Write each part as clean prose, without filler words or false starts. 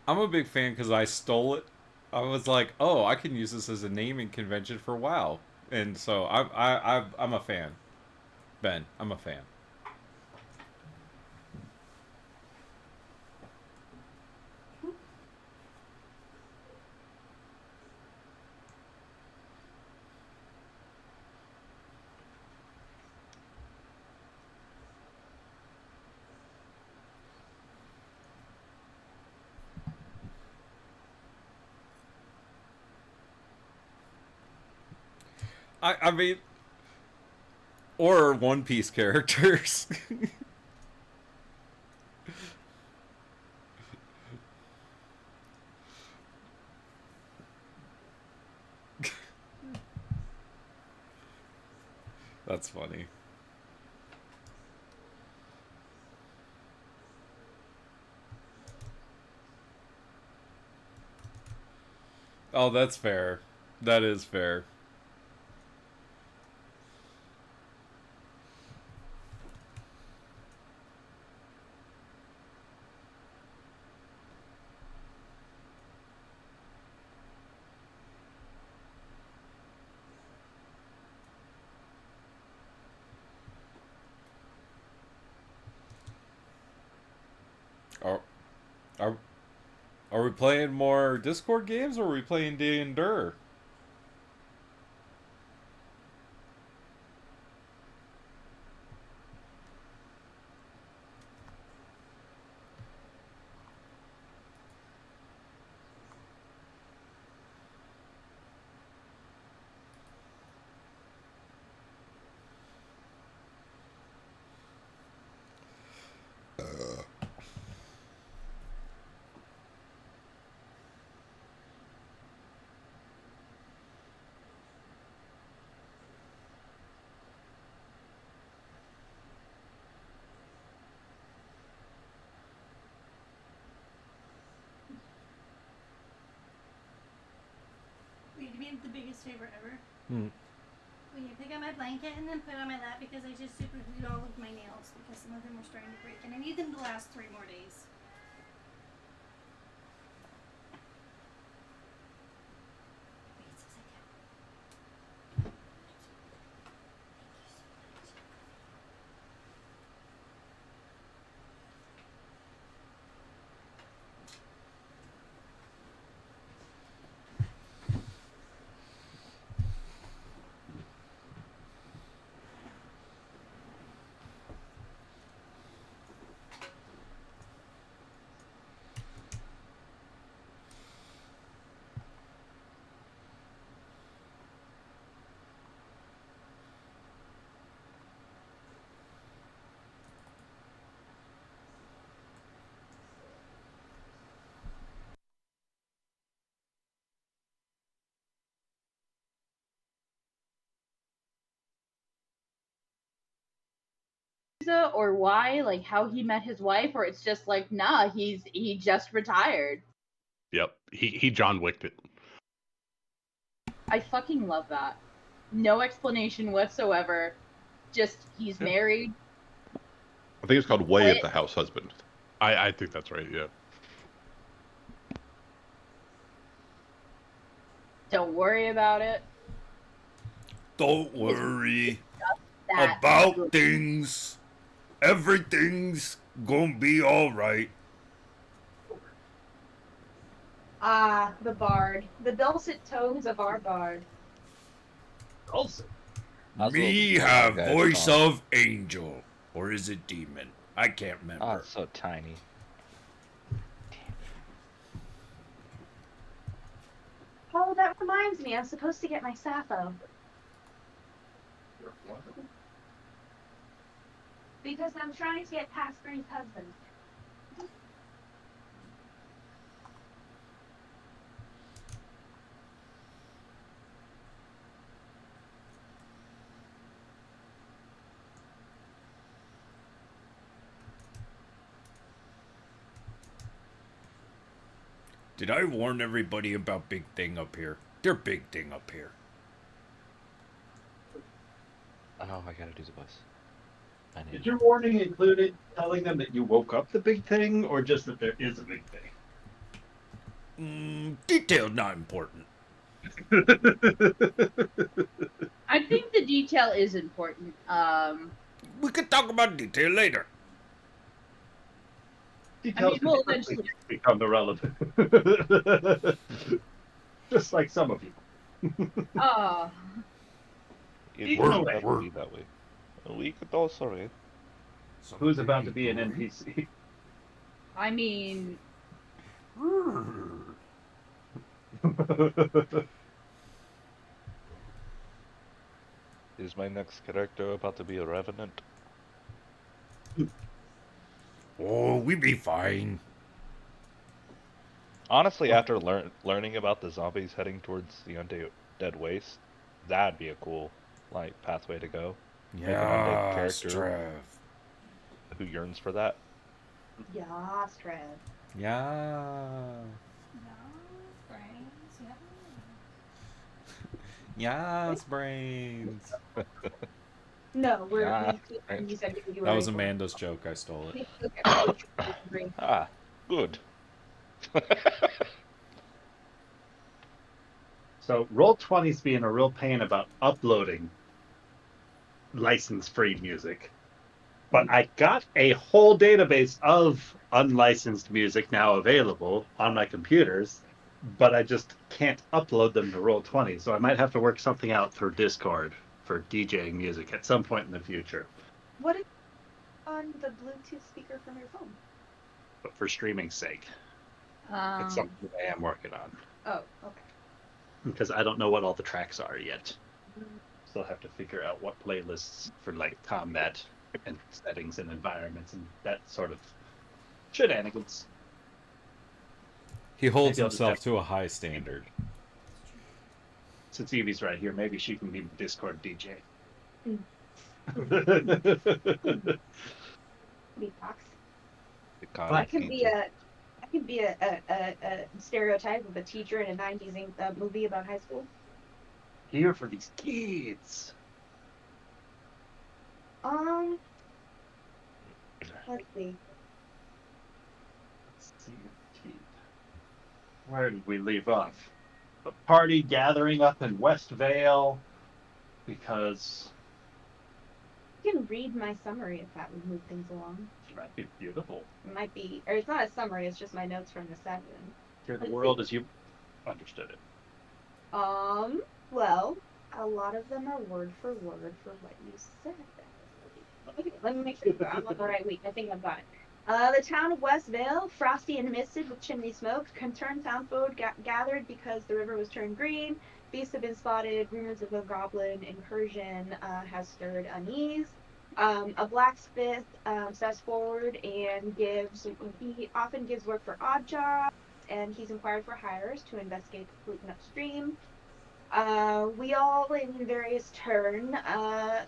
I'm a big fan because I stole it. I was like, oh, I can use this as a naming convention for WoW, and so I'm a fan. Ben, I'm a fan. I mean, or One Piece characters. That's funny. Oh, that's fair. That is fair. Are are are we playing more Discord games, or are we playing D and Dur? Wait, you mean the biggest favor ever? Hmm. Will you pick up my blanket and then put it on my lap because I just superglued all of my nails because some of them were starting to break and I need them to last 3 more days. Wait, it's a second. Or why, like how he met his wife, or it's just like, nah, he just retired. Yep, he John Wicked it. I fucking love that. No explanation whatsoever. Just he's Yeah. married. I think it's called Way of Quit. the House Husband. I think that's right. Yeah. Don't worry about it. Don't It's worry that about good. things. Everything's gonna be all right. Ah, the bard. The dulcet tones of our bard. Also, Me have voice of angel, or is it demon? I can't Oh, remember. it's so tiny. Oh, that reminds me. I'm supposed to get my Sappho. Because I'm trying to get past Green's husband. Did I warn everybody about Big Thing up here? They're Big Thing up here. Oh, I gotta do the bus. did your warning include telling them that you woke up the big thing, or just that there is a big thing? Detail not important. I think the detail is important. We could talk about detail later. Details we'll can quickly eventually- become irrelevant. Just like some of you. Oh, It Eat doesn't away. have to be that way. We could also read. Who's about to be an NPC? I mean, Is my next character about to be a revenant? Oh, we be fine. Honestly, after learning about the zombies heading towards the undead waste, that'd be a cool pathway to go. Make an undead character Trev. who yearns for that. Yas, Trev. Yeah. No, brains. Yeah. Yes, brains. No, we're. Yeah, we, right. you said you were That was ready for it. Amanda's joke. I stole it. Okay. Ah, good. So Roll20's being a real pain about uploading license-free music. But I got a whole database of unlicensed music now available on my computers, but I just can't upload them to Roll20. So I might have to work something out through Discord for DJing music at some point in the future. What is on the Bluetooth speaker from your phone? But for streaming's sake, it's something that I am working on. Oh, okay. Because I don't know what all the tracks are yet. Still have to figure out what playlists for like combat and settings and environments and that sort of shenanigans. He holds Maybe I'll just himself have- to a high standard. Since Evie's right here, maybe she can be the Discord DJ. Mm. Beatbox. I can be a stereotype of a teacher in a '90s movie about high school. Here for these kids. Let's see. Let's see. Where did we leave off? A party gathering up in West Vale because You can read my summary if that would move things along. it might be beautiful. It might be, or it's not a summary. It's just my notes from the session. Here the world as you understood it. Well, a lot of them are word for word for what you said. Okay, let me make sure I'm on the right week. I think I've got it. The town of West Vale, frosty and misted with chimney smoke, concerned town folk gathered because the river was turned green. Beasts have been spotted. Rumors of a goblin incursion has stirred unease. A blacksmith steps forward and he often gives work for odd jobs, and he's inquired for hires to investigate the pollution upstream. We all, in various turn,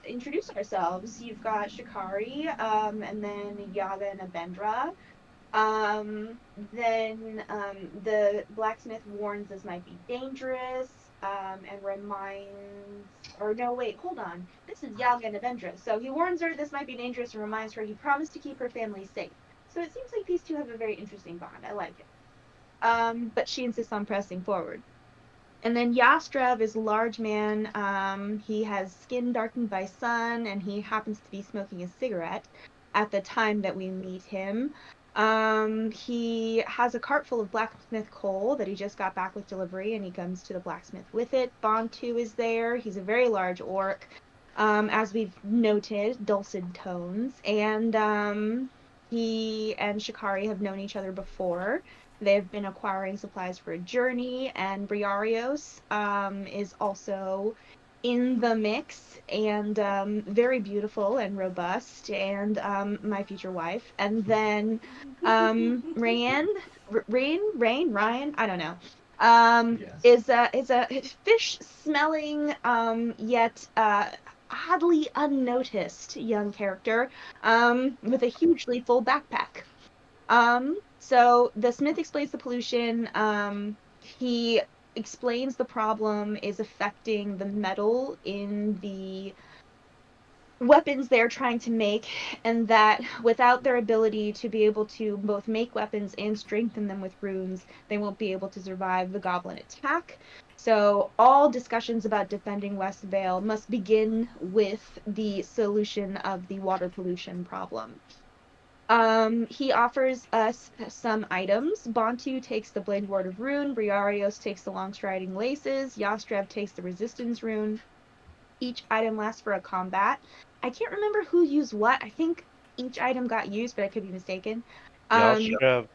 introduce ourselves. You've got Shikari, and then Yaga and Abendra. Then the blacksmith warns this might be dangerous, and reminds, or no, wait, hold on. This is Yaga and Abendra. So he warns her this might be dangerous and reminds her he promised to keep her family safe. So it seems like these two have a very interesting bond. I like it. But she insists on pressing forward. And then Yastrav is a large man. He has skin darkened by sun, and he happens to be smoking a cigarette at the time that we meet him. He has a cart full of blacksmith coal that he just got back with delivery, and he comes to the blacksmith with it. Bontu is there. He's a very large orc. As we've noted, dulcet tones. And he and Shikari have known each other before. They've been acquiring supplies for a journey, and Briarios is also in the mix, and very beautiful and robust, and my future wife. And then Ryan, I don't know, Yes. is a fish-smelling yet oddly unnoticed young character with a hugely full backpack. So the smith explains the pollution. He explains the problem is affecting the metal in the weapons they're trying to make, and that without their ability to be able to both make weapons and strengthen them with runes, they won't be able to survive the goblin attack. So all discussions about defending West Vale must begin with the solution of the water pollution problem. He offers us some items. Bontu takes the Blade Ward of Rune, Briarios takes the Long Striding Laces, Yastrev takes the Resistance Rune. Each item lasts for a combat. I can't remember who used what. I think each item got used, but I could be mistaken. Yashtrev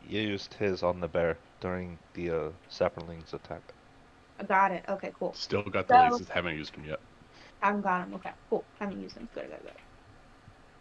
used his on the bear during the Sapperling's attack. Got it. Okay, cool. Still got the So- laces. Haven't used them yet. Haven't got them. Okay, cool. Haven't used them. Good.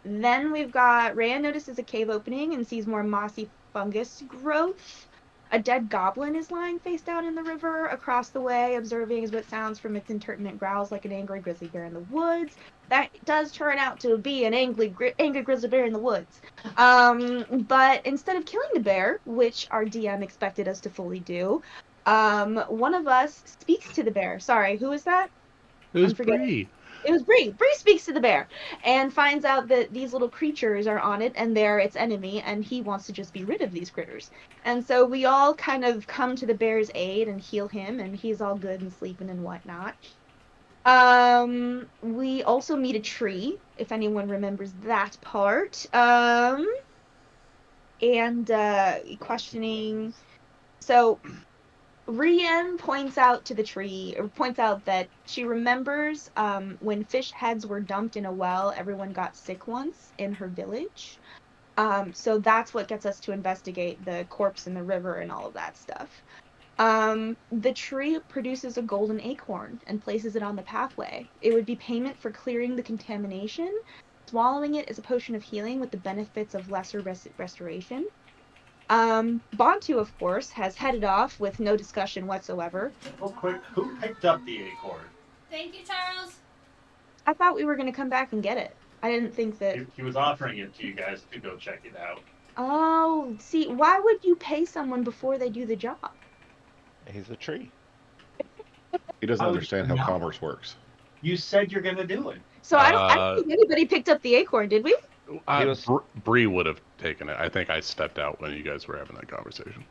Then we've got Rand notices a cave opening and sees more mossy fungus growth. A dead goblin is lying face down in the river across the way, observing as what sounds from its intermittent growls like an angry grizzly bear in the woods. That does turn out to be an angry grizzly bear in the woods. But instead of killing the bear, which our DM expected us to fully do, one of us speaks to the bear. Sorry, who is that? It was I'm forgetting. Bree. It was Bree. Bree speaks to the bear and finds out that these little creatures are on it and they're its enemy, and he wants to just be rid of these critters. And so we all kind of come to the bear's aid and heal him, and he's all good and sleeping and whatnot. We also meet a tree, if anyone remembers that part. Questioning. So Rian points out that she remembers when fish heads were dumped in a well, everyone got sick once in her village. So that's what gets us to investigate the corpse in the river and all of that stuff. The tree produces a golden acorn and places it on the pathway. It would be payment for clearing the contamination. Swallowing it is a potion of healing with the benefits of lesser restoration. Bontu, of course, has headed off with no discussion whatsoever. Real quick, who picked up the acorn? Thank you, Charles. I thought we were going to come back and get it. I didn't think that... He was offering it to you guys to go check it out. Oh, see, why would you pay someone before they do the job? He's a tree. He doesn't I would understand how not. commerce works. You said you're gonna do it. So I don't think anybody picked up the acorn, did we? Bree would have taken it. I think I stepped out when you guys were having that conversation.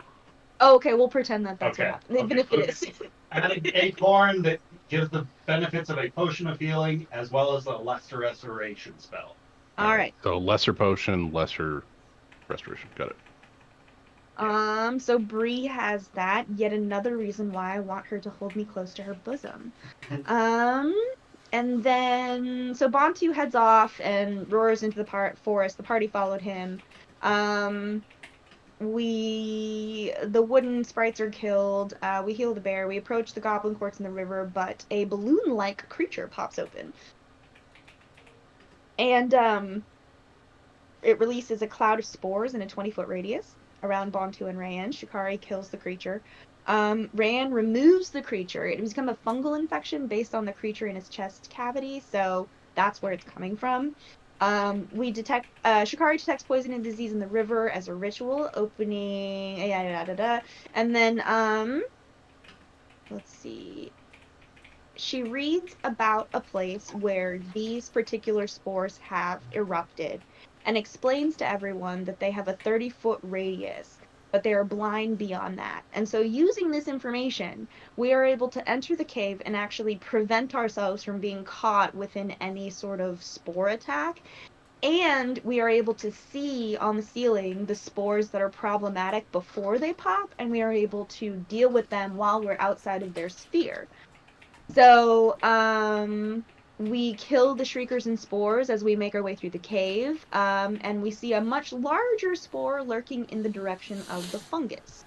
Oh, okay, we'll pretend that that's Okay, what happened. Even okay. if it is. Adding the acorn that gives the benefits of a potion of healing as well as a lesser restoration spell. All right. So lesser potion, lesser restoration. Got it. So Bree has that. Yet another reason why I want her to hold me close to her bosom. And then so Bontu heads off and roars into the forest. The party followed him. The wooden sprites are killed. We heal the bear. We approach the goblin courts in the river, but a balloon-like creature pops open. And it releases a cloud of spores in a 20-foot radius around Bontu and Rayan. Shikari kills the creature. Rayan removes the creature. It has become a fungal infection based on the creature in its chest cavity, so that's where it's coming from. Shikari detects poison and disease in the river as a ritual, opening, and then, let's see. She reads about a place where these particular spores have erupted and explains to everyone that they have a 30-foot radius, but they are blind beyond that. And so using this information, we are able to enter the cave and actually prevent ourselves from being caught within any sort of spore attack. And we are able to see on the ceiling the spores that are problematic before they pop, and we are able to deal with them while we're outside of their sphere. So, we kill the shriekers and spores as we make our way through the cave, and we see a much larger spore lurking in the direction of the fungus.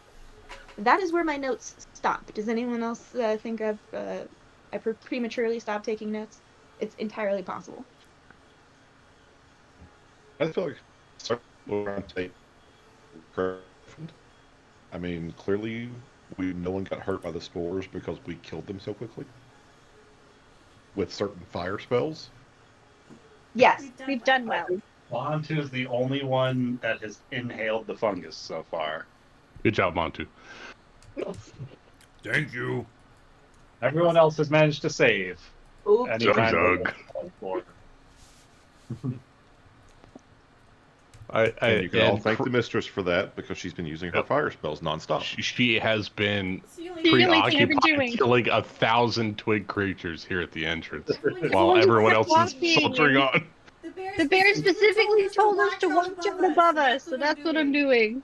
That is where my notes stop. Does anyone else think I prematurely stopped taking notes? It's entirely possible. I feel like we're on tape. I mean, clearly, no one got hurt by the spores because we killed them so quickly with certain fire spells. Yes, We've done well. Bontu is the only one that has inhaled the fungus so far. Good job, Montu. Thank you. Everyone else has managed to save. Oops. Anytime Zug. they- And you can all thank cr- the mistress for that because she's been using her Yep. fire spells nonstop. she has been It's the only The only thing I've been preoccupied doing. killing 1,000 twig creatures here at the entrance When while you everyone kept else is walking soldiering and- on. The bear specifically told us to watch out above us, so that's what I'm doing.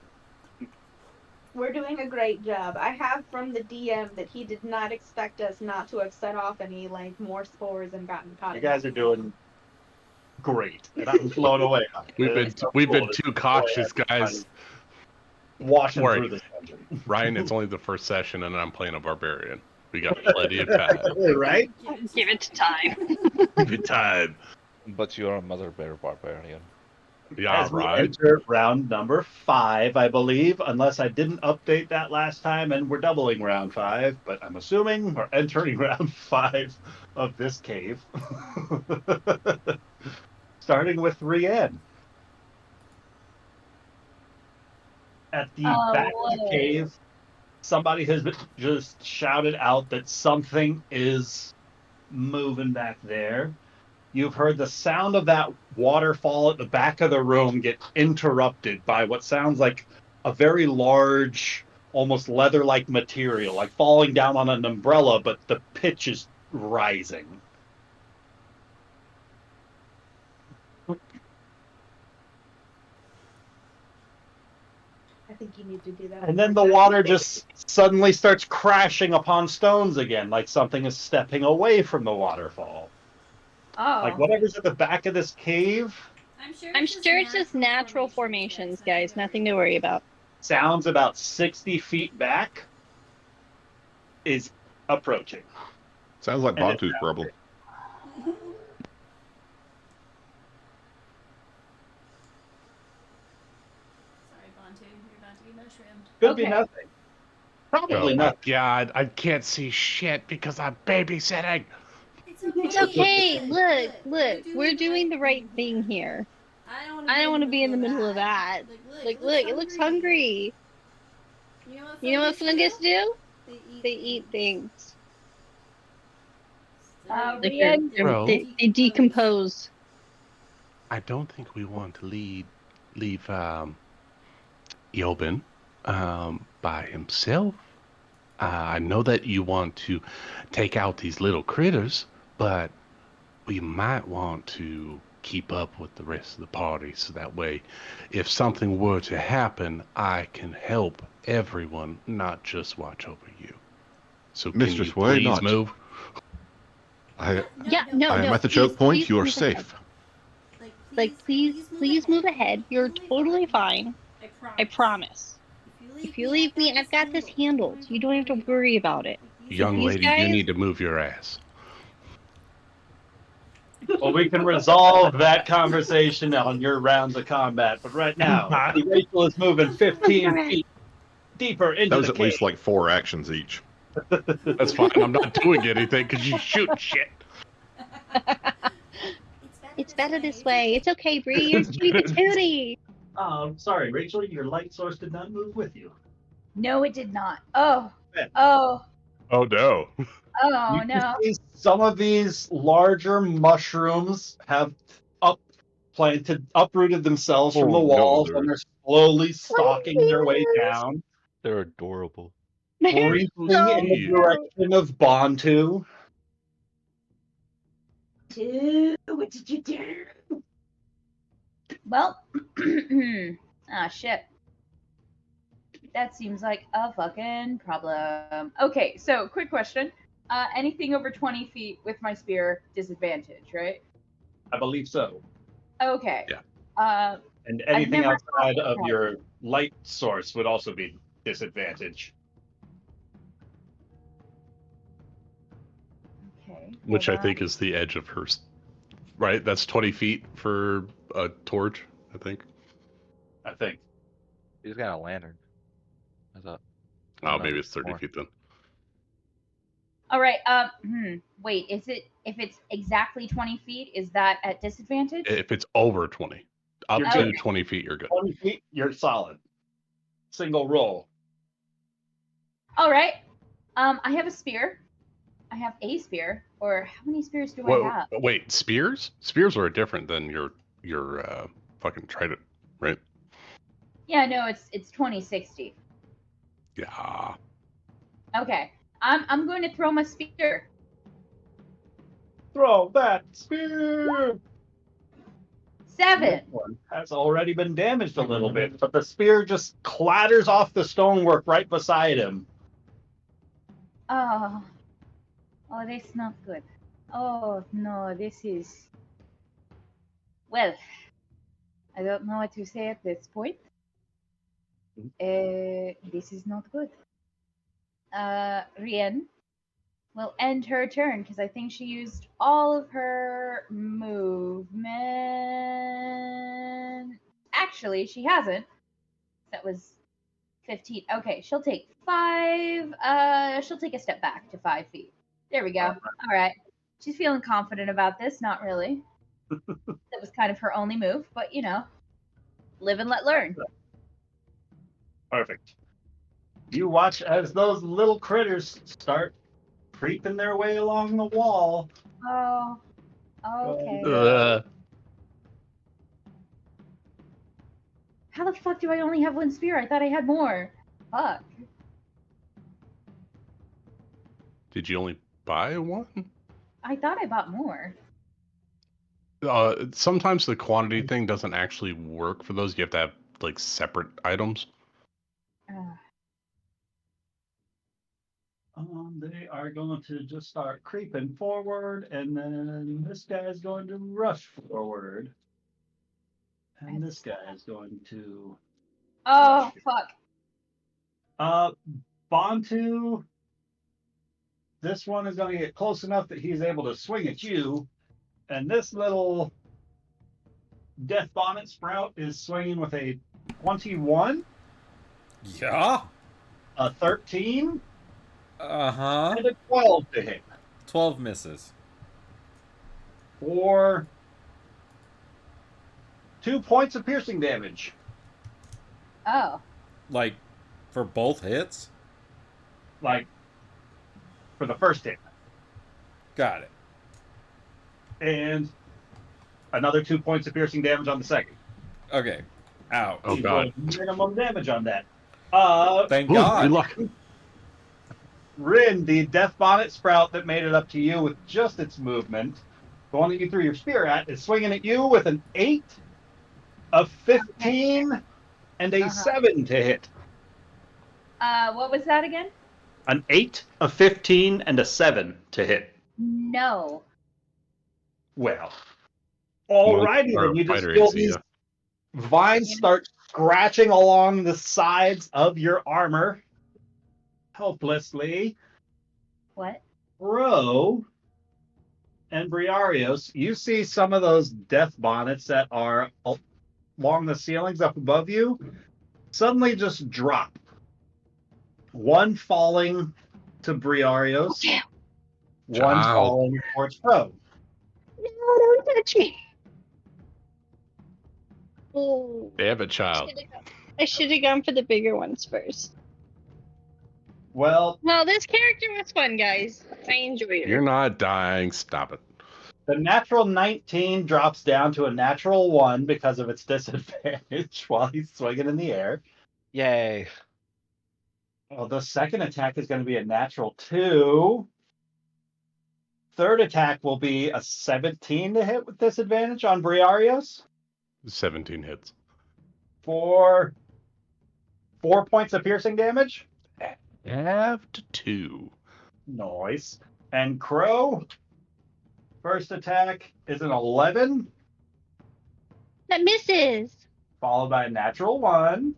We're doing a great job. I have from the DM that he did not expect us not to have set off any like more spores and gotten caught. You in guys that. are doing great, and I'm blown away. We've been It's so we've cool been to too see cautious, everybody guys. washing Worry. through this dungeon. Ryan, it's only the first session, and I'm playing a barbarian. We got plenty of time. Right? Give it time. Good time. But you are a mother bear barbarian. Yeah, As we right. enter round number 5, I believe, unless I didn't update that last time, and we're doubling round 5, but I'm assuming we're entering round 5 of this cave. Starting with Rianne. At the back of the whoa. cave, somebody has just shouted out that something is moving back there. You've heard the sound of that waterfall at the back of the room get interrupted by what sounds like a very large, almost leather-like material, like falling down on an umbrella, but the pitch is rising. I think you need to do that. And then the water just suddenly starts crashing upon stones again, like something is stepping away from the waterfall. Oh. Like whatever's at the back of this cave I'm sure it's just natural formations, guys. Nothing to worry about. sounds about 60 feet back is approaching. Sounds like And Bantu's problem. Sorry, Bantu, you're about to be mushroomed. Could be Okay. nothing. Probably Oh my nothing. god, I can't see shit because I'm babysitting. It's okay. Look. We're doing the right thing here. I I don't want to be in the middle of that. Like, look, it looks hungry. You know what fungus do? They eat things. Like Rian, they decompose. I don't think we want to leave Eobin by himself. I know that you want to take out these little critters, but we might want to keep up with the rest of the party so that way if something were to happen, I can help everyone, not just watch over you. So can Mistress, you why please not? move? I No. am at the choke point. You are safe. Like, please move ahead. You're totally fine. I promise. If you leave me, I've got this handled. You don't have to worry about it. Young These lady, you guys- need to move your ass. Well, we can resolve that conversation on your rounds of combat, but right now, Rachel is moving 15 feet deeper into That was the at cave. least like 4 actions each. That's fine. I'm not doing anything because you shoot shit. It's better this way. It's okay, Bree. You're sweet patootie. Sorry, Rachel, your light source did not move with you. no, it did not. Oh. Yeah. Oh. Oh no. Oh, You can no. see some of these larger mushrooms have uprooted themselves from the Oh, no, walls, dude. and they're slowly stalking their way down, They're adorable. reaching in the direction of Bantu. Dude, what did you do? Well. Ah, shit. That seems like a fucking problem. Okay, so quick question. Anything over 20 feet with my spear, disadvantage, right? I believe so. Okay. Yeah. And anything never outside thought of that. your light source would also be disadvantage. Okay. Which I hold think on. is the edge of her. Right? That's 20 feet for a torch, I think. I think. He's got a lantern. I thought. Oh, no, maybe it's 30 more. feet then. All right. Wait. Is it if it's exactly 20 feet? Is that at disadvantage? If it's over 20, up You're to good. 20 feet, you're good. 20 feet, you're solid. Single roll. All right. I have a spear. I have a spear. Or how many spears do I have? Wait, spears? Spears are different than your your fucking trident, right? Yeah, no, it's 2060. Yeah. Okay. I'm going to throw my spear. Throw that spear! 7. This one has already been damaged a little bit, but the spear just clatters off the stonework right beside him. Oh. Oh, that's not good. Oh, no, this is... Well, I don't know what to say at this point. This is not good. Rien will end her turn because I think she used all of her movement. Actually, she hasn't. That was 15. Okay, she'll take 5. She'll take a step back to 5 feet. There we go. All right. She's feeling confident about this. Not really. That was kind of her only move, but you know, live and let learn. Perfect. You watch as those little critters start creeping their way along the wall. Oh, okay. How the fuck do I only have 1 spear? I thought I had more. Fuck. Did you only buy one? I thought I bought more. Sometimes the quantity thing doesn't actually work for those. You have to have like separate items. They are going to just start creeping forward, and then this guy is going to rush forward. And this guy is going to... Oh, fuck. Bantu, this one is going to get close enough that he's able to swing at you. And this little Death Bonnet Sprout is swinging with a 21. Yeah. A 13. Uh-huh. And a 12 to hit. 12 misses. For 2 points of piercing damage. Oh. Like, for both hits? Like, for the first hit. Got it. And another 2 points of piercing damage on the second. Okay. Ouch. Oh, God. Minimum damage on that. Thank God. Good luck. Rin, the Death Bonnet Sprout that made it up to you with just its movement, the one that you threw your spear at, is swinging at you with an 8, a 15, and a 7 to hit. What was that again? An 8, a 15, and a 7 to hit. No. Well, alrighty then. You just feel these vines start scratching along the sides of your armor helplessly. What? Ro and Briarios, you see some of those death bonnets that are along the ceilings up above you suddenly just drop. One falling to Briarios, one falling towards Ro. No, don't touch me. Oh. Damn it, child. I should have gone for the bigger ones first. Well, this character was fun, guys. I enjoyed it. You're not dying. Stop it. the natural 19 drops down to a natural 1 because of its disadvantage while he's swinging in the air. Yay. Well, the second attack is going to be a natural 2. Third attack will be a 17 to hit with disadvantage on Briarios. 17 hits. For 4 points of piercing damage. Have to 2. Nice. And Crow, first attack is an 11. That misses. Followed by a natural 1.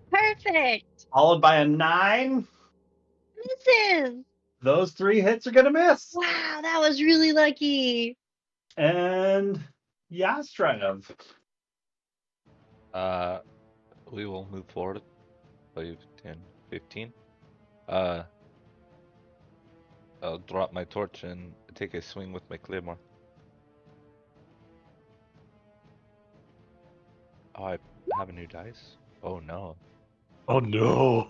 Perfect. Followed by a 9. Misses. Those 3 hits are going to miss. Wow, that was really lucky. And Yastrov. We will move forward 5, 10, 15. I'll drop my torch and take a swing with my claymore. Oh, I have a new dice? Oh no. Oh no.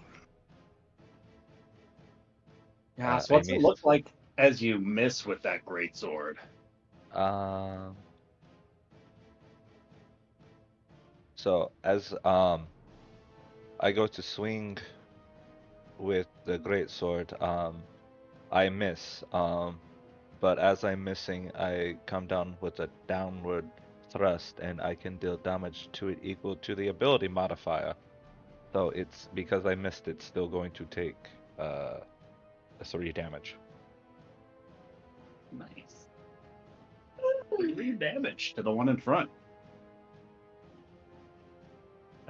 Yeah, so what's it look like as you miss with that greatsword? So as I go to swing with the great sword, I miss. But as I'm missing, I come down with a downward thrust, and I can deal damage to it equal to the ability modifier. So it's because I missed, it's still going to take 3 damage. Nice. 3 damage to the one in front.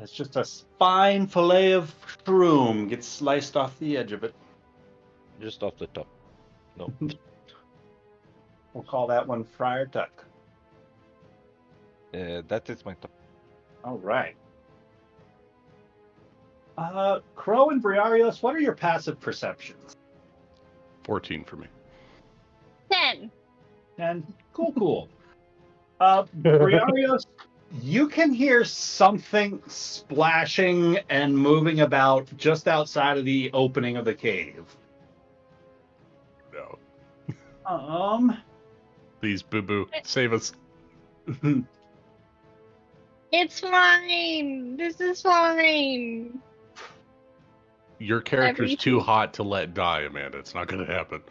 It's just a fine fillet of shroom gets sliced off the edge of it. Just off the top. No. We'll call that one Friar Tuck. That is my top. All right. Crow and Briarios, what are your passive perceptions? 14 for me. 10. And cool. Briarios, you can hear something splashing and moving about just outside of the opening of the cave. No. Please, Boo Boo, save us. It's fine. This is fine. Your character's too hot to let die, Amanda. It's not going to happen.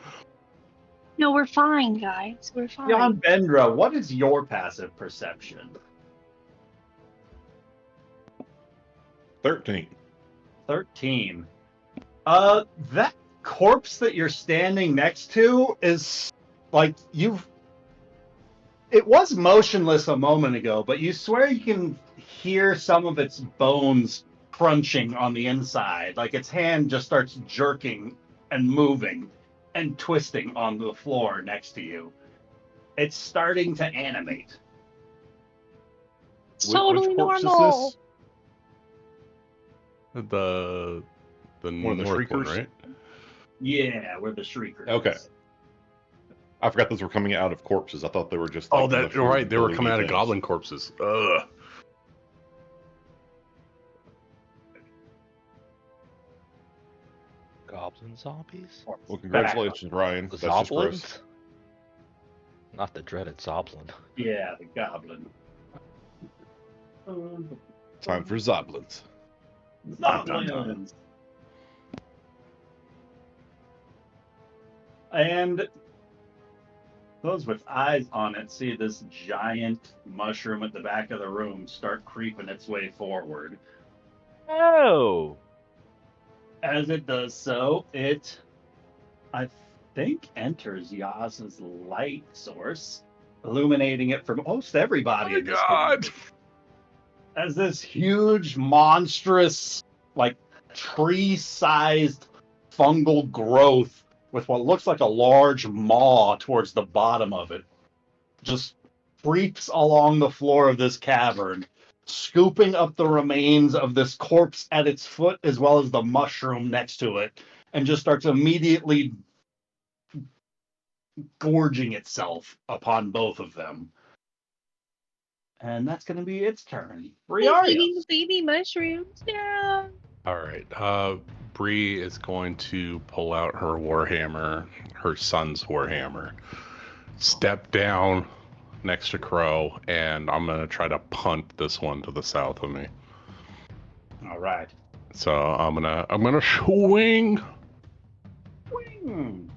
No, we're fine, guys. We're fine. Jan Bendra, what is your passive perception? 13. 13. That corpse that you're standing next to is like it was motionless a moment ago, but you swear you can hear some of its bones crunching on the inside. Like its hand just starts jerking and moving and twisting on the floor next to you. It's starting to animate. It's totally Which corpse normal. is The One of the north one, Shriekers? right? Yeah, we're the Shriekers. Okay. I forgot those were coming out of corpses. I thought they were just. Oh, like, that mushrooms right. They were building coming out of things. goblin corpses. Ugh. Goblin zombies? Well, congratulations, Ryan. That's just gross. Zoblins? Not the dreaded Zoblin. Yeah, the goblin. Time for Zoblins. Zoblins. And those with eyes on it see this giant mushroom at the back of the room start creeping its way forward. Oh! As it does so, it, I think, enters Yaz's light source, illuminating it for most everybody. Oh in this God! community. As this huge, monstrous, like tree-sized fungal growth with what looks like a large maw towards the bottom of it just creeps along the floor of this cavern, scooping up the remains of this corpse at its foot as well as the mushroom next to it, and just starts immediately gorging itself upon both of them. And that's going to be its turn. Briarios. Eating the baby mushrooms. Yeah. All right. Bree is going to pull out her warhammer, her son's warhammer, step down next to Crow, and I'm gonna try to punt this one to the south of me. All right. So I'm gonna swing. Swing.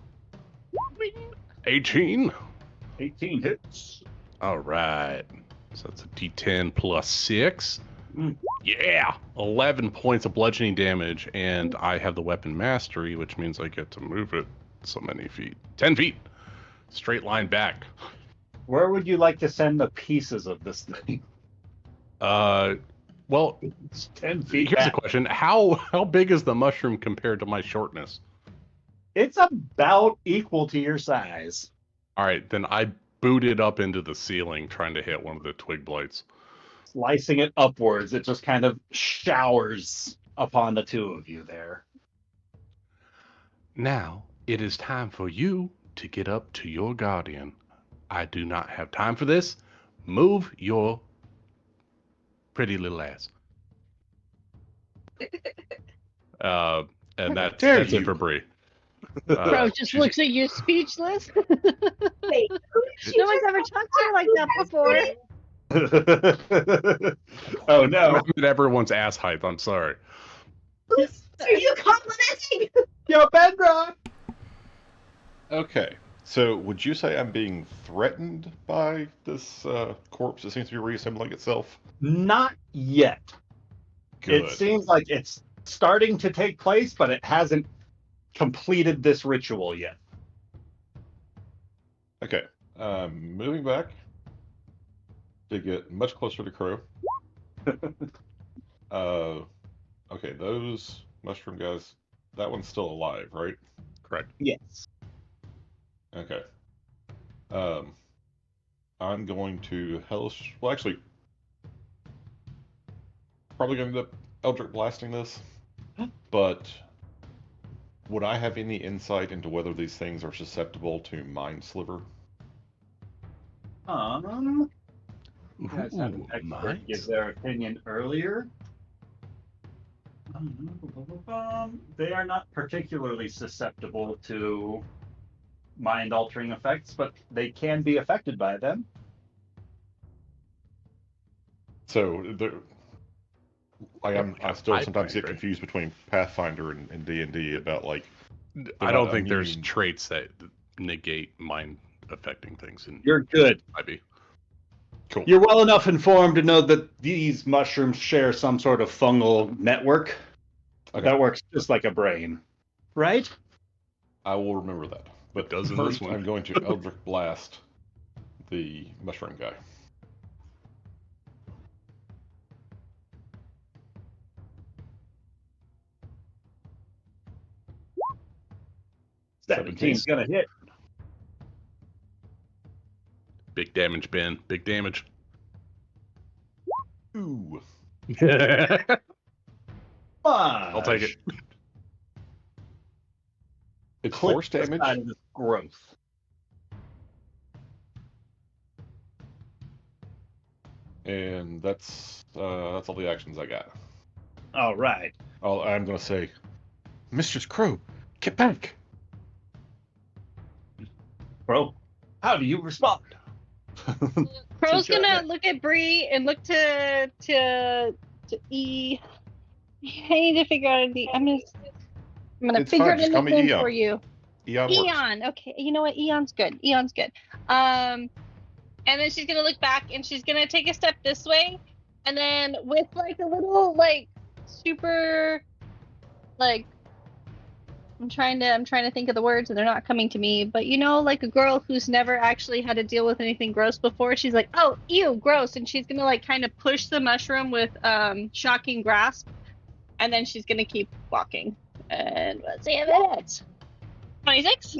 18. 18 hits. All right. So that's a D10 plus 6. Mm. Yeah, 11 points of bludgeoning damage, and I have the weapon mastery, which means I get to move it so many feet. 10 feet. Straight line back. Where would you like to send the pieces of this thing? Well, It's 10 feet here's back. a question. How big is the mushroom compared to my shortness? It's about equal to your size. All right, then I boot it up into the ceiling trying to hit one of the twig blights. Slicing it upwards, it just kind of showers upon the two of you there. Now, it is time for you to get up to your guardian. I do not have time for this. Move your pretty little ass. And that's it for Bree. Bro just looks at you speechless. Wait, who did she No one's just ever call talked to her like that That's before. Bree? Oh no! I'm at everyone's ass height. I'm sorry. Are you complimenting? Yo, Benra! Okay, so would you say I'm being threatened by this corpse that seems to be reassembling itself? Not yet. Good. It seems like it's starting to take place, but it hasn't completed this ritual yet. Okay, moving back to get much closer to Crow. Okay, those mushroom guys, that one's still alive, right? Correct. Yes. Okay. I'm going to hellish. Well, actually, probably going to end up Eldritch blasting this. But would I have any insight into whether these things are susceptible to Mind Sliver? You guys had an Ooh, expert nice. give their opinion earlier. They are not particularly susceptible to mind-altering effects, but they can be affected by them. So I still sometimes get Pathfinder. confused between Pathfinder and D&D about like. I don't think immune. there's traits that negate mind affecting things in You're good. IB. Cool. You're well enough informed to know that these mushrooms share some sort of fungal network that works just like a brain, right? I will remember that. But does in this first, one. I'm going to Eldritch blast the mushroom guy. Seventeen's gonna hit. Big damage, Ben. Big damage. Ooh. I'll take it. It's Clip force the damage. side of this growth. And that's all the actions I got. All right. I'm going to say, Mistress Crow, get back. Bro, how do you respond? Crow's Such a- gonna look at Bree and look to E. I need to figure out I'm gonna It's figure fine, out a just call me nickname Eon. for you. Eon works. Eon. Okay, you know what? Eon's good. Eon's good. And then she's gonna look back and she's gonna take a step this way, and then with like a little like super like I'm trying to think of the words and they're not coming to me, but you know, like a girl who's never actually had to deal with anything gross before, she's like, oh, ew, gross, and she's gonna like kind of push the mushroom with shocking grasp, and then she's gonna keep walking. And let's see if it hits. 26.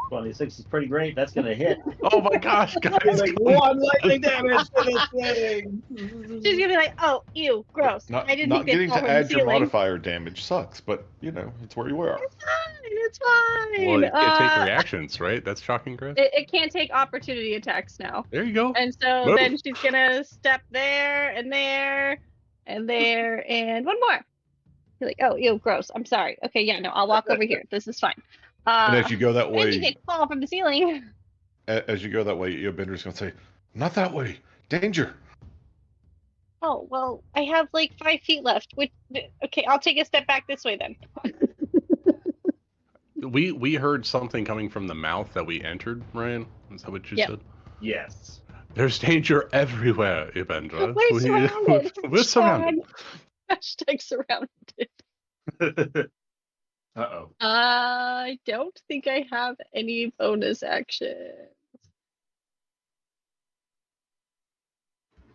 26 is pretty great. That's gonna hit. Oh my gosh, guys. Like one lightning damage to this thing. She's gonna be like, oh, ew, gross. Not I didn't not think getting they'd to fall from the add your ceiling. modifier damage sucks, but you know it's where you are. It's fine. Well, it can't take reactions, right? That's shocking, Chris. It can't take opportunity attacks now. There you go. And so Move. then she's gonna step there and there and there and one more. You're like, oh, ew, gross. I'm sorry. Okay, yeah, no, I'll walk over here. This is fine. And as you go that I didn't think way, they'd fall from the ceiling. as you go that way, Bender's gonna say, "Not that way, danger." Oh, well, I have like 5 feet left. Okay, I'll take a step back this way then. We heard something coming from the mouth that we entered, Ryan. Is that what you Yep. said? Yes. There's danger everywhere, Evandra. We're surrounded. We're surrounded. Hashtag surrounded. Uh-oh. I don't think I have any bonus actions.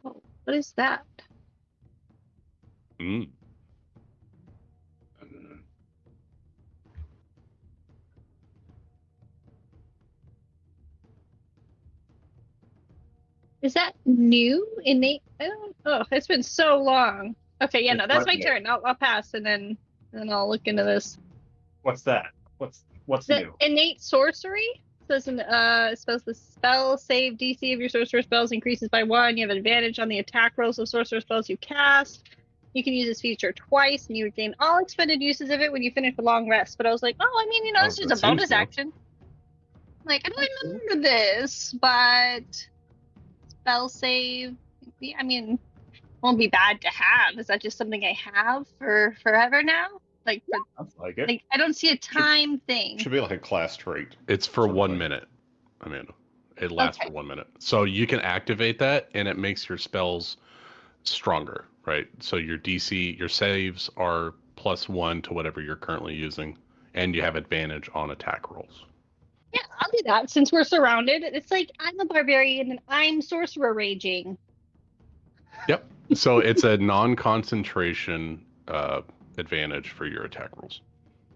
Oh, what is that? Mm. Is that new? Innate? Oh, it's been so long. Okay, yeah, It's no, that's my quite new. turn. I'll pass and then I'll look into this. What's that? What's The new? innate sorcery says spells the spell save DC of your sorcerer spells increases by 1. You have advantage on the attack rolls of sorcerer spells you cast. You can use this feature twice, and you regain all expended uses of it when you finish a long rest. But I was like, oh, I mean, you know, Oh, it's just that a bonus seems new. action. Like, I don't remember this, but spell save? I mean, won't be bad to have. Is that just something I have for forever now? Like, Sounds like it. like I don't see a time thing. Should be like a class trait. It's for Sort of 1 thing. minute. I mean, it lasts Okay. for 1 minute. So you can activate that, and it makes your spells stronger, right? So your DC, your saves are +1 to whatever you're currently using, and you have advantage on attack rolls. Yeah, I'll do that since we're surrounded. It's like I'm a barbarian and I'm sorcerer raging. Yep. So it's a non-concentration advantage for your attack rolls.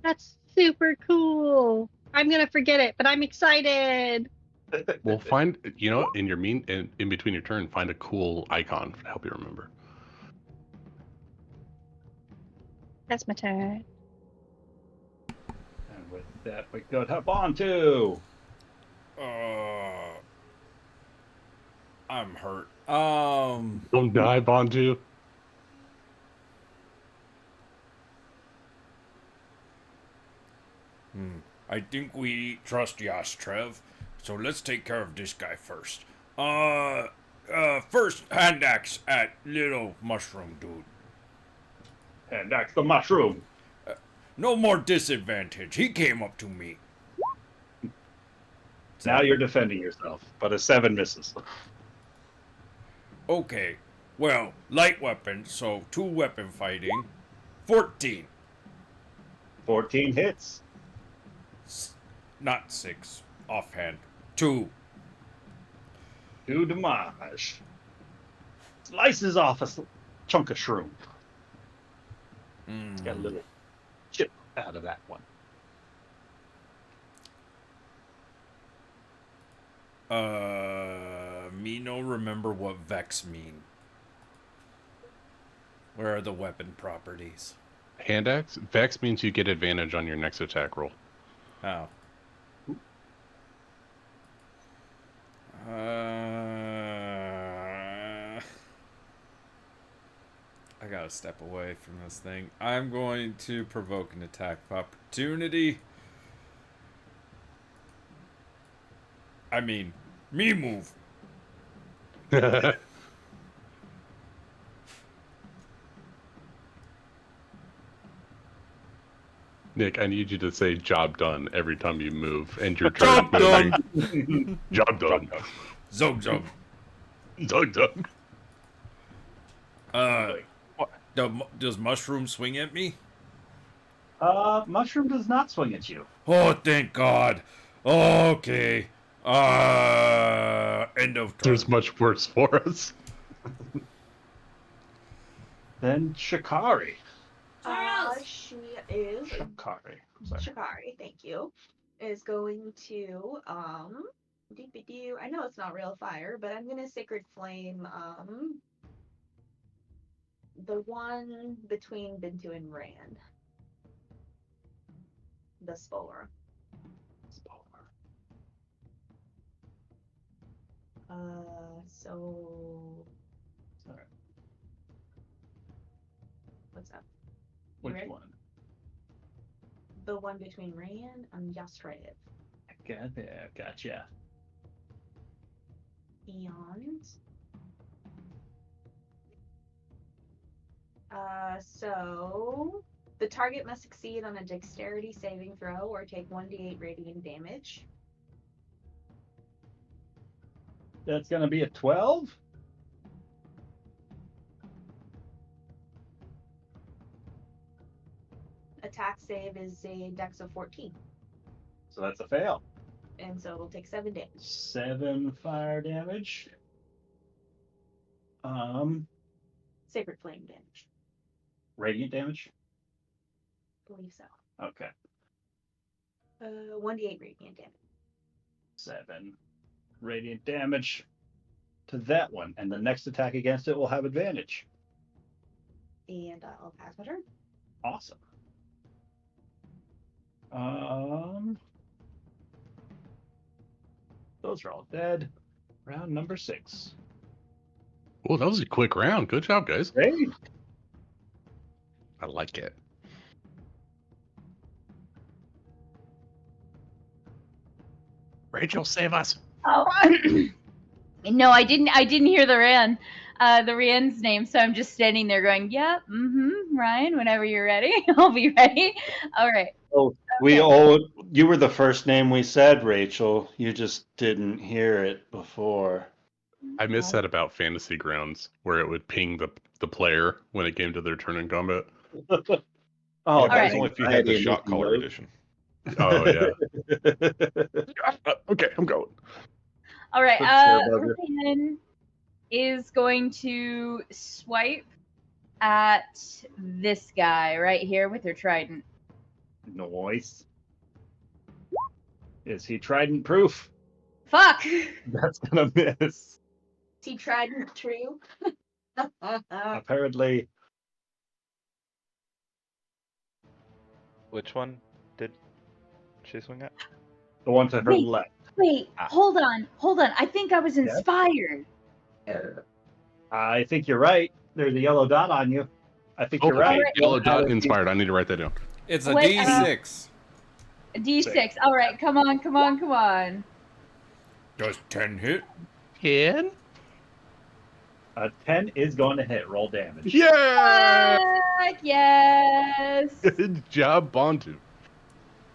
That's super cool. I'm gonna forget it, but I'm excited. Well, find in your in between your turn, find a cool icon to help you remember. That's my turn. And with that, we go to Bontu. I'm hurt. Don't die, Bonju. I think we trust Yash, Trev. So let's take care of this guy first. First hand axe at little mushroom dude. And that's the mushroom. No more disadvantage. He came up to me. Now you're defending yourself, but a 7 misses. Okay. Well, light weapon, so 2 weapon fighting. 14. 14 hits. Not 6. Offhand. 2. 2 damage. Slices off a chunk of shroom. Got a little chip out of that one. Me no remember what Vex mean. Where are the weapon properties? Hand axe. Vex means you get advantage on your next attack roll. Oh. I gotta step away from this thing. I'm going to provoke an attack of opportunity. I mean, me move. Nick, I need you to say "job done" every time you move, and your turn Job done. moving. Job done. Zog zog. Doug, Doug. Does mushroom swing at me? Mushroom does not swing at you. Oh, thank God. Okay. End of turn. There's much worse for us. Then Shikari. Charles. She is Shikari. Sorry. Shikari, thank you, is going to doop-a-doo. I know it's not real fire, but I'm gonna sacred flame the one between Bintu and Rand. The Spore. So Sorry. what's up? Which ready? one? The one between Rand and Yastrev. Got there. Gotcha. And so the target must succeed on a dexterity saving throw or take 1d8 radiant damage. That's gonna be a 12. Attack save is a dex of 14, So that's a fail. and so it'll take 7 damage. 7 fire damage. Sacred flame damage. Radiant damage. I believe so. Okay. 1d8 radiant damage. 7 radiant damage to that one, and the next attack against it will have advantage. And I'll pass my turn. Awesome. Those are all dead. Round number 6. Oh, that was a quick round. Good job, guys. Great. I like it. Rachel, save us. Oh, No, I didn't. I didn't hear the Rian's name, so I'm just standing there going, "Yep, Ryan. Whenever you're ready, I'll be ready." All right. Oh, you were the first name we said, Rachel. You just didn't hear it before. I missed that about Fantasy Grounds, where it would ping the player when it came to their turn in combat. Oh, Yeah, that Alright. was only if you had the Anxiety shot and caller mode. edition. Oh yeah. Okay, I'm going. All right. Let's hear about it. Ryan is going to swipe at this guy right here with her trident. Noise. Is he trident proof? Fuck. That's gonna miss. He tried and true. Apparently, Which one did she swing at? the one to her Wait. left. Wait. Ah. Hold on. I think I was inspired. I think you're right. There's a yellow dot on you. I think you're right. Yellow dot inspired. I need to write that down. It's a Wait, D6. D6. All right. Come on. Does 10 hit? 10? A 10 is going to hit. Roll damage. Yeah! Fuck yes. Good job, Bontu.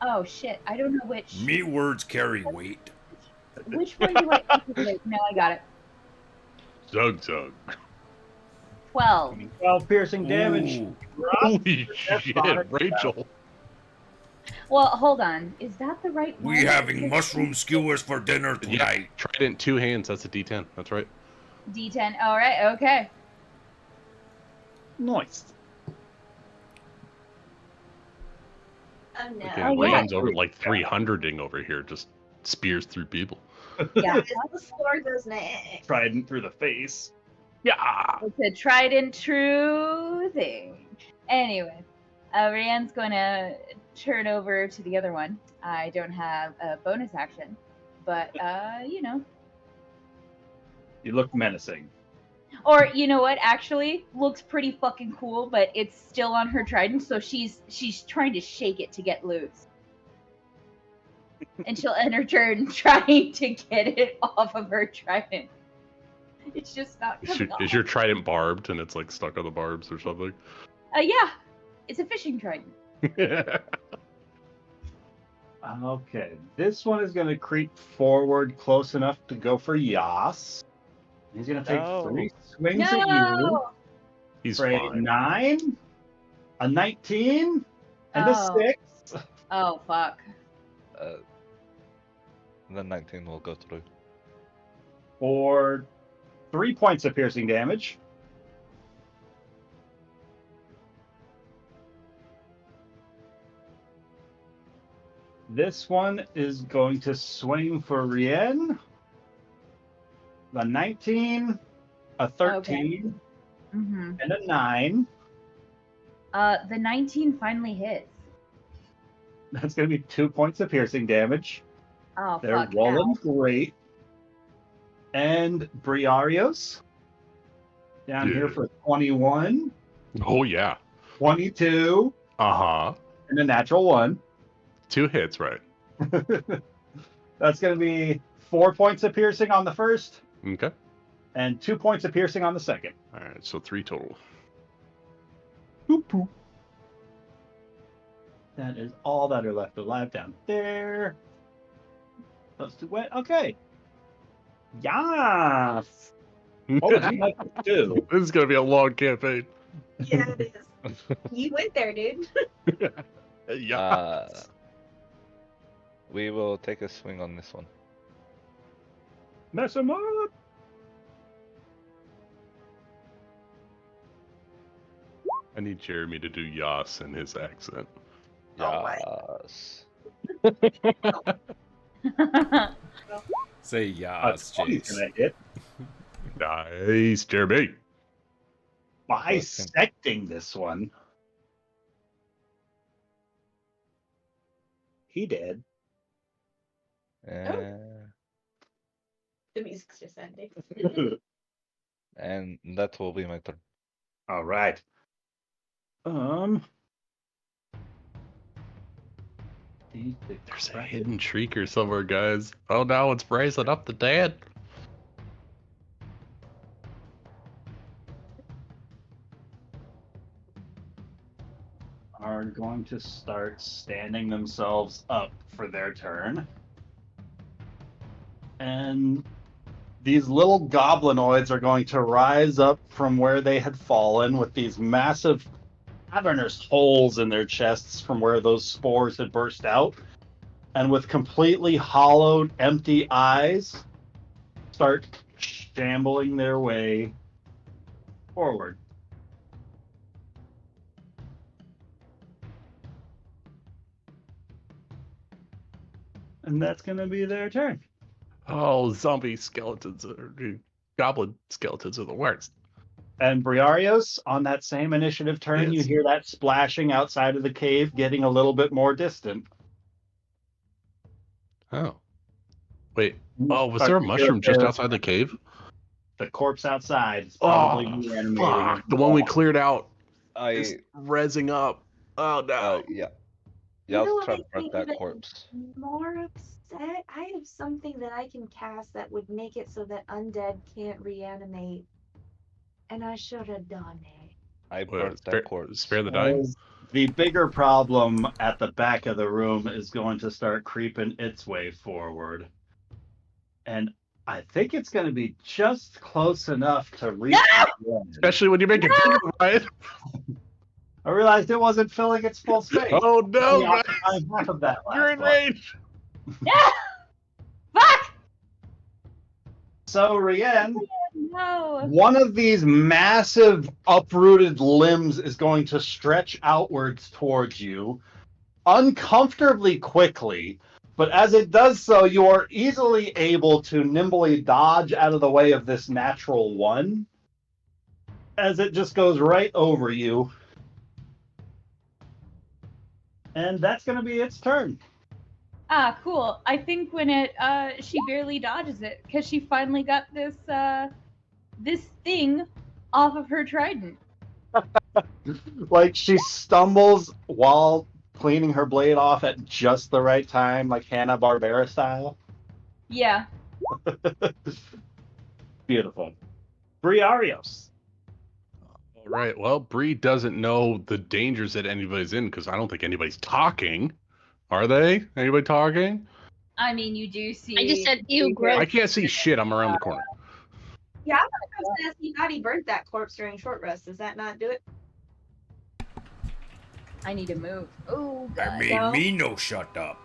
Oh shit. I don't know which. Me words carry weight. Which one do I? Wait, no, I got it. Zug. 12. 12 piercing damage. Ooh. Holy That's shit, fine. Rachel. Well, hold on. Is that the right one? We having mushroom skewers for dinner tonight. Trident, 2 hands. That's a D10. That's right. D10. All right. Okay. Nice. Oh no. Okay, Oh, yeah. Ryan's over like 300ing over here, just spears through people. Yeah. The floor goes next. Trident through the face. Yeah. It's a tried and true thing. Anyway, Rianne's going to turn over to the other one. I don't have a bonus action, but you know. You look menacing. Or you know what? Actually, looks pretty fucking cool, but it's still on her trident, so she's trying to shake it to get loose. And she'll end her turn trying to get it off of her trident. It's just not coming off. Is your trident barbed and it's like stuck on the barbs or something? Yeah, it's a fishing trident. Okay, this one is going to creep forward close enough to go for Yas. He's going to take No. 3 swings at you. No! He's For a fine. 9, a 19, and a Oh. 6. Oh fuck. The 19 will go through. For 3 points of piercing damage. This one is going to swing for Rien. A 19, a 13, Mm-hmm. and a 9. The 19 finally hits. That's going to be 2 points of piercing damage. Oh They're fuck. rolling great. And Briarios down here Yeah. for 21, Oh, yeah. 22, Uh-huh. and a natural 1. 2 hits, right. That's going to be 4 points of piercing on the first, Okay. and 2 points of piercing on the second. All right, so 3 total. Boop, boop. That is all that are left alive down there. Those 2 wet. Okay. Yes. What would you like to do? This is going to be a long campaign. Yeah, it is. You went there, dude. Yeah. We will take a swing on this one. Mess him up. I need Jeremy to do Yas in his accent. Oh, what? Yes. Say A yas, 20's Jace. gonna hit. Nice, Jeremy. Bisecting this one. He did. And, The music's just ending. and that will be my turn. All right. There's a hidden shrieker somewhere, guys. Oh, now it's rising up the dead. are going to start standing themselves up for their turn. And these little goblinoids are going to rise up from where they had fallen with these massive cavernous holes in their chests from where those spores had burst out. And with completely hollowed, empty eyes, start shambling their way forward. And that's going to be their turn. Oh, zombie skeletons or goblin skeletons are the worst. And Briarios, on that same initiative turn, you Yes. hear that splashing outside of the cave getting a little bit more distant. Oh. Wait. You Oh, was start there a to hear mushroom just outside the cave? The corpse outside is probably Oh, reanimating. fuck. The one we cleared out is I rezzing up. Oh, no. yeah. You Yeah, know I'll what try I to burn think that even corpse. more upset? I have something that I can cast that would make it so that undead can't reanimate. And I should have done it. I What, burnt that corpse. spare the dying? As the bigger problem at the back of the room is going to start creeping its way forward. And I think it's going to be just close enough to reach the end. Especially when you make it bigger, right? I realized it wasn't filling its full space. Oh, no, Only guys. occupying half of that last You're in block. range. Yeah! Fuck! So, Rien, No. one of these massive uprooted limbs is going to stretch outwards towards you uncomfortably quickly, but as it does so, you are easily able to nimbly dodge out of the way of this natural one as it just goes right over you. And that's going to be its turn. Ah, cool. I think when it she barely dodges it because she finally got this this thing off of her trident. Like she stumbles while cleaning her blade off at just the right time, like Hanna-Barbera style. Yeah. Beautiful. Briarios. All right. Well, Bree doesn't know the dangers that anybody's in because I don't think anybody's talking. Are they? Anybody talking? I mean, you do see. I just said, ew, gross. I can't see shit. I'm around the corner. Yeah, I'm gonna go see how he burnt that corpse during short rest. Does that not do it? I need to move. Oh, I mean, No. me no shut up.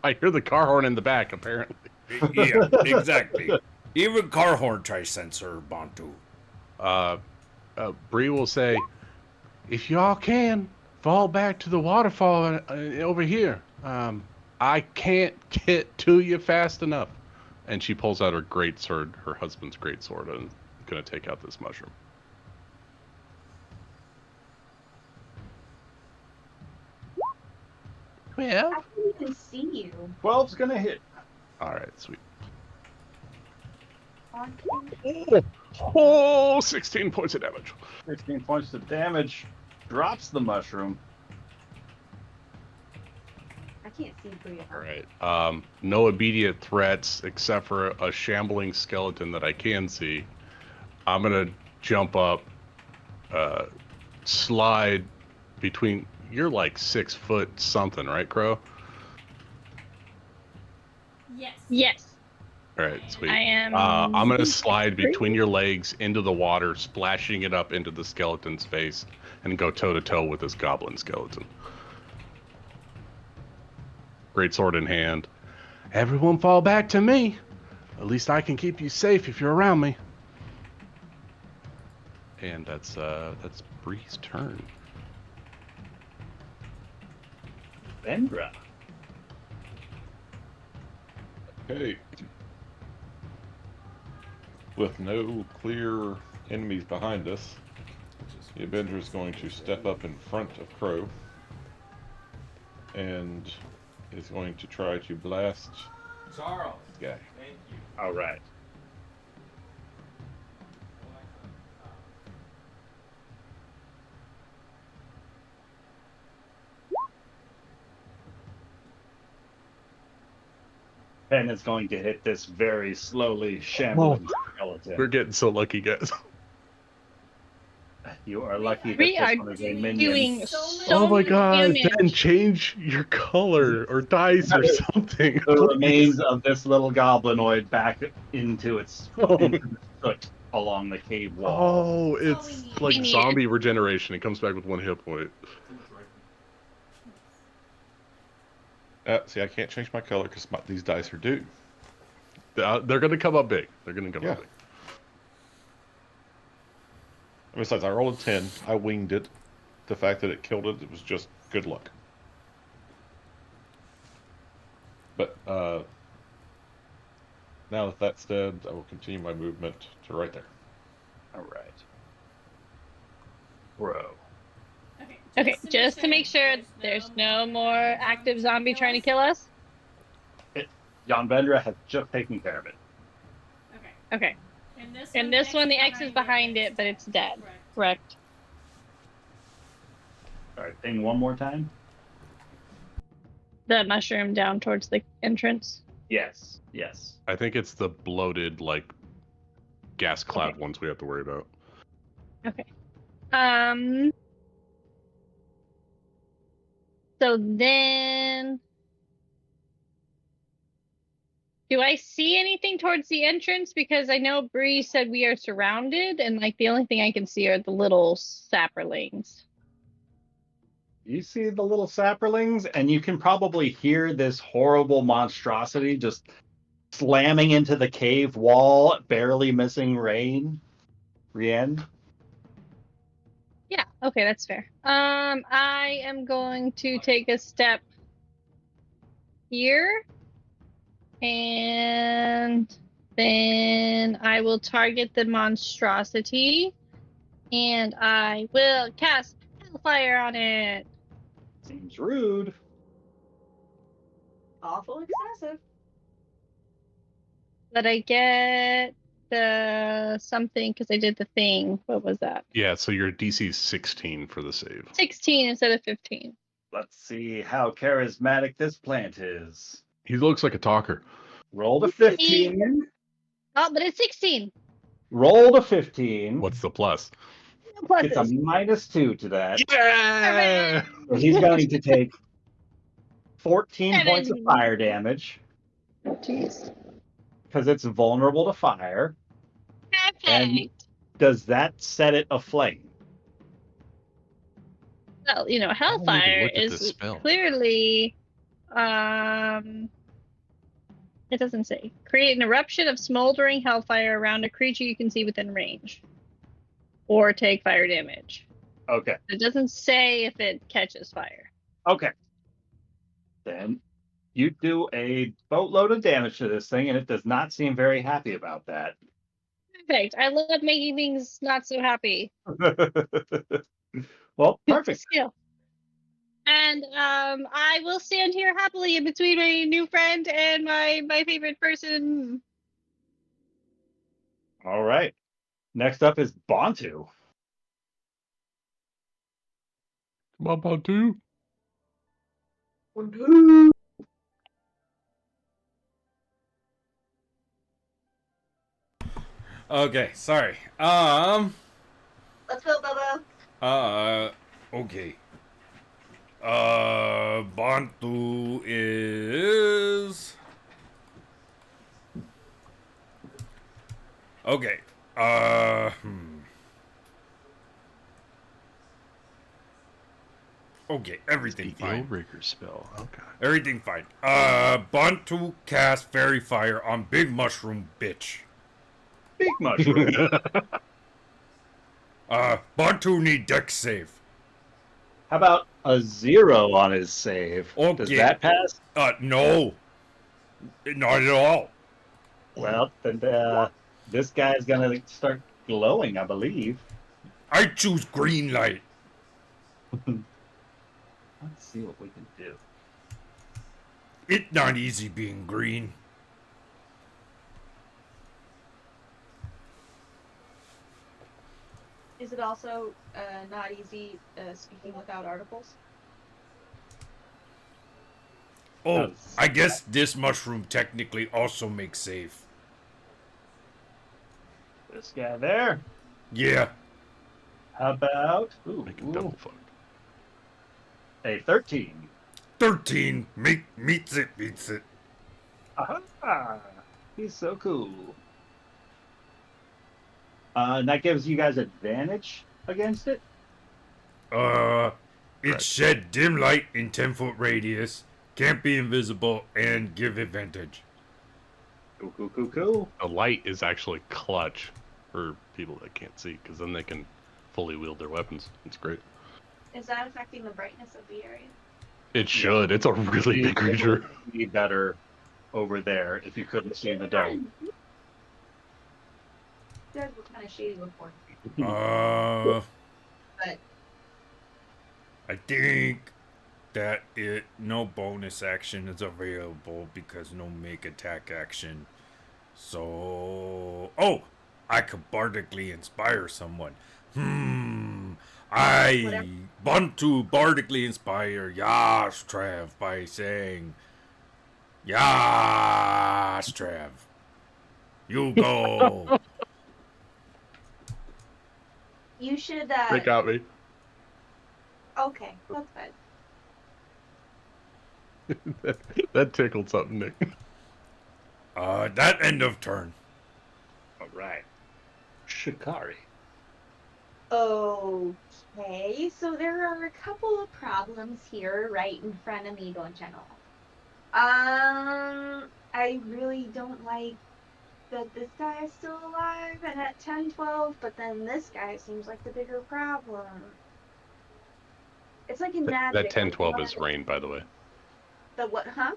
I hear the car horn in the back, apparently. Yeah, exactly. Even Carhorn tries censor Bantu. Bree will say, if y'all can, fall back to the waterfall over here. I can't get to you fast enough. And she pulls out her greatsword, her husband's greatsword, and gonna take out this mushroom. Well, I can't even see you. 12's gonna hit. all right, sweet. On camera. Oh, 16 points of damage. 16 points of damage. Drops the mushroom. I can't see Bria. All right. No immediate threats except for a shambling skeleton that I can see. I'm gonna jump up, slide between. You're like 6 foot something, right, Crow? Yes. Yes, All right, sweet. I am. I'm gonna slide between your legs into the water, splashing it up into the skeleton's face, and go toe to toe with this goblin skeleton. Great sword in hand. Everyone fall back to me. At least I can keep you safe if you're around me. And that's Bree's turn. Vendra. Okay. With no clear enemies behind us, the Avenger is going to step up in front of Crow and is going to try to blast Charles, the guy. thank you. All right. Pen is going to hit this very slowly shambling skeleton. We're getting so lucky, guys. You are lucky that We this are one is a doing minion. doing so so Oh my much god, damage. Ben, change your color or dice or something. The please. remains of this little goblinoid back into its into the soot along the cave wall. Oh, That's all we it's need. like We need zombie regeneration. It comes back with 1 hit point. See, I can't change my color because these dice are due. They're gonna come up big. They're gonna come Yeah. up big. And besides, I rolled a 10. I winged it. The fact that it killed it, it was just good luck. But now that that's dead, I will continue my movement to right there. All right. Bro. Okay, just to make sure there's no more active zombie trying to kill us. Jan Vendra has just taken care of it. Okay. And this one, the X is behind it, but it's dead. Correct. All right, thing one more time. The mushroom down towards the entrance. Yes. Yes. I think it's the bloated, like, gas cloud Okay. ones we have to worry about. Okay. So then, do I see anything towards the entrance? Because I know Bree said we are surrounded, and like the only thing I can see are the little sapperlings. You see the little sapperlings, and you can probably hear this horrible monstrosity just slamming into the cave wall, barely missing Rien. Yeah, okay, that's fair. I am going to take a step here, and then I will target the monstrosity, and I will cast Hellfire on it. Seems rude. Awful excessive. But I get the something because I did the thing. What was that? Yeah, so your DC is 16 for the save. 16 instead of 15. Let's see how charismatic this plant is. He looks like a talker. Roll a 15. Oh, but it's 16. Roll a 15. What's the plus? No It's a pluses. -2 to that. Yeah! So he's going to take 14 Seven. points of fire damage Jeez. because it's vulnerable to fire. And Perfect. does that set it aflame? Well, you know, even Hellfire looked at this is spell. clearly, it doesn't say. Create an eruption of smoldering hellfire around a creature you can see within range. Or take fire damage. Okay. It doesn't say if it catches fire. Okay. Then you do a boatload of damage to this thing, and it does not seem very happy about that. Perfect. I love making things not so happy. Well, It's a perfect. skill. And I will stand here happily in between my new friend and my favorite person. All right. Next up is Bontu. Come on, Bantu. Okay, sorry. Let's go, Bobo. Okay. Bantu is. Okay. Okay, everything The fine. Illrigger spell. Okay. Everything fine. Bantu cast Fairy Fire on Big Mushroom, bitch. Big mushroom. Bantu need dex save. How about a 0 on his save? Does Okay. that pass? No. Not at all. Well, then this guy's gonna start glowing, I believe. I choose green light. Let's see what we can do. It's not easy being green. Is it also not easy speaking without articles? Oh, I guess this mushroom technically also makes save. This guy there. Yeah. How about Make a double fuck. a 13? 13 meets it, beats it. Aha! He's so cool. And that gives you guys advantage against it? It shed dim light in 10-foot radius, can't be invisible, and give advantage. Cool. A light is actually clutch for people that can't see, because then they can fully wield their weapons. It's great. Is that affecting the brightness of the area? It should. It's a really big creature. It would be better over there if you couldn't see in the dark. You guys were kind of shady before. But I think that no bonus action is available because no make attack action. So, I could bardically inspire someone. I Whatever. want to bardically inspire Yashtrav by saying, Yashtrav, you go. you should. They got me. Okay, that's fine. That tickled something, Nick. That end of turn. All right. Shikari. Okay, so there are a couple of problems here right in front of me, don't you know? I really don't like that this guy is still alive and at 10-12, but then this guy seems like the bigger problem. It's like in magic. That 10-12 is Rain, by the way. The what, huh?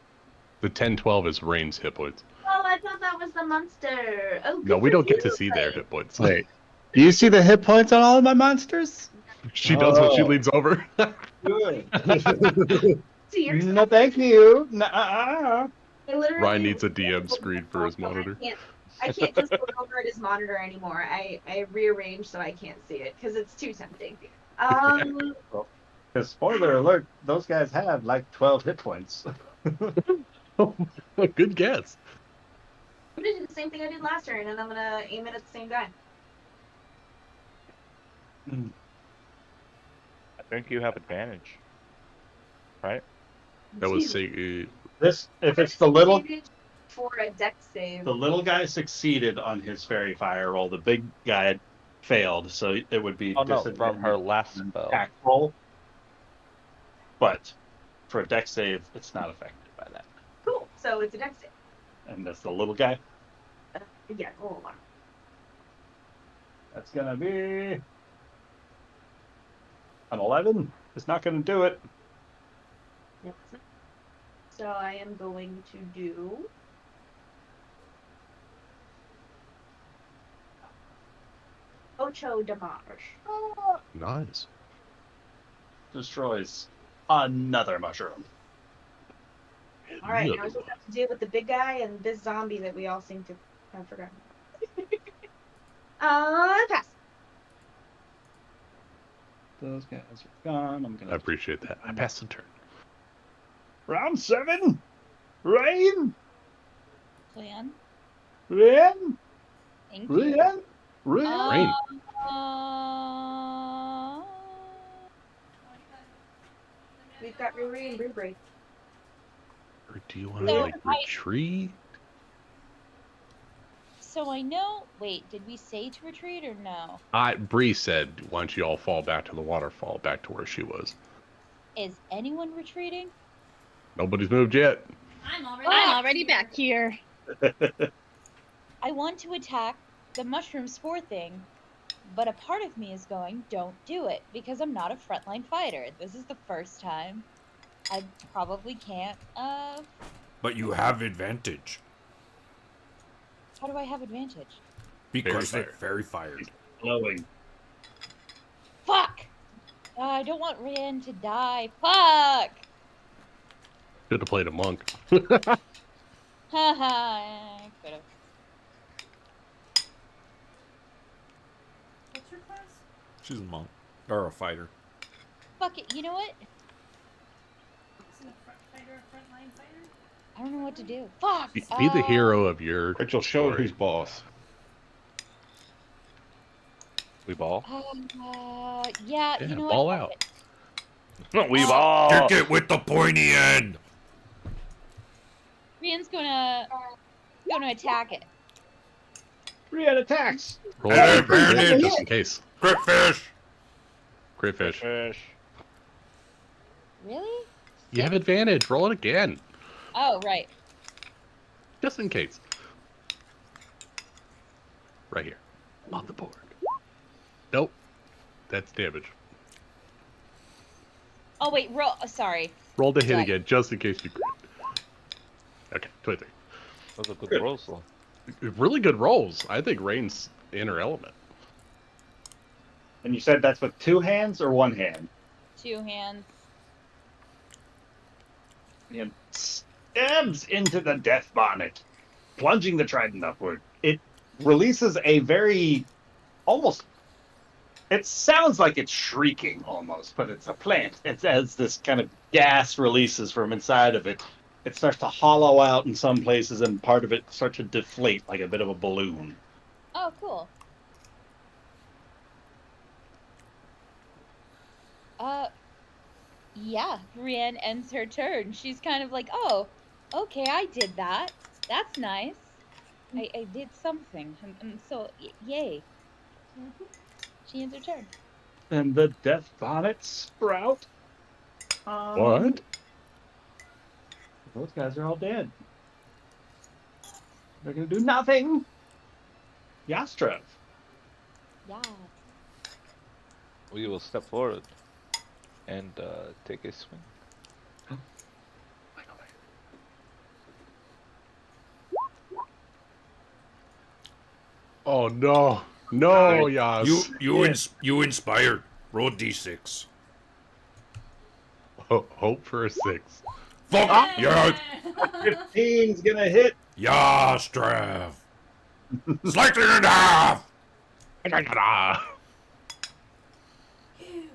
The 10-12 is Rain's hit points. Oh, I thought that was the monster. Oh, No, good we for don't get to you, see their Ray. hit points. Wait. Do you see the hit points on all of my monsters? She does when she Oh. leans over. Good. So you're No, thank you. Nuh-uh. I literally Ryan needs a DM screen for his so monitor. I can't just look over at his monitor anymore. I rearranged so I can't see it because it's too tempting. Because spoiler alert, those guys have like 12 hit points. Good guess. I'm gonna do the same thing I did last turn, and I'm gonna aim it at the same guy. I think you have advantage. Right? That was say, This, if it's the little, for a dex save. the little guy succeeded on his fairy fire roll. The big guy failed, so it would be Oh no, from disadvantage her last on spell. attack roll. But for a dex save, it's not affected by that. Cool. So it's a dex save. And that's the little guy. Yeah. Hold on. That's gonna be an 11. It's not gonna do it. Yep. So I am going to do. Ocho damage. nice. Destroys another mushroom. All right, now we're supposed to have to deal with the big guy and this zombie that we all seem to have forgotten. Pass. Those guys are gone. I'm I gonna appreciate that. I passed the turn. round 7. Rain. Plan. Rain. Thank you. Rain. Rain. Rain. We've got Riri and Brew. Or do you want So to like I- retreat? So I know. Wait, did we say to retreat or no? Bree said, "Why don't you all fall back to the waterfall, back to where she was?" Is anyone retreating? Nobody's moved yet. I'm already. I'm already back here. I want to attack the mushroom spore thing, but a part of me is going, don't do it, because I'm not a frontline fighter. This is the first time. I probably can't. But you have advantage How do I have advantage? because Fairy they're very fired. Glowing. Fuck! I don't want Ryan to die. Fuck! Should have played a monk. Haha, I could've. What's your class? She's a monk or a fighter. Fuck it, you know what? Isn't a front fighter a frontline fighter? I don't know what to do. Fuck! Be the hero of your. Rachel, show story. who's boss. We ball. Yeah, Yeah, you know ball what? out. We Oh. ball. Kick it with the pointy end. Rian's gonna attack it. Brienne attacks. Roll Hey, a d3 advantage. just in case. Crit fish. Crit fish. Fish. Really? You have advantage. Roll it again, Oh, right. just in case. Right here, on the board. Nope, that's damage. Oh wait, roll. Sorry. Roll the hit Yeah. again, just in case you crit. Okay, 23. Those are good rolls, though. Really good rolls. I think Rain's in her element. And you said that's with 2 hands or 1 hand? 2 hands. And stabs into the death bonnet, plunging the trident upward. It releases a very almost. It sounds like it's shrieking almost, but it's a plant. It's as this kind of gas releases from inside of it. It starts to hollow out in some places, and part of it starts to deflate like a bit of a balloon. Oh, cool. Yeah, Brienne ends her turn. She's kind of like, oh, okay, I did that. That's nice. I did something. And so, yay. She ends her turn. And the death bonnet sprout. What? Those guys are all dead. They're gonna do nothing. Yastrev. Yeah. We will step forward and take a swing. Oh no, no, Yas. You inspired. Roll d6. Hope for a 6. Fuck yeah, 15's gonna hit. Yastrav. Slice it in half. Ew, ew.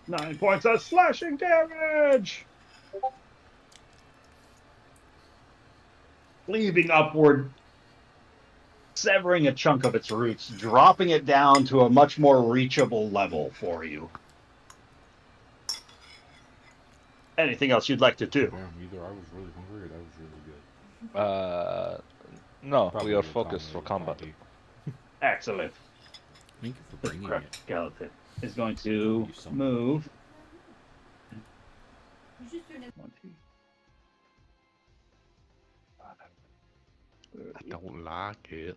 9 points of slashing damage. Cleaving upward, severing a chunk of its roots, dropping it down to a much more reachable level for you. Anything else you'd like to do? Either I was really hungry or that was really good. No, Probably we are the focused for combat. combination. Excellent. Thank you for The bringing correct it. skeleton is going to You son of a- move. You just doing it. 20. I don't like it.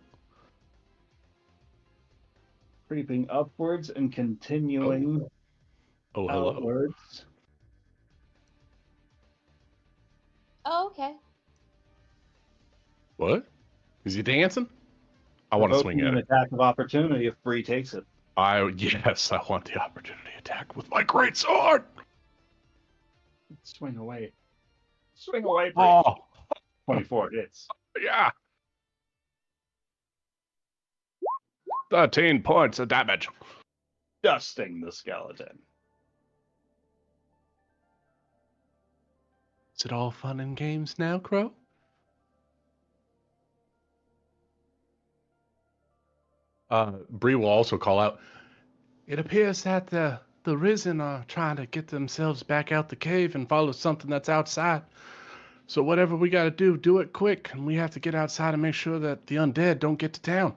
Creeping upwards and continuing Oh, hello. outwards. Oh, okay. What? Is he dancing? I want to swing Provoking at an it. attack of opportunity if Bree takes it. Yes, I want the opportunity attack with my great sword. Swing away. Swing away, Bree. Oh, 24 hits. yeah. 13 points of damage. Dusting the skeleton. Is it all fun and games now, Crow? Bree will also call out. It appears that the Risen are trying to get themselves back out the cave and follow something that's outside. So whatever we gotta do it quick, and we have to get outside and make sure that the undead don't get to town.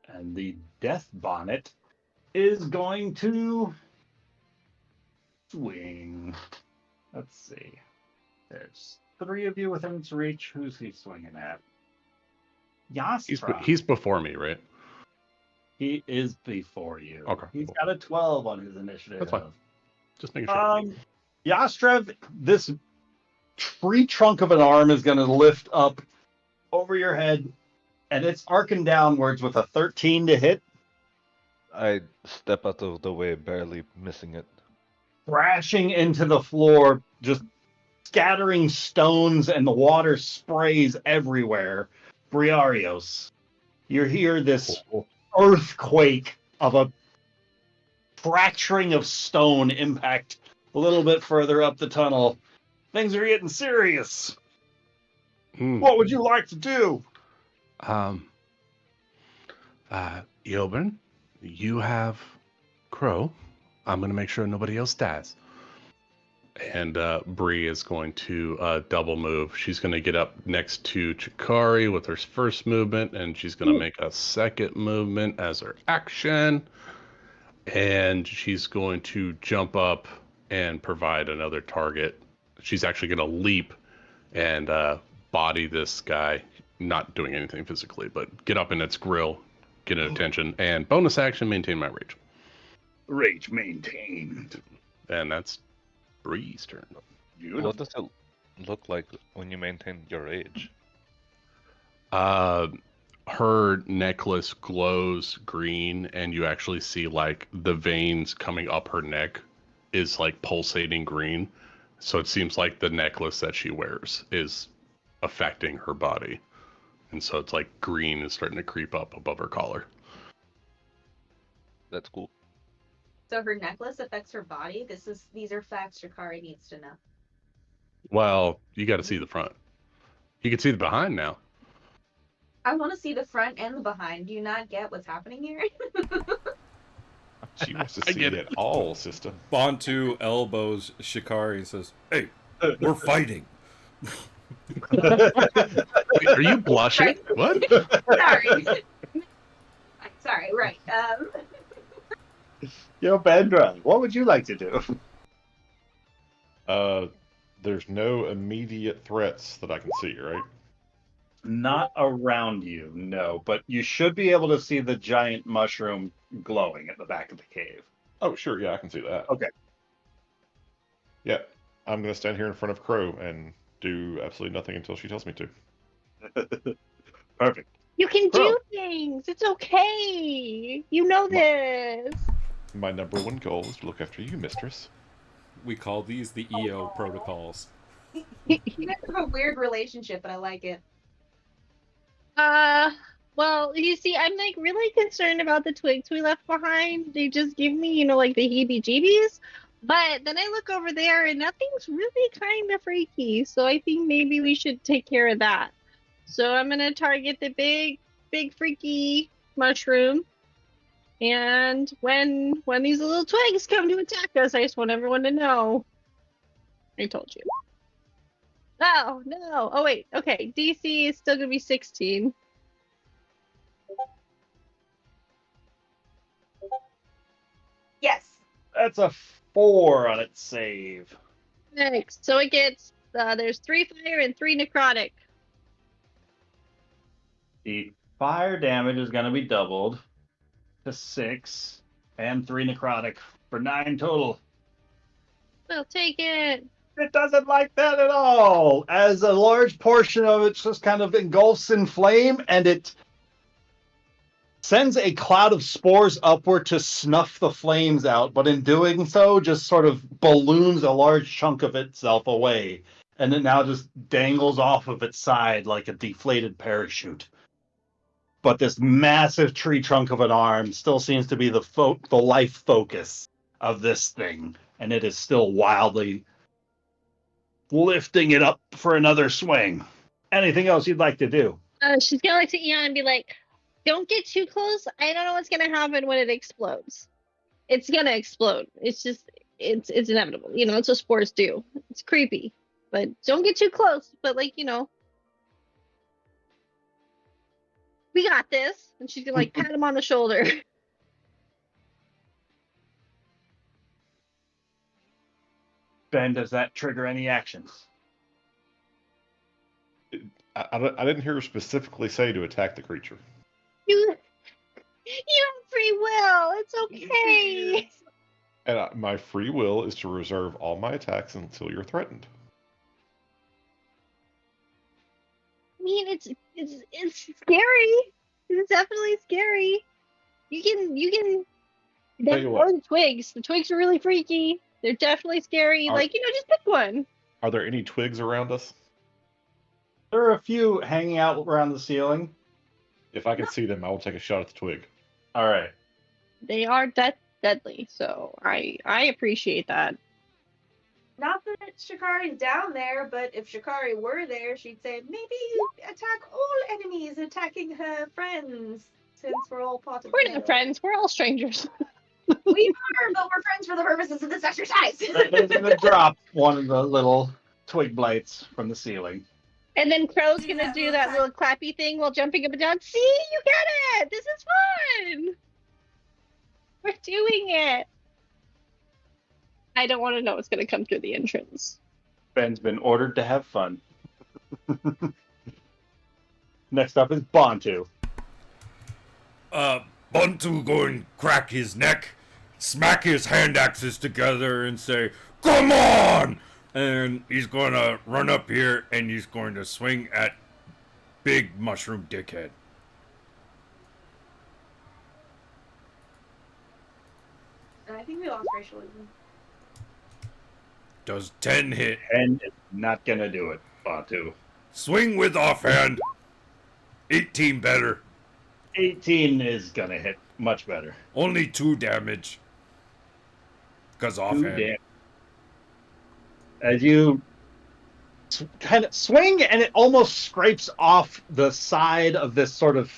And the death bonnet is going to swing. Let's see. There's 3 of you within its reach. Who's he swinging at? Yastra. He's before me, right? He is before you. Okay, He's cool. got a 12 on his initiative. That's fine. Just making sure. Yastrev, this tree trunk of an arm is going to lift up over your head, and it's arcing downwards with a 13 to hit, I step out of the way, barely missing it. crashing into the floor, just scattering stones, and the water sprays everywhere. Briarios, you hear this earthquake of a fracturing of stone impact a little bit further up the tunnel. Things are getting serious. What would you like to do? Eobin, you have Crow. I'm going to make sure nobody else dies. And Bree is going to double move. She's going to get up next to Chikari with her first movement, and she's going to make a second movement as her action. And she's going to jump up and provide another target. She's actually going to leap and body this guy, not doing anything physically, but get up in its grill, get an attention, and bonus action, maintain my rage. Rage maintained. And that's Bree's turn. What does it look like when you maintain your rage? Her necklace glows green, and you actually see like the veins coming up her neck is like pulsating green. So it seems like the necklace that she wears is affecting her body. And so it's like green is starting to creep up above her collar. That's cool. So her necklace affects her body. These are facts Shikari needs to know. Well, you got to see the front. You can see the behind now. I want to see the front and the behind. Do you not get what's happening here? She wants to I see get it all, sister. Bantu elbows Shikari and says, "Hey, we're fighting." Wait, are you blushing? What? Sorry. Sorry, right. Yo, Bendra, what would you like to do? There's no immediate threats that I can see, right? Not around you, no. But you should be able to see the giant mushroom glowing at the back of the cave. Oh, sure, yeah, I can see that. Okay. Yeah, I'm gonna stand here in front of Crow and do absolutely nothing until she tells me to. Perfect. You can Bro. do things. It's okay. You know this. My number one goal is to look after you, mistress. We call these the EO protocols. You guys have a weird relationship, but I like it. Well, you see, I'm like really concerned about the twigs we left behind. They just give me, like the heebie-jeebies. But then I look over there and nothing's really kind of freaky. So I think maybe we should take care of that. So I'm gonna target the big freaky mushroom. And when these little twigs come to attack us, I just want everyone to know. I told you. Oh, no. Oh, wait. Okay. DC is still going to be 16. Yes. That's a 4 on its save. Next. So it gets, there's 3 fire and 3 necrotic. The fire damage is going to be doubled to 6 and 3 necrotic for 9 total. We'll take it. It doesn't like that at all, as a large portion of it just kind of engulfs in flame, and it sends a cloud of spores upward to snuff the flames out, but in doing so, just sort of balloons a large chunk of itself away, and it now just dangles off of its side like a deflated parachute. But this massive tree trunk of an arm still seems to be the life focus of this thing, and it is still wildly lifting it up for another swing. Anything else you'd like to do? She's going to look to Eon and be like, don't get too close. I don't know what's going to happen when it explodes. It's going to explode. It's just, it's inevitable. It's what spores do. It's creepy. But don't get too close. But, we got this. And she's going to, pat him on the shoulder. Ben, does that trigger any actions? I didn't hear her specifically say to attack the creature. You have free will. It's okay. And my free will is to reserve all my attacks until you're threatened. I mean, it's scary. It's definitely scary. You can. Tell you what. Or the twigs. The twigs are really freaky. They're definitely scary. Just pick one. Are there any twigs around us? There are a few hanging out around the ceiling. If I can see them, I will take a shot at the twig. All right. They are deadly, so I appreciate that. Not that Shikari's down there, but if Shikari were there, she'd say, maybe attack all enemies attacking her friends, since we're all part of We're the not friends. We're all strangers. We are, but we're friends for the purposes of this exercise. They're gonna drop one of the little twig blights from the ceiling. And then Crow's Do gonna that do little that clap. little clappy thing while jumping up and down. See, you get it. This is fun. We're doing it. I don't want to know what's gonna come through the entrance. Ben's been ordered to have fun. Next up is Bantu. Buntu going crack his neck, smack his hand axes together, and say, "Come on!" And he's gonna run up here and he's going to swing at Big Mushroom Dickhead. I think we lost racialism. Does 10 hit? And it's not gonna do it, Bantu. Swing with offhand. 18 better. 18 is gonna hit much better. Only 2 damage. Because offhand. Damn. As you kind of swing, and it almost scrapes off the side of this sort of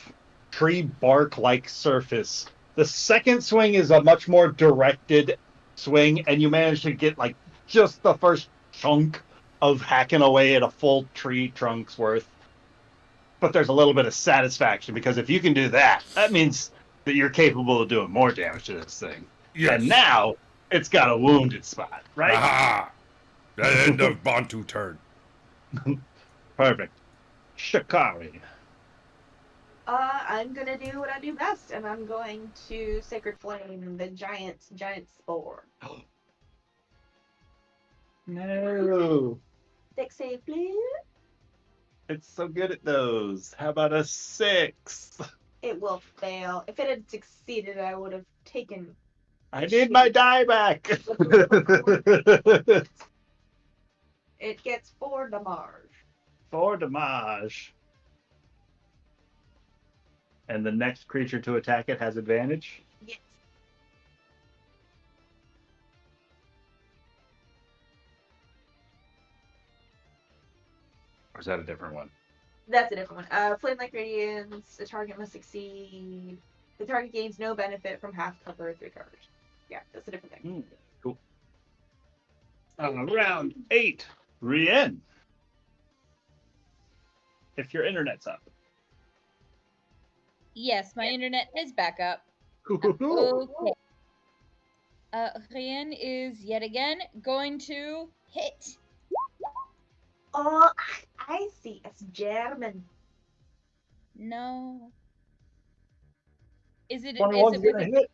tree bark-like surface. The second swing is a much more directed swing, and you manage to get like just the first chunk of hacking away at a full tree trunk's worth. But there's a little bit of satisfaction, because if you can do that, that means that you're capable of doing more damage to this thing. Yes. And now it's got a wounded spot, right? Aha! The end of Bantu turn. Perfect. Shikari. I'm gonna do what I do best, and I'm going to Sacred Flame, the giant spore. No. Dex save, please. It's so good at those. How about a 6? It will fail. If it had succeeded, I would have taken. I need my die back. It gets 4 damage. 4 damage. And the next creature to attack it has advantage. Yes. Or is that a different one? That's a different one. Flame-like radiance. The target must succeed. The target gains no benefit from half cover 3 cards. Yeah, that's a different thing. Cool. Round 8. Rien. If your internet's up. Yes, my internet is back up. Cool. Okay. Rien is yet again going to hit. Oh, I see. It's German. No. Is it 21's gonna hit.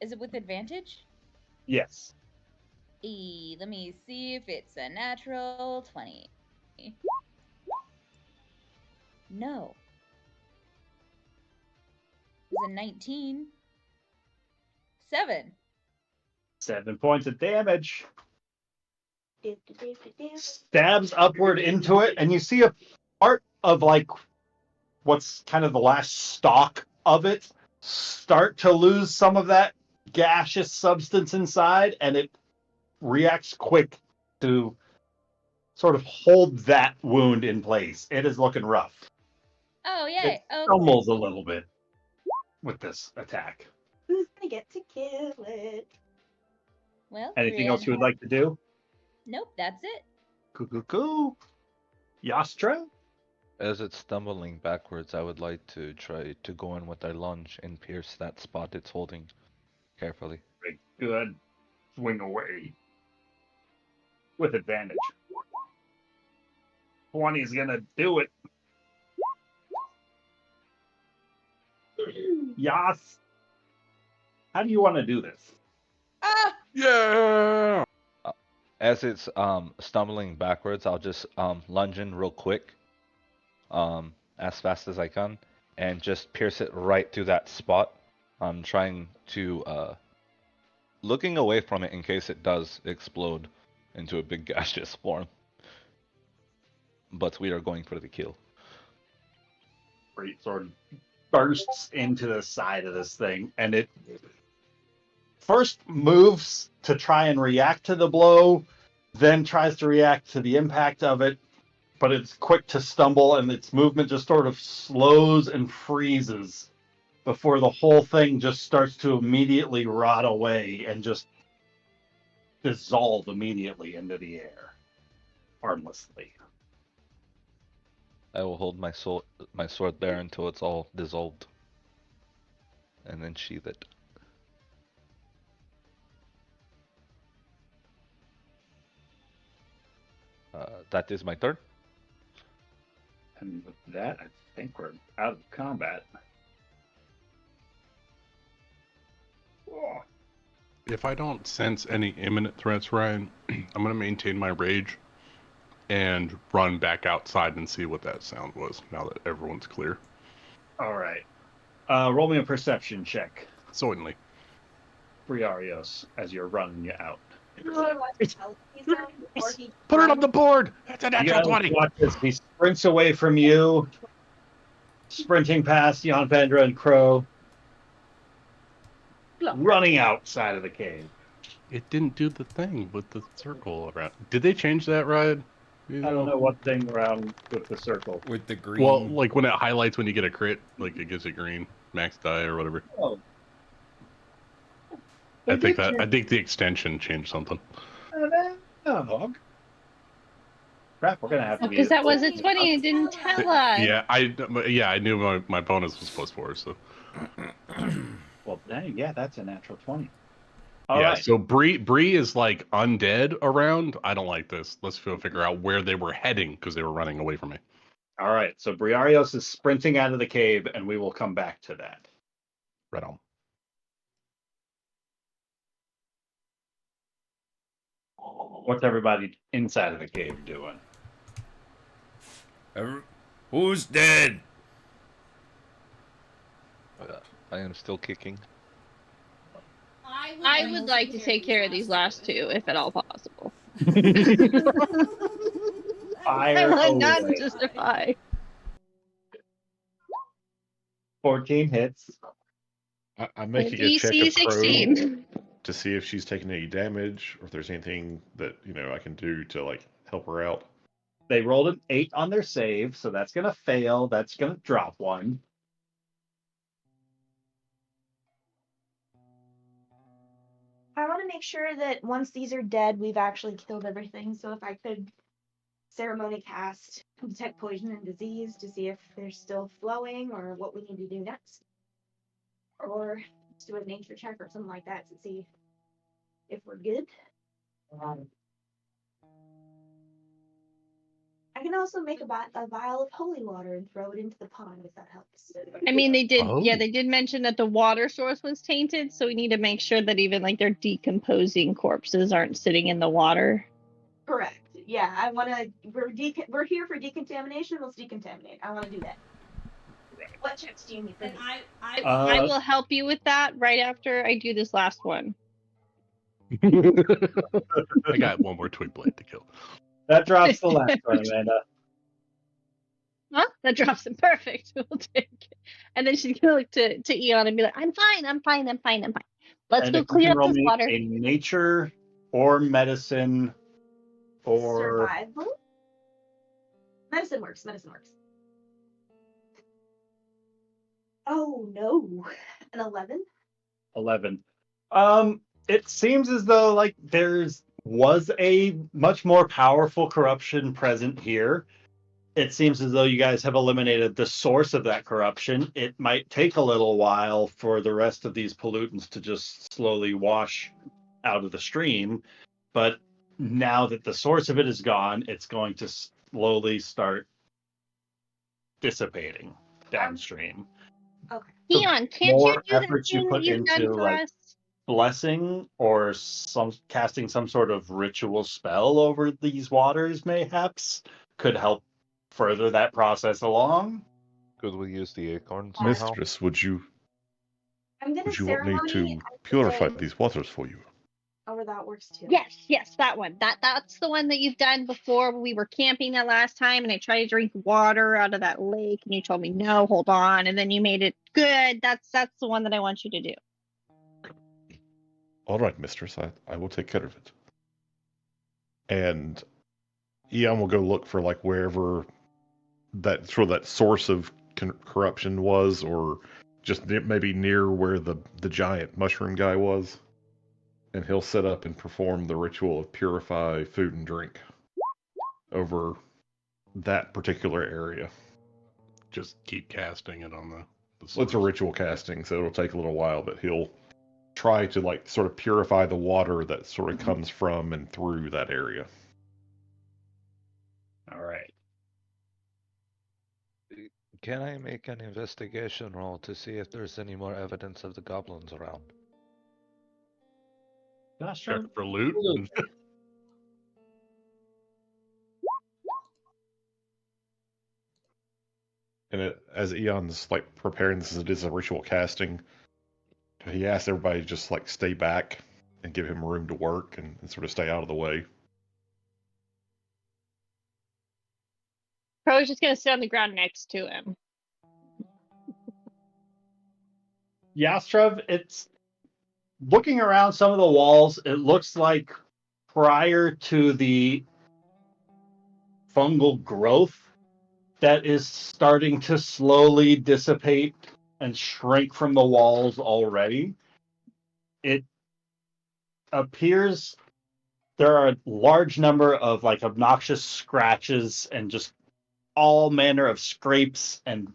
is it with advantage? Yes. Let me see if it's a natural 20. No. It's a 19. 7. 7 points of damage. Do, do, do, do, do. Stabs upward into it, and you see a part of like what's kind of the last stalk of it start to lose some of that gaseous substance inside, and it reacts quick to sort of hold that wound in place. It is looking rough. Oh, yay. It Okay. stumbles a little bit with this attack. Who's gonna get to kill it? Well, Anything Rien else you would like to do? Nope, that's it. Cool. Yastra? As it's stumbling backwards, I would like to try to go in with a lunge and pierce that spot it's holding carefully. Very good. Swing away. With advantage. 20's gonna do it. Yas. How do you want to do this? Ah! Yeah! As it's stumbling backwards, I'll just lunge in real quick, as fast as I can, and just pierce it right through that spot. I'm trying to looking away from it in case it does explode into a big gaseous form. But we are going for the kill. Where it sort of bursts into the side of this thing, and it first moves to try and react to the blow, then tries to react to the impact of it, but it's quick to stumble, and its movement just sort of slows and freezes before the whole thing just starts to immediately rot away and just dissolve immediately into the air, harmlessly. I will hold my sword there until it's all dissolved, and then sheath it. That is my turn. And with that, I think we're out of combat. Oh. If I don't sense any imminent threats, Ryan, I'm going to maintain my rage and run back outside and see what that sound was now that everyone's clear. All right. Roll me a perception check, Certainly. Briarios, as you're running out. Put it on the board! That's a You natural guys 20! watch as he sprints away from you, sprinting past Jan Vendra and Crow, running outside of the cave. It didn't do the thing with the circle around. Did they change that, Ryan? I don't know what thing around with the circle. With the green. Well, like when it highlights when you get a crit, like it gives it green, max die or whatever. Oh. I think the extension changed something. Oh, crap, we're gonna have to be. Because that was a 20 and didn't tell us. Yeah, I knew my bonus was +4, so. Well, dang, yeah, that's a natural 20. Yeah, All right. so Bree is like undead around. I don't like this. Let's figure out where they were heading because they were running away from me. All right, so Briarios is sprinting out of the cave, and we will come back to that. Right on. What's everybody inside of the cave doing? Who's dead? I am still kicking. I would like to take care of these last two, if at all possible. I Fire want none away. to survive. 14 hits. I'm making a check DC of Crow 16. to see if she's taking any damage or if there's anything that I can do to like help her out. They rolled an 8 on their save, so that's gonna fail. That's gonna drop one. I want to make sure that once these are dead, we've actually killed everything. So if I could ceremony cast detect poison and disease to see if they're still flowing or what we need to do next. Or just do a nature check or something like that to see if we're good. I can also make a vial of holy water and throw it into the pond if that helps. I mean, they did. Oh. Yeah, they did mention that the water source was tainted, so we need to make sure that even like their decomposing corpses aren't sitting in the water. Correct. Yeah, I want to. We're here for decontamination. Let's decontaminate. I want to do that. What checks do you need? And I will help you with that right after I do this last one. I got one more twig blade to kill. That drops the last one, Amanda. Huh? That drops it. Perfect. We'll take it. And then she's gonna look to Eon and be like, I'm fine. Let's And go if you clear can up roll this me water. a nature or medicine or survival. Medicine works. Oh no, an 11. 11. It seems as though like was a much more powerful corruption present here. It seems as though you guys have eliminated the source of that corruption. It might take a little while for the rest of these pollutants to just slowly wash out of the stream, but now that the source of it is gone, it's going to slowly start dissipating downstream. Okay. Eon, can't you more do that effort you thing put that you've done into, for like, us? Blessing or casting some sort of ritual spell over these waters, mayhaps, could help further that process along. Could we use the acorn somehow? Mistress, would you I'm gonna want me ceremony. to purify these waters for you? Oh, that works too. Yes, that one. That's the one that you've done before. We were camping that last time, and I tried to drink water out of that lake, and you told me no, hold on, and then you made it good. That's the one that I want you to do. All right, mistress, I will take care of it. And Eon will go look for like wherever that source of corruption was, or just maybe near where the giant mushroom guy was. And he'll set up and perform the ritual of purify food and drink over that particular area. Just keep casting it on the Well, it's a ritual casting, so it'll take a little while, but he'll try to like sort of purify the water that sort of comes from and through that area. All right. Can I make an investigation roll to see if there's any more evidence of the goblins around? Gosh, check for loot. And as Eon's like preparing this, as it is a ritual casting, he asks everybody to just like stay back and give him room to work and sort of stay out of the way. Probably just gonna sit on the ground next to him. Yastrov, it's looking around some of the walls. It looks like prior to the fungal growth that is starting to slowly dissipate and shrink from the walls already, it appears there are a large number of like obnoxious scratches and just all manner of scrapes and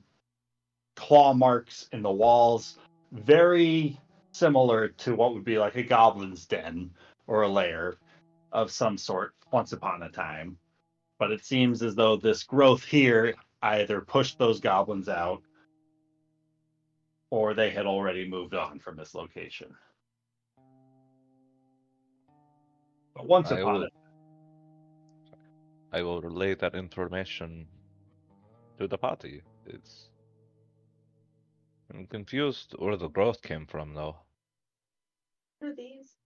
claw marks in the walls, very similar to what would be like a goblin's den or a lair of some sort once upon a time. But it seems as though this growth here either pushed those goblins out or they had already moved on from this location. But once upon I will relay that information to the party. I'm confused where the growth came from, though. What are these?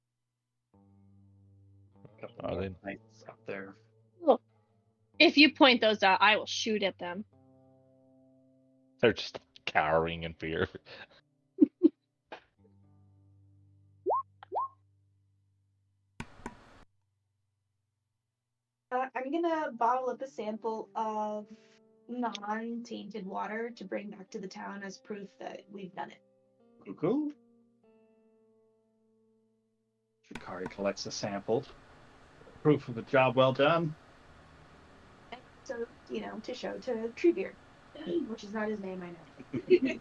Are they? Knights up there. Look, if you point those out, I will shoot at them. They're just cowering in fear. I'm gonna bottle up a sample of non-tainted water to bring back to the town as proof that we've done it. Cool. Shikari collects a sample. Proof of a job well done. So, to show to Treebeard, which is not his name, I know.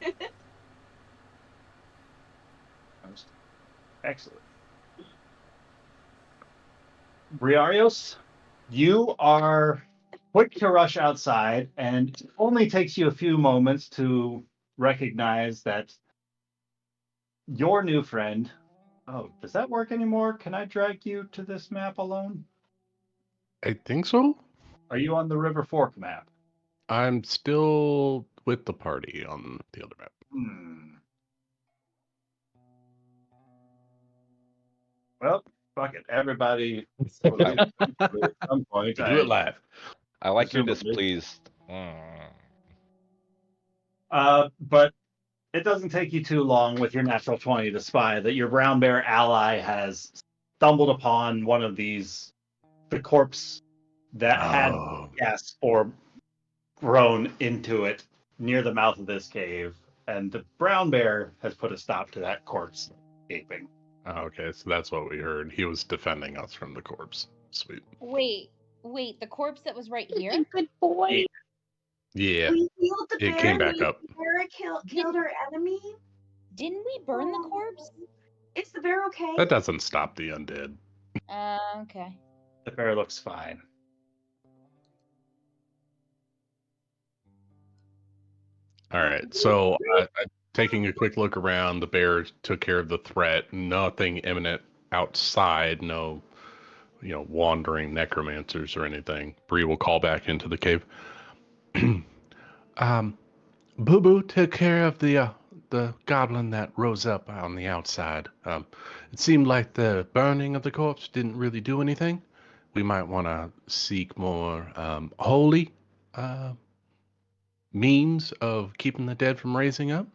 Excellent. Briarios, you are quick to rush outside, and it only takes you a few moments to recognize that your new friend... Oh, does that work anymore? Can I drag you to this map alone? I think so. Are you on the River Fork map? I'm still with the party on the other map. Well, fuck it. Everybody at some point. Do it live. I like you're Presumably. displeased. But it doesn't take you too long with your natural 20 to spy that your brown bear ally has stumbled upon one of these, the corpse that had gas or grown into it near the mouth of this cave, and the brown bear has put a stop to that corpse escaping. Oh, okay, so that's what we heard. He was defending us from the corpse. Sweet. Wait, the corpse that was right here? Good boy. Yeah, We healed the it bear. came back and up. The bear killed our enemy. Didn't we burn the corpse? Is the bear okay? That doesn't stop the undead. Okay. The bear looks fine. All right, so taking a quick look around, the bear took care of the threat. Nothing imminent outside. No, wandering necromancers or anything. Bree will call back into the cave. Boo Boo took care of the goblin that rose up on the outside. It seemed like the burning of the corpse didn't really do anything. We might want to seek more holy means of keeping the dead from raising up.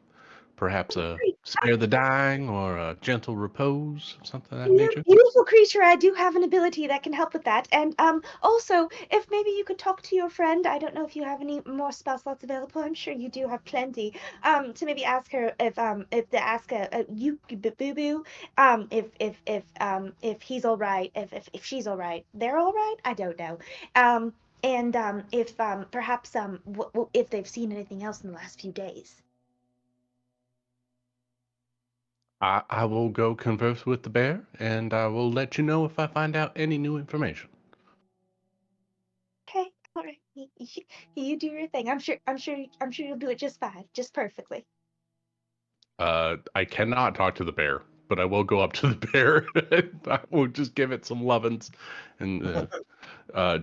Perhaps spare the dying or a gentle repose, something of that Yeah, nature. beautiful creature, I do have an ability that can help with that. And also, if maybe you could talk to your friend, I don't know if you have any more spell slots available. I'm sure you do have plenty. To maybe ask her if to ask you Boo Boo, if he's all right, if she's all right, they're all right. I don't know. And if perhaps if they've seen anything else in the last few days. I will go converse with the bear, and I will let you know if I find out any new information. Okay, all right. You do your thing. I'm sure you'll do it just fine, just perfectly. I cannot talk to the bear, but I will go up to the bear. I will just give it some lovin's and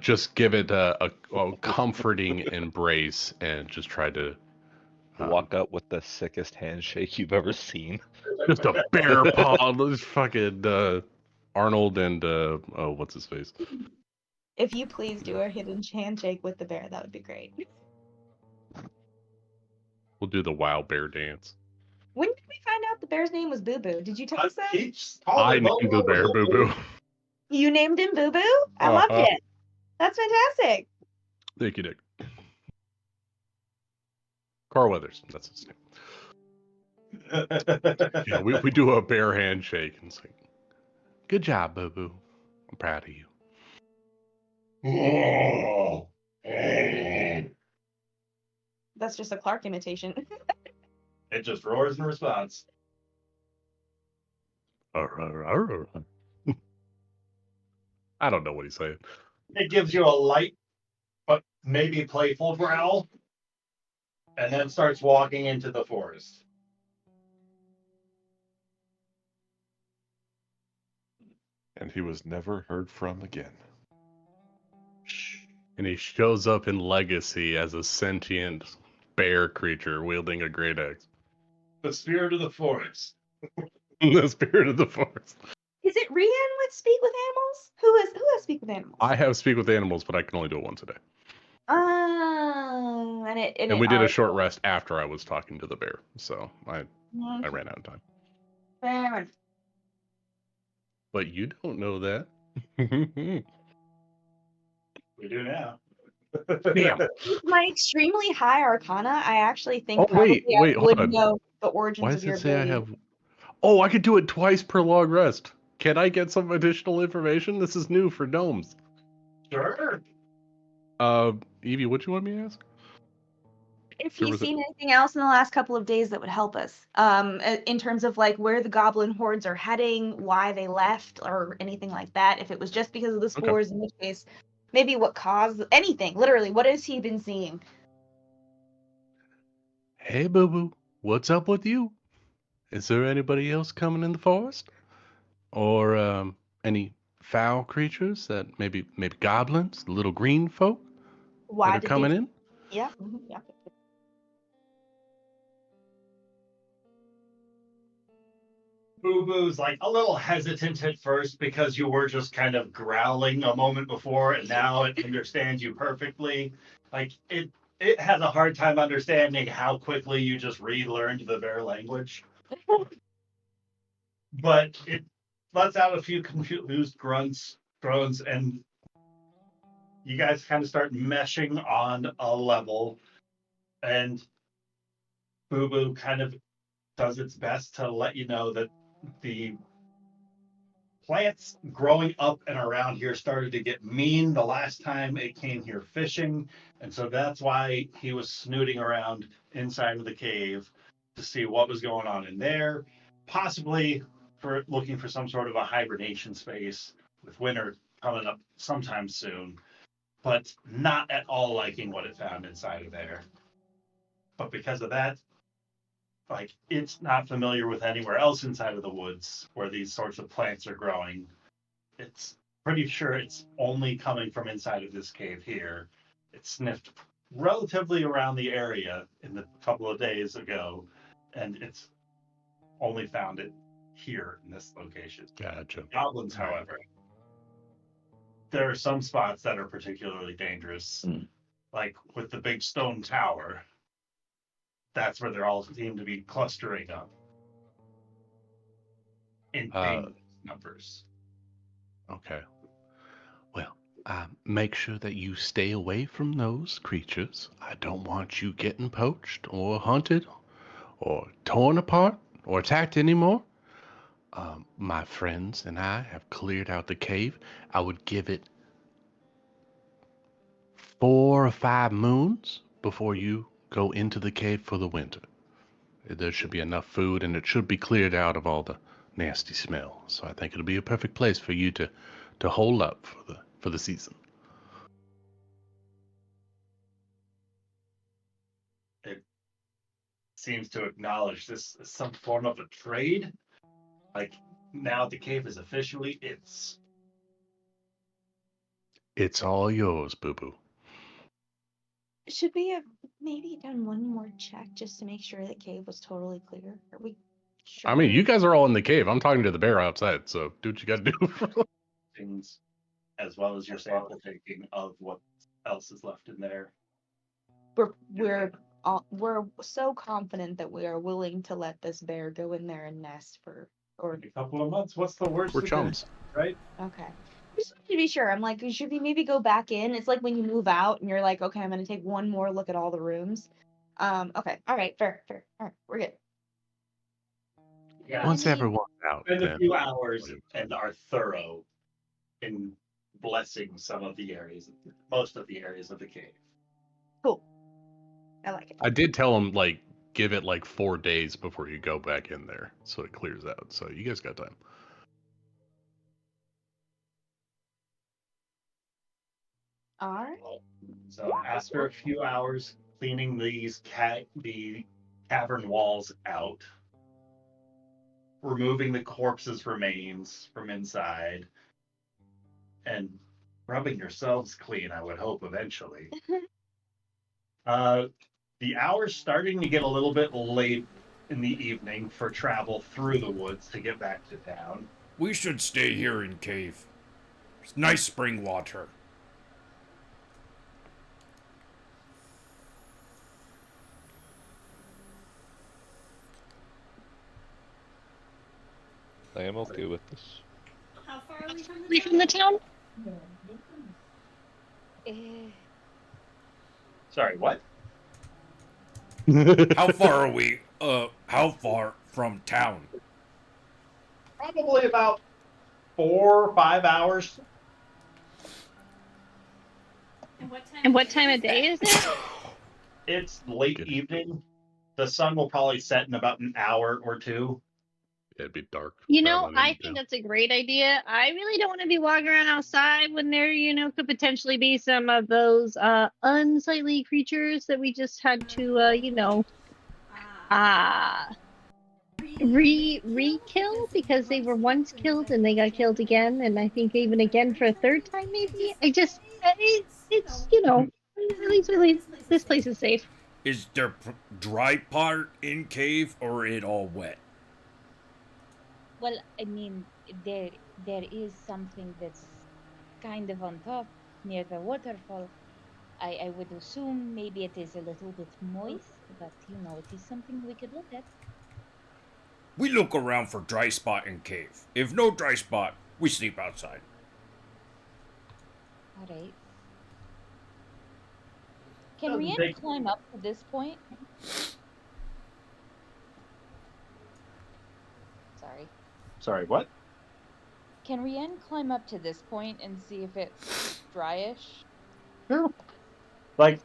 just give it a comforting embrace and just try to Walk up with the sickest handshake you've ever seen. just a bear paw. This fucking Arnold and what's his face? If you please do a hidden handshake with the bear, that would be great. We'll do the wild bear dance. When did we find out the bear's name was Boo Boo? Did you tell us that? I named the bear Boo Boo. You named him Boo Boo? I loved it. That's fantastic. Thank you, Nick. Carl Weathers, that's his name. Yeah, we do a bear handshake, and it's like, good job, Boo Boo. I'm proud of you. That's just a Clark imitation. It just roars in response. I don't know what he's saying. It gives you a light, but maybe playful growl, and then starts walking into the forest. And he was never heard from again. And he shows up in Legacy as a sentient bear creature wielding a great axe. The spirit of the forest. The spirit of the forest. Is it Rian with Speak with Animals? Who has Speak with Animals? I have Speak with Animals, but I can only do it once a day. Oh, And we did a short rest after I was talking to the bear, so I Okay. ran out of time. Fair enough. But you don't know that. We do now. Damn. With my extremely high Arcana, I actually think Oh, probably wait, I hold would on. know the origins Why of does your it say I ability. have... Oh, I could do it twice per long rest. Can I get some additional information? This is new for gnomes. Sure. Evie, what you want me to ask? If There he's was a- seen anything else in the last couple of days that would help us, in terms of like where the goblin hordes are heading, why they left, or anything like that. If it was just because of the spores, in which case, maybe what caused anything. Literally, what has he been seeing? Hey, Boo Boo, what's up with you? Is there anybody else coming in the forest? Or any foul creatures that maybe goblins, little green folk Why that are did coming they? in? Yeah. Yeah. Boo Boo's like a little hesitant at first because you were just kind of growling a moment before, and now it understands you perfectly. Like it has a hard time understanding how quickly you just relearned the bear language. But it lets out a few confused groans, and you guys kind of start meshing on a level, and Boo Boo kind of does its best to let you know that the plants growing up and around here started to get mean the last time it came here fishing, and so that's why he was snooting around inside of the cave to see what was going on in there, possibly for looking for some sort of a hibernation space with winter coming up sometime soon, but not at all liking what it found inside of there. But because of that, like, it's not familiar with anywhere else inside of the woods where these sorts of plants are growing. It's pretty sure it's only coming from inside of this cave here. It sniffed relatively around the area in the couple of days ago, and it's only found it here in this location. Gotcha. Goblins, however, there are some spots that are particularly dangerous, like with the big stone tower. that's where they're all seem to be clustering up in numbers. Okay. Well, make sure that you stay away from those creatures. I don't want you getting poached or hunted or torn apart or attacked anymore. My friends and I have cleared out the cave. I would give it 4 or 5 moons before you go into the cave for the winter. There should be enough food, and it should be cleared out of all the nasty smell. So I think it'll be a perfect place for you to hole up for the season. It seems to acknowledge this as some form of a trade. Like, now the cave is officially its. It's all yours, Boo Boo. Should we have maybe done one more check just to make sure the cave was totally clear? Are we sure? I mean, you guys are all in the cave. I'm talking to the bear outside, so do what you gotta do. Things, as well as your sample taking of what else is left in there. We're so confident that we are willing to let this bear go in there and nest for a couple of months. What's the worst? We're chums, right? Okay. Just to be sure, I'm like, should we maybe go back in? It's like when you move out and you're like, okay, I'm gonna take one more look at all the rooms. Okay, all right, fair. All right, we're good. Yeah. Once everyone's out, Spend a then few hours and are thorough in blessing some of the areas, most of the areas of the cave. Cool. I like it. I did tell him, like, give it like 4 days before you go back in there, so it clears out. So you guys got time. All right. So after a few hours cleaning the cavern walls out, removing the corpse's remains from inside, and rubbing yourselves clean, I would hope eventually. The hours starting to get a little bit late in the evening for travel through the woods to get back to town. We should stay here in cave. It's nice spring water. I am okay with this. How far are we from the We from the town? Sorry, what? How far are we? How far from town? Probably about 4 or 5 hours. And what time of day is it? It's late evening. The sun will probably set in about an hour or two. It'd be dark. You know, I think that's a great idea. I really don't want to be walking around outside when there, could potentially be some of those unsightly creatures that we just had to, re-kill because they were once killed and they got killed again, and I think even again for a third time maybe. It's at least this place is safe. Is there dry part in cave or it all wet? Well, I mean, there is something that's kind of on top near the waterfall. I would assume maybe it is a little bit moist, but it is something we could look at. We look around for dry spot in cave. If no dry spot, we sleep outside. All right. Can Rian climb up to this point? Sorry, what? Can Rian climb up to this point and see if it's dryish? Sure. Like,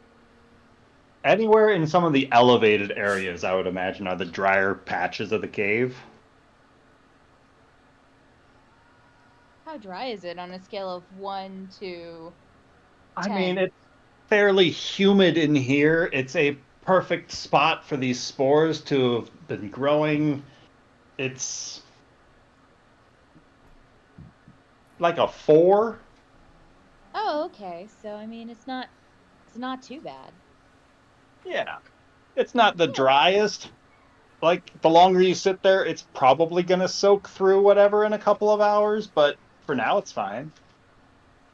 anywhere in some of the elevated areas, I would imagine, are the drier patches of the cave. How dry is it on a scale of 1 to 10? I mean, it's fairly humid in here. It's a perfect spot for these spores to have been growing. It's like a 4. Oh, okay. So I mean, it's not too bad. Yeah. It's not the driest. Like, the longer you sit there, it's probably going to soak through whatever in a couple of hours, but for now, it's fine.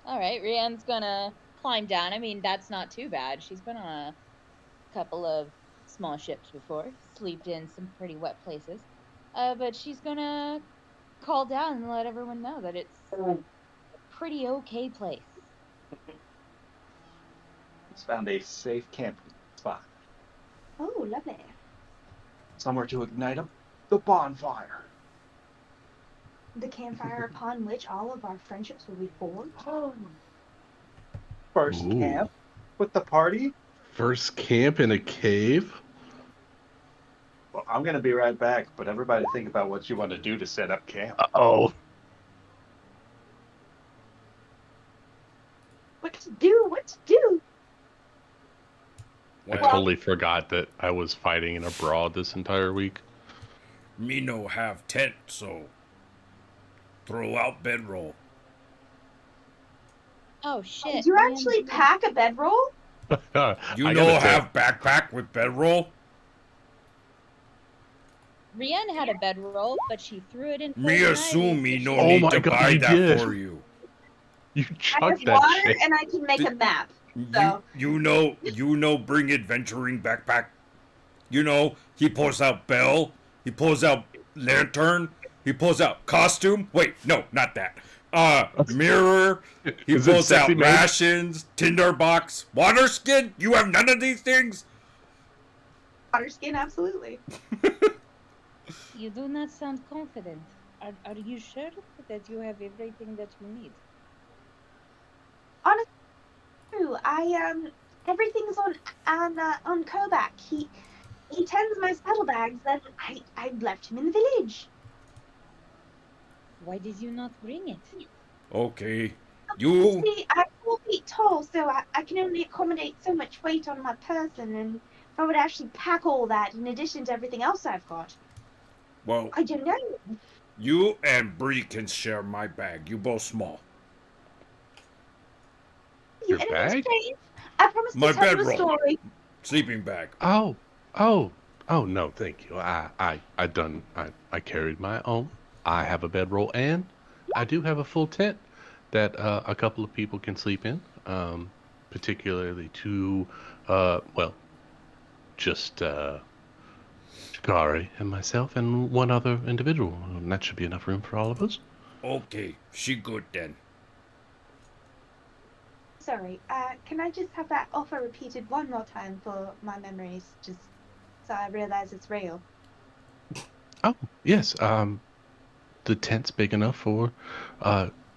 All right, Rian's gonna climb down. I mean, that's not too bad. She's been on a couple of small ships before, slept in some pretty wet places. But she's gonna call down and let everyone know that it's a pretty okay place. Just found a safe camping spot. Oh, lovely. Somewhere to ignite the bonfire. The campfire upon which all of our friendships will be forged. First Ooh. camp with the party. First camp in a cave? Well, I'm gonna be right back, but everybody think about what you want to do to set up camp. Oh. What to do? What to do? I Well, totally forgot that I was fighting in a brawl this entire week. me no have tent, so throw out bedroll. Oh shit! Did you man. actually pack a bedroll? You I know gotta say, have backpack with bedroll? Rian had a bedroll, but she threw it in. Me Poison assume Ivy, me so no she- Oh need my to God, buy you that did. for you. You I have chucked that water shit. and I can make a map. So You know bring adventuring backpack. You know, he pulls out bell, he pulls out lantern, he pulls out costume. Wait, no, not that. Mirror, he Is it pulls out sexy maid? rations, tinder box, water skin. You have none of these things? water skin, absolutely. You do not sound confident. Are you sure that you have everything that you need? Honestly, true. Everything's on Kobak. He tends my saddlebags, and I left him in the village. Why did you not bring it? Okay. You See, I'm 4 feet tall, so I can only accommodate so much weight on my person, and if I would actually pack all that in addition to everything else I've got, well, I don't know. you and Bree can share my bag. You both small. Your In bag? exchange, I promise My to tell you a bedroll. story. Sleeping bag. Oh, no, thank you. I carried my own. I have a bedroll and I do have a full tent that a couple of people can sleep in. Particularly two, just Shikari and myself and one other individual. And that should be enough room for all of us. Okay, she good then. Sorry, can I just have that offer repeated one more time for my memories, just so I realize it's real? Oh, yes. The tent's big enough for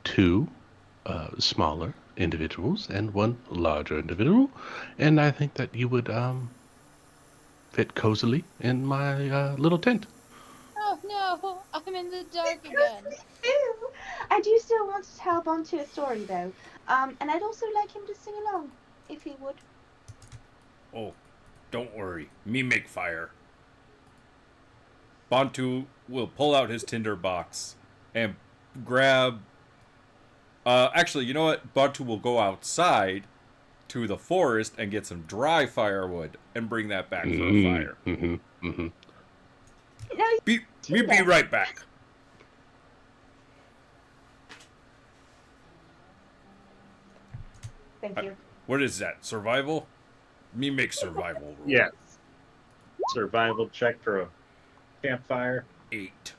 two smaller individuals and one larger individual, and I think that you would fit cozily in my little tent. Oh no, I'm in the dark again. I do still want to tell Bontu a story though, and I'd also like him to sing along, if he would. Oh, don't worry. Me make fire. Bantu will pull out his tinder box and grab... actually, you know what? Bantu will go outside to the forest and get some dry firewood and bring that back for a fire. No, Me be right back. thank you. What is that? Survival? Me make survival roll. Yes. Survival check for a campfire. 8.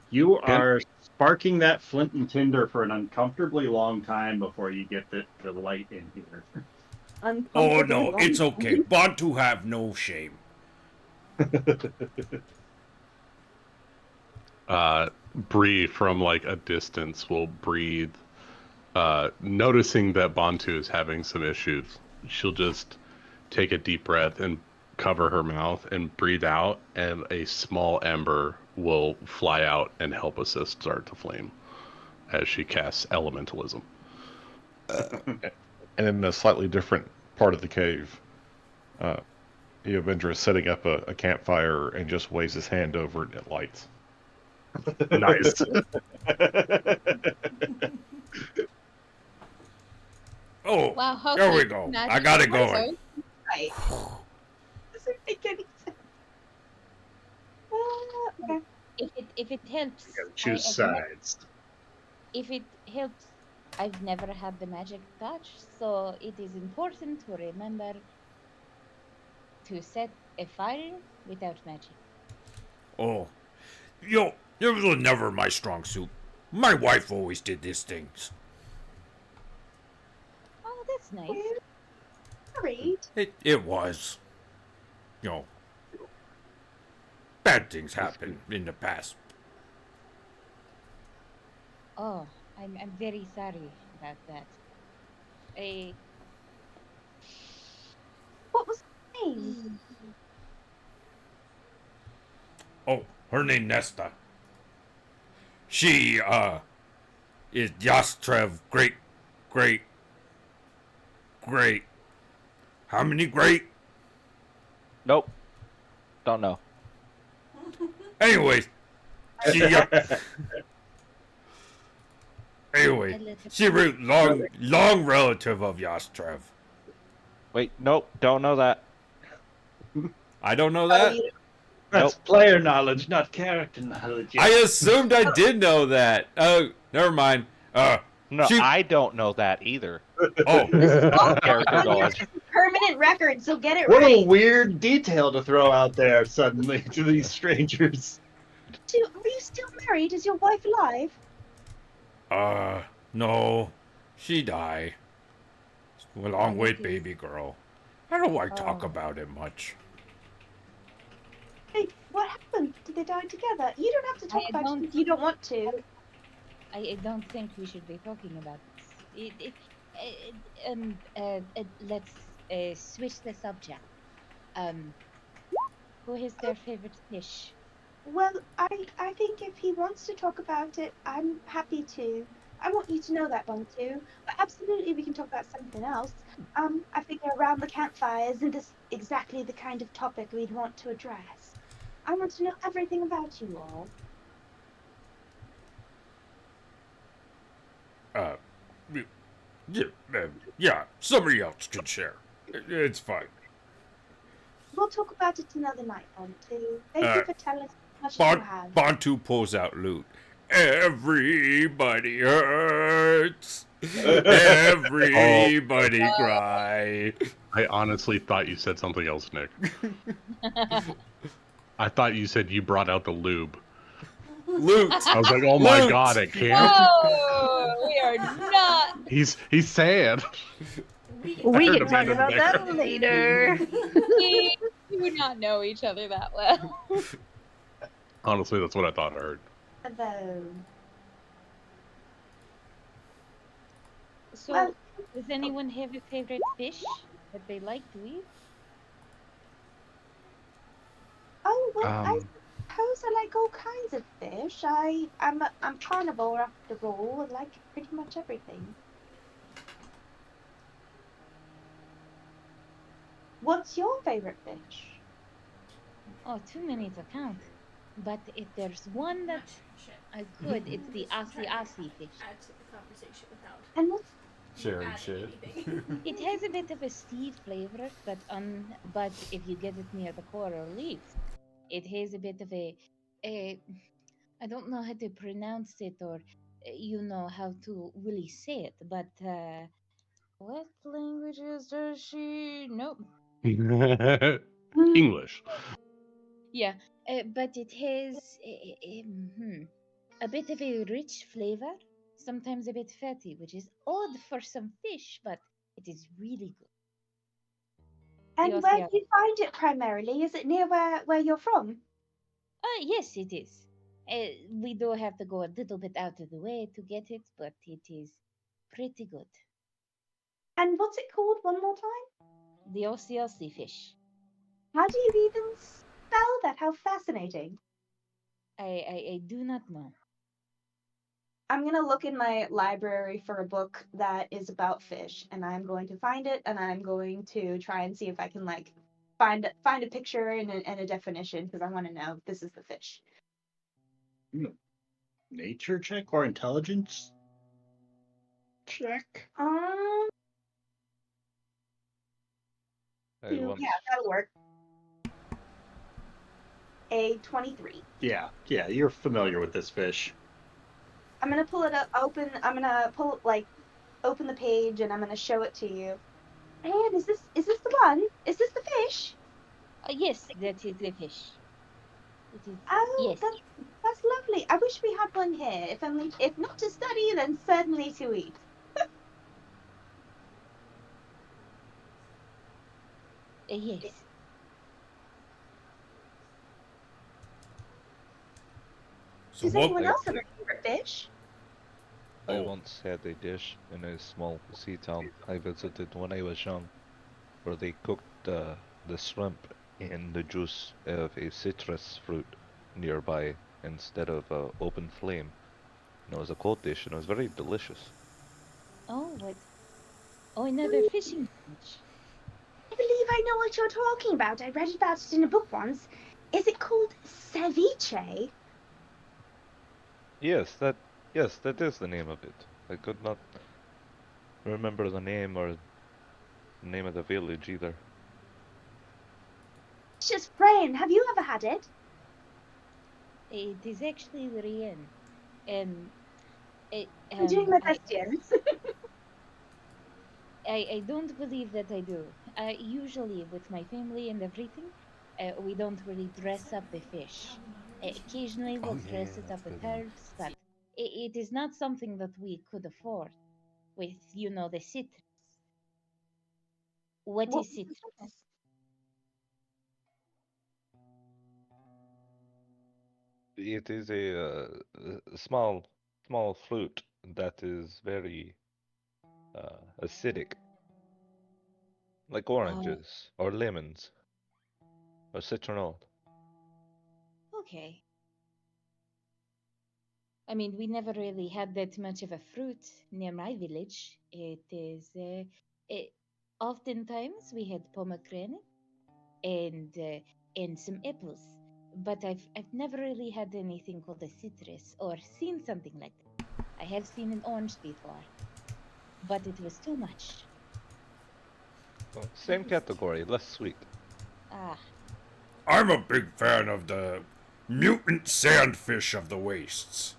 You are sparking that flint and tinder for an uncomfortably long time before you get the light in here. Oh no, it's okay. Bantu have no shame. Bree from like a distance will breathe. Noticing that Bantu is having some issues, she'll just take a deep breath and cover her mouth and breathe out, and a small ember will fly out and help assist start to flame as she casts elementalism. And in a slightly different part of the cave, Eovindra is setting up a campfire and just waves his hand over it and it lights. Nice. Oh, Wow, how there we sweet go. magic I got it was going. Right. Doesn't make any sense. Okay. If it helps, You gotta choose I've ne- sides. if it helps, I've never had the magic touch, so it is important to remember to set a fire without magic. Oh, yo, it was never my strong suit. My wife always did these things. Oh, that's nice. Married? It was. You know, bad things happened in the past. Oh, I'm very sorry about that. What was her name? Oh, her name Nesta. She, is Yastrev great. How many great? Nope. Don't know. Anyways, she, she was long relative of Yastrev. Wait, nope. Don't know that. I don't know that. That's player knowledge, not character knowledge. I assumed I did know that. Oh, never mind. No, I don't know that either. Oh, character knowledge. Permanent record, so get it What right. a weird detail to throw out there suddenly to these strangers. Are you still married? Is your wife alive? No. She died. Along with baby girl. I don't like talk about it much. Hey, what happened? Did they die together? You don't have to talk about it if you don't want to. I don't think we should be talking about this. Let's switch the subject. Who is their favorite fish? Well, I think if he wants to talk about it, I'm happy to. I want you to know that, Bontu. But absolutely, we can talk about something else. I figure around the campfire isn't this exactly the kind of topic we'd want to address. I want to know everything about you all. Yeah, somebody else can share. It's fine. We'll talk about it another night, Bontu. Thank you for telling us as much as you have. Bantu pulls out loot. Everybody hurts. Everybody cry. I honestly thought you said something else, Nick. I thought you said you brought out the lube. Loot. I was like, oh my god, it can't. No, we are not. He's sad. We heard can talk about that later. We do not know each other that well. Honestly, that's what I thought I heard. Hello. So, Well- does anyone have a favorite fish that they like to eat? Oh, well, I Um, suppose I like all kinds of fish. I'm carnivore after all. I like pretty much everything. What's your favorite fish? Oh, too many to count. But if there's one that I could, it's the Aussie fish. Add to the conversation without And what's Sharing adding shit. anything. It has a bit of a sea flavor, but if you get it near the coral reefs, it has a bit of a I don't know how to pronounce it or you know how to really say it, but what languages does she? Nope. English. Yeah, but it has a bit of a rich flavor, sometimes a bit fatty, which is odd for some fish, but it is really good. and Yes, where yeah. do you find it primarily? Is it near where you're from? Yes, it is. We do have to go a little bit out of the way to get it, but it is pretty good. And what's it called one more time? The Aussie fish. How do you even spell that? How fascinating. I do not know. I'm gonna look in my library for a book that is about fish, and I'm going to find it, and I'm going to try and see if I can like find a picture and a definition because I want to know if this is the fish. Nature check or intelligence check? Hey, Yeah, once- that'll work. A 23. Yeah, you're familiar with this fish. I'm gonna pull it up. I'm gonna open the page, and I'm gonna show it to you. And is this the one? Is this the fish? Yes, that is the fish. It is. Oh, Yes. that's lovely. I wish we had one here. If not to study, then certainly to eat. Yes. So Does what? anyone I- else have a favorite fish? I Oh. once had a dish in a small sea town I visited when I was young, where they cooked the shrimp in the juice of a citrus fruit nearby instead of open flame. And it was a cold dish, and it was very delicious. Oh, what? Oh, another fishing village. I believe I know what you're talking about. I read about it in a book once. Is it called ceviche? Yes, that is the name of it. I could not remember the name or the name of the village either. It's just plain. Have you ever had it? It is actually Rian. It, I'm doing my I, best, Jens. I don't believe that I do. Usually with my family and everything, we don't really dress up the fish. Occasionally we'll dress it up with herbs, but it is not something that we could afford with, the citrus. What is citrus? It is a small fruit that is very acidic, like oranges or lemons or citronelle. Okay. I mean, we never really had that much of a fruit near my village. Oftentimes we had pomegranate and some apples, but I've never really had anything called a citrus or seen something like that. I have seen an orange before, but it was too much. Well, same category, less sweet. Ah, I'm a big fan of the mutant sandfish of the wastes.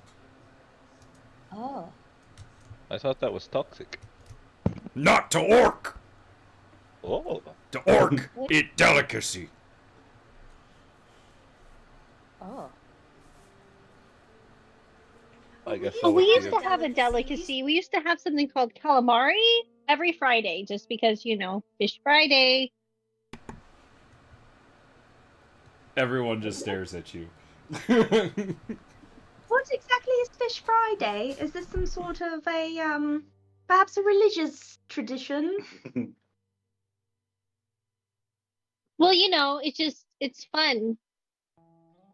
oh, I thought that was toxic. Not to orc. Oh, To orc, eat delicacy. oh. I guess Oh, I'll we let used you. to have a delicacy. We used to have something called calamari every Friday, just because, Fish Friday. Everyone just stares at you. What exactly is Fish Friday? Is this some sort of perhaps a religious tradition? Well, it's fun.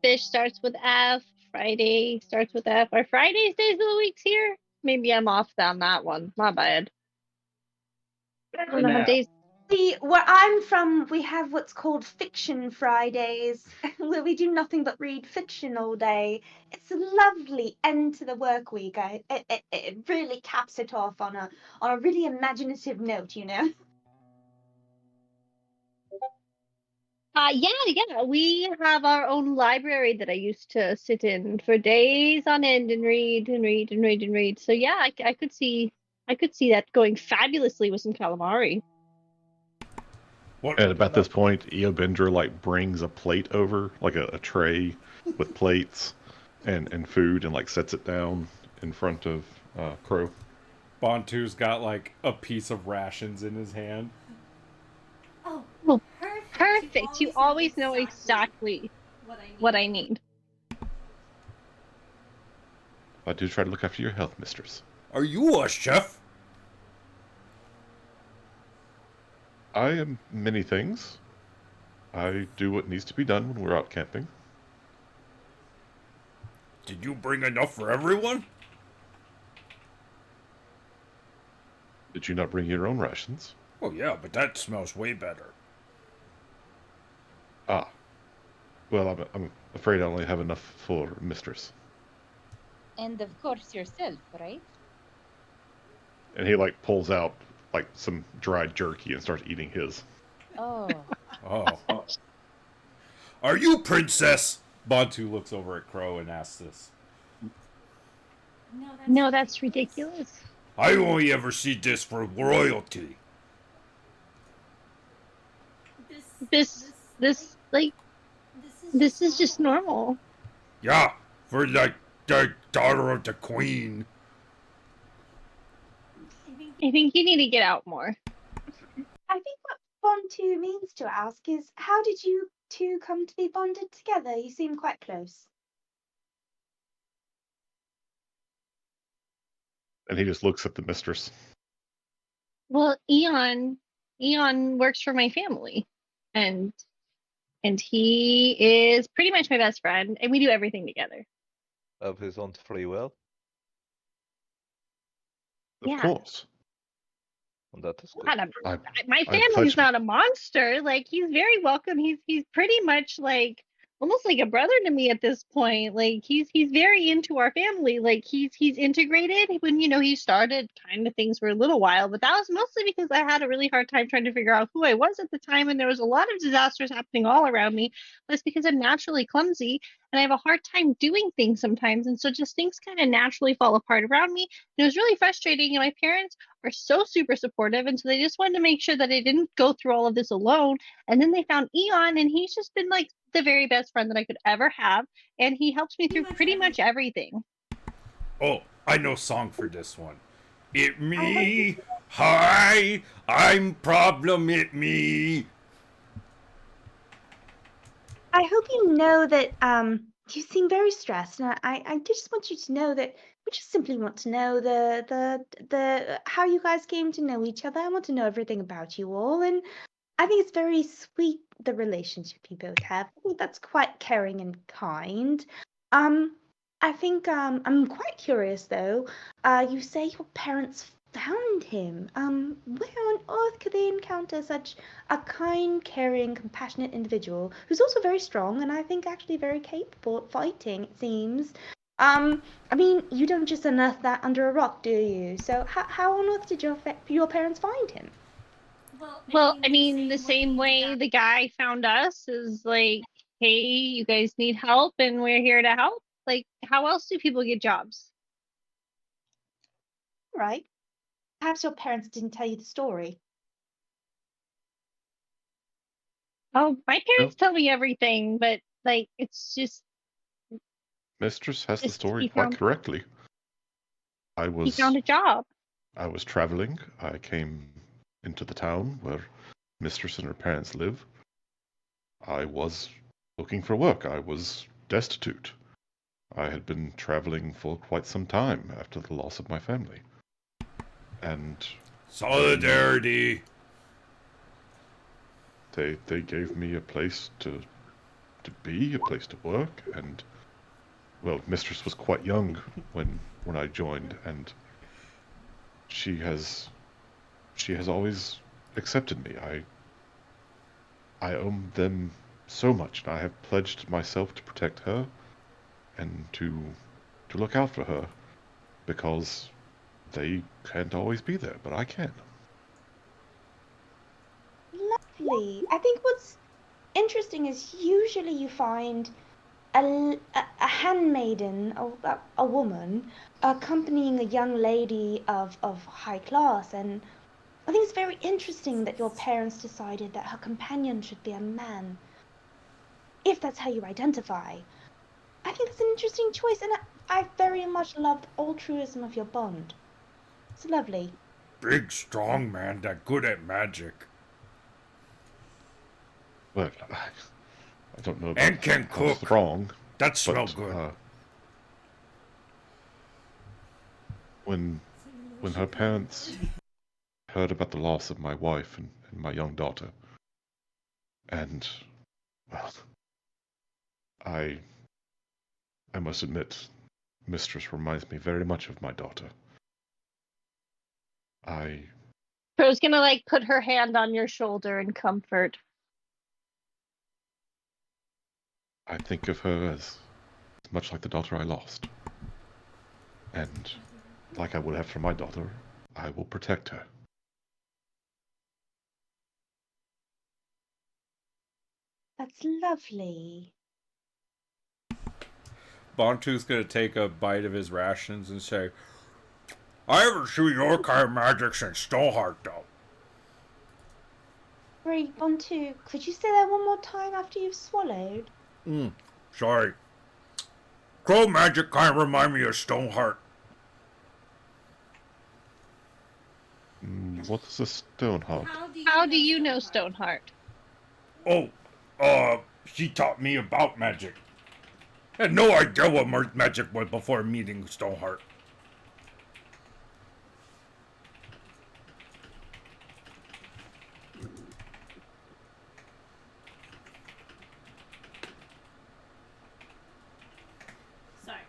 Fish starts with F. Friday starts with F. Are Fridays days of the weeks here? Maybe I'm off on that one. My bad. I don't know how Now. days. Where I'm from, we have what's called Fiction Fridays, where we do nothing but read fiction all day. It's a lovely end to the work week. It really caps it off on a really imaginative note, Yeah. We have our own library that I used to sit in for days on end and read and read and read and read. So yeah, I could see that going fabulously with some calamari. What? And about this point, Eobendra like brings a plate over, like a tray with plates and food, and like sets it down in front of Crow. Bontu's got like a piece of rations in his hand. Oh, Well, perfect. perfect. You always know exactly what I need. I do try to look after your health, mistress. Are you a chef? I am many things. I do what needs to be done when we're out camping. Did you bring enough for everyone? Did you not bring your own rations? Oh yeah, but that smells way better. Ah. Well, I'm afraid I only have enough for mistress. And of course yourself, right? And he like pulls out like some dried jerky and starts eating his. Oh. Oh. Are you princess? Bontu looks over at Crow and asks this. No, that's ridiculous. I only ever see this for royalty. This Like, this is just normal. Yeah, for like the daughter of the queen. I think you need to get out more. I think what bond two means to ask is, how did you two come to be bonded together? You seem quite close. And he just looks at the mistress. Well, Eon works for my family, and he is pretty much my best friend, and we do everything together. Of his own free will. Of Yeah. course. Well, that is good. My family's not a monster. Like, he's very welcome. He's pretty much like almost like a brother to me at this point. Like, he's very into our family. Like, he's integrated. When he started, kind of things were a little wild, but that was mostly because I had a really hard time trying to figure out who I was at the time, and there was a lot of disasters happening all around me. That's because I'm naturally clumsy and I have a hard time doing things sometimes, and so just things kind of naturally fall apart around me. And it was really frustrating, and my parents are so super supportive, and so they just wanted to make sure that I didn't go through all of this alone. And then they found Eon, and he's just been like the very best friend that I could ever have, and he helps me through pretty much everything. Oh, I know song for this one. It me, hi, I'm problem, it me. I hope you know that you seem very stressed, and I just want you to know that we just simply want to know the how you guys came to know each other. I want to know everything about you all, and I think it's very sweet, the relationship you both have. I think that's quite caring and kind. I think I'm quite curious though. You say your parents found him. Where on earth could they encounter such a kind, caring, compassionate individual who's also very strong and I think actually very capable at fighting, it seems. I mean, you don't just unearth that under a rock, do you? So how on earth did your parents find him? Well, I mean, the same way the guy found us is like, hey, you guys need help and we're here to help. Like, how else do people get jobs? Right. Perhaps your parents didn't tell you the story. Oh, my parents tell me everything, but like, it's just. Mistress has the Just story he quite found- correctly. He found a job. I was traveling. I came into the town where Mistress and her parents live. I was looking for work. I was destitute. I had been traveling for quite some time after the loss of my family. And solidarity. They gave me a place to be, a place to work, and well, Mistress was quite young when I joined, and she has always accepted me. I owe them so much, and I have pledged myself to protect her and to look out for her, because they can't always be there, but I can. Lovely. I think what's interesting is usually you find a handmaiden, a woman, accompanying a young lady of high class, and I think it's very interesting that your parents decided that her companion should be a man, if that's how you identify. I think that's an interesting choice, and I very much love the altruism of your bond. It's lovely. Big, strong man that good at magic. Well, I don't know about and can how cook. Strong. That smells good. When her parents heard about the loss of my wife and my young daughter, and well, I must admit, Mistress reminds me very much of my daughter. Crow's gonna like put her hand on your shoulder in comfort. I think of her as much like the daughter I lost. And like I would have for my daughter, I will protect her. That's lovely. Bontu's gonna take a bite of his rations and say, I haven't seen your kind of magic since Stowheart, though. Sorry, Bontu, could you say that one more time after you've swallowed? Sorry. Crow magic kind of remind me of Stoneheart. What is a Stoneheart? How do you know Stoneheart? Oh, she taught me about magic. I had no idea what magic was before meeting Stoneheart.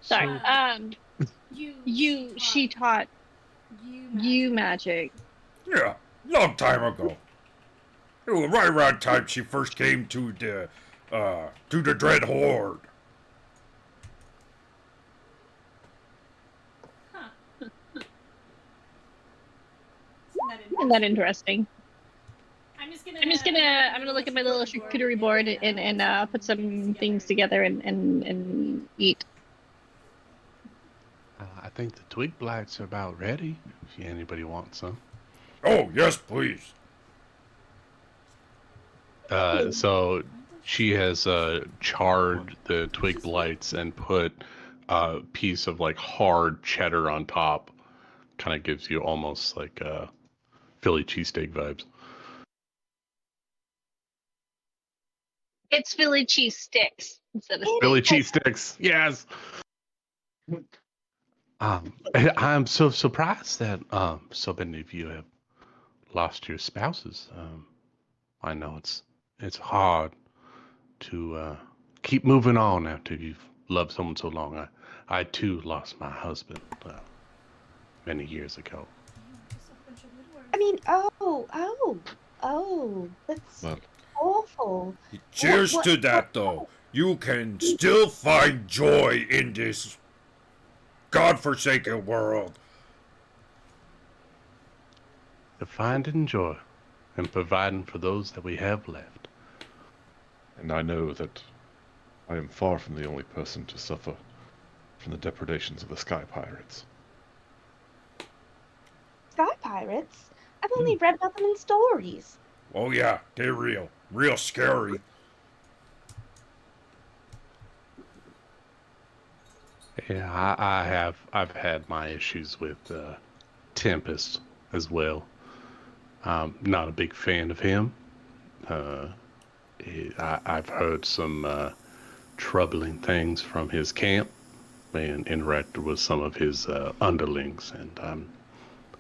Sorry. She taught you magic. Yeah, long time ago. It was right around time she first came to the Dread Horde. Isn't that interesting? I'm gonna look at my little charcuterie board and put some things together and eat. I think the twig blights are about ready. If anybody wants some. Oh, yes, please. So she has charred the twig blights and put a piece of like hard cheddar on top. Kind of gives you almost like Philly cheesesteak vibes. It's Philly cheese sticks instead of Philly cheesesteaks, yes. I'm so surprised that so many of you have lost your spouses. I know it's hard to keep moving on after you've loved someone so long. I too lost my husband many years ago. I mean, that's awful. Cheers to that, though. You can still find joy in this godforsaken world. To find and enjoy, and providing for those that we have left. And I know that I am far from the only person to suffer from the depredations of the Sky Pirates. Sky pirates? I've only read about them in stories. Oh yeah, they're real scary. Yeah, I've had my issues with Tempest as well. Not a big fan of him. I've heard some troubling things from his camp and interacted with some of his underlings, and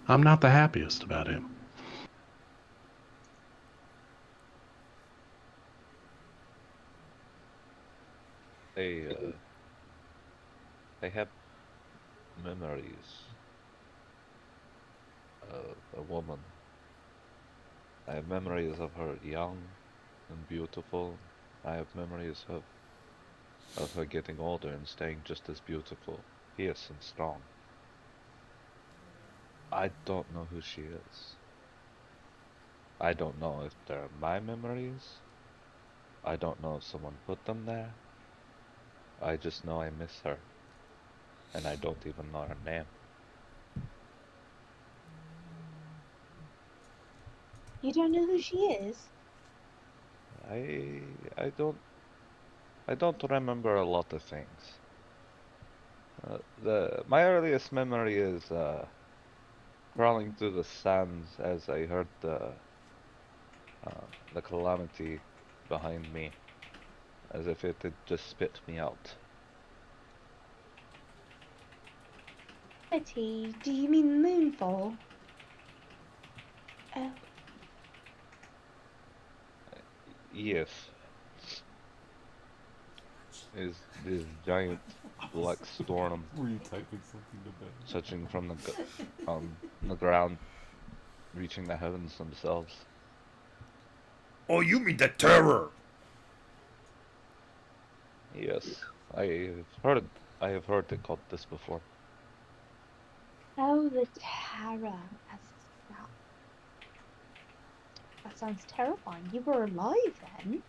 I'm not the happiest about him. I have memories of a woman. I have memories of her young and beautiful. I have memories of her getting older and staying just as beautiful, fierce and strong. I don't know who she is. I don't know if they're my memories. I don't know if someone put them there. I just know I miss her. And I don't even know her name. You don't know who she is? I don't remember a lot of things. My earliest memory is crawling through the sands as I heard the calamity behind me, as if it had just spit me out. Calamity? Do you mean Moonfall? Oh. Yes. Is this giant black storm touching from the ground, reaching the heavens themselves. Oh, you mean the terror? Yes, I have heard it called this before. Oh, the terror. That sounds terrifying. You were alive then?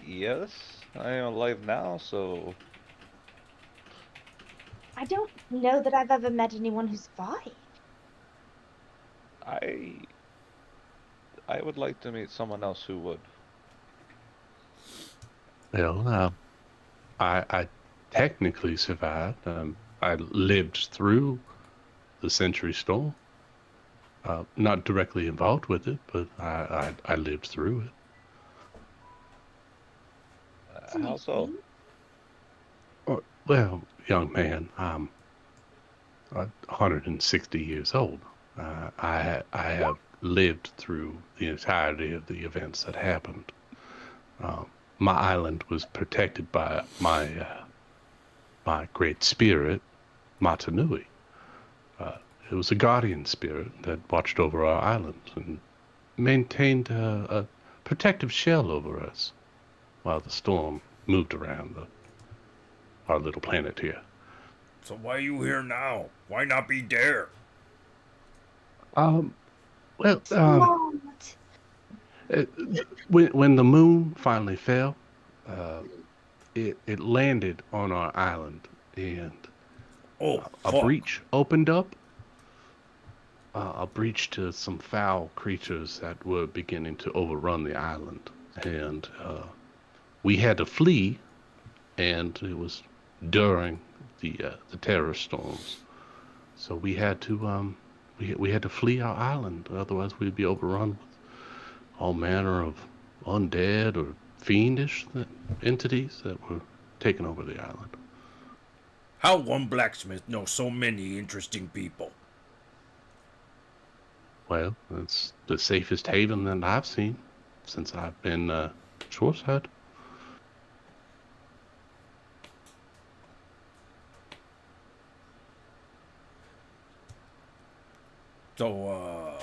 Yes, I am alive now, so... I don't know that I've ever met anyone who survived. I would like to meet someone else who would. Well, I technically survived. I lived through the Century Storm. Not directly involved with it, but I lived through it. How so? Well, young man, I'm 160 years old. I have lived through the entirety of the events that happened. My island was protected by my great spirit, Matanui. It was a guardian spirit that watched over our island and maintained a protective shell over us while the storm moved around our little planet here. So why are you here now? Why not be there? Well, Smart. when the moon finally fell, it landed on our island, and a breach opened up. A breach to some foul creatures that were beginning to overrun the island, and we had to flee. And it was during the terror storms, so we had to we had to flee our island. Otherwise, we'd be overrun with all manner of undead or fiendish entities that were taking over the island. How one blacksmith knows so many interesting people? Well, it's the safest haven that I've seen since I've been shoreside. So,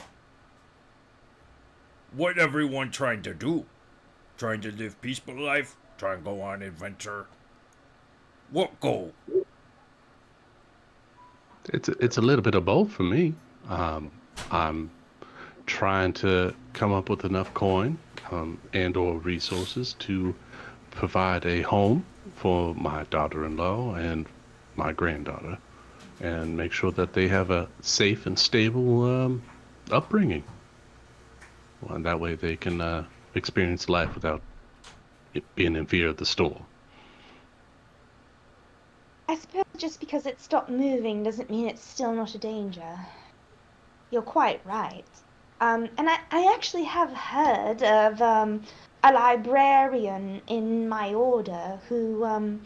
what everyone trying to do? Trying to live peaceful life? Try and go on adventure? What goal? It's a little bit of both for me. I'm trying to come up with enough coin and or resources to provide a home for my daughter-in-law and my granddaughter, and make sure that they have a safe and stable upbringing. Well, and that way they can experience life without being in fear of the storm. I suppose just because it stopped moving doesn't mean it's still not a danger. You're quite right. And I actually have heard of a librarian in my order who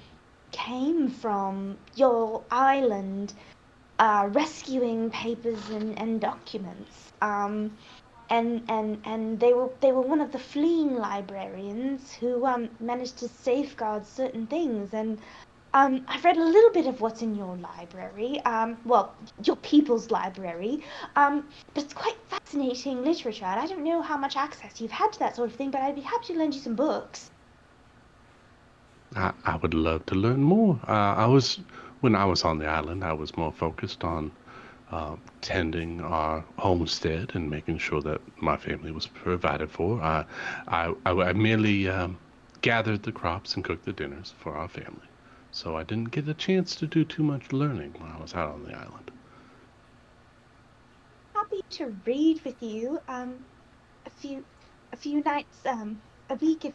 came from your island rescuing papers and documents. And they were one of the fleeing librarians who managed to safeguard certain things. And I've read a little bit of what's in your library, well, your people's library, but it's quite fascinating literature, and I don't know how much access you've had to that sort of thing, but I'd be happy to lend you some books. I would love to learn more. When I was on the island, I was more focused on tending our homestead and making sure that my family was provided for. I merely gathered the crops and cooked the dinners for our family. So I didn't get a chance to do too much learning when I was out on the island. Happy to read with you a few nights a week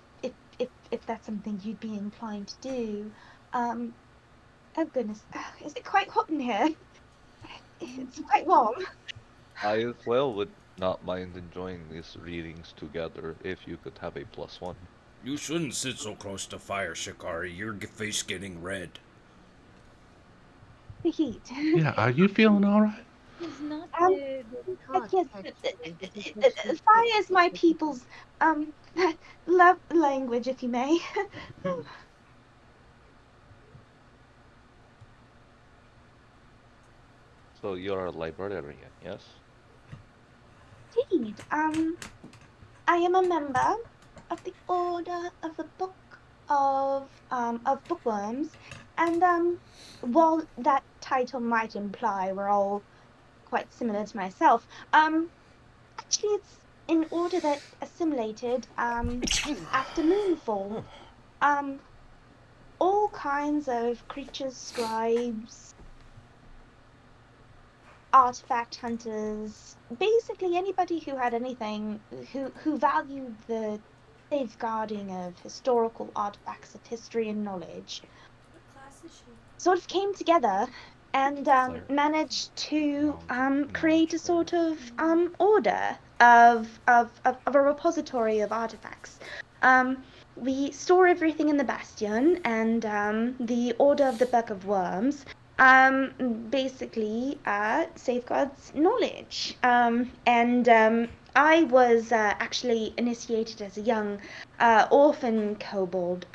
if that's something you'd be inclined to do. Oh goodness, is it quite hot in here? It's quite warm. I as well would not mind enjoying these readings together if you could have a +1. You shouldn't sit so close to fire, Shikari. Your face getting red. The heat. Yeah, are you feeling all right? It's not Yes, fire is my people's love language, if you may. So you're a librarian, yes? Indeed. I am a member of the Order of the Book of Bookworms, and while that title might imply we're all quite similar to myself, actually it's an order that assimilated after Moonfall. All kinds of creatures, scribes, artifact hunters, basically anybody who had anything, who valued the safeguarding of historical artifacts of history and knowledge, What class is she? sort of came together and managed to create a sort of order of a repository of artifacts. We store everything in the Bastion, and the Order of the Book of Worms basically safeguards knowledge. I was actually initiated as a young orphan kobold.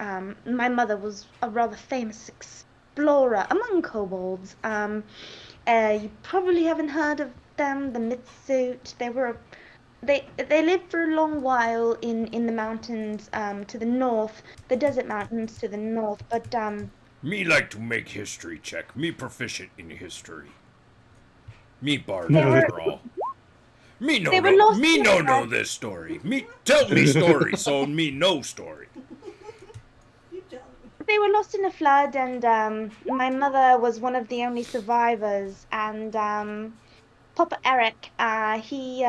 My mother was a rather famous explorer among kobolds. You probably haven't heard of them, the Mitsuit. They lived for a long while in the mountains to the north, the desert mountains to the north, but Me like to make history check. Me proficient in history. Me bard They were- after all. Me no They were know. lost Me in no the know dark. this story. Me tell me story, so me know story. they were lost in a flood, and my mother was one of the only survivors, and Papa Eric, he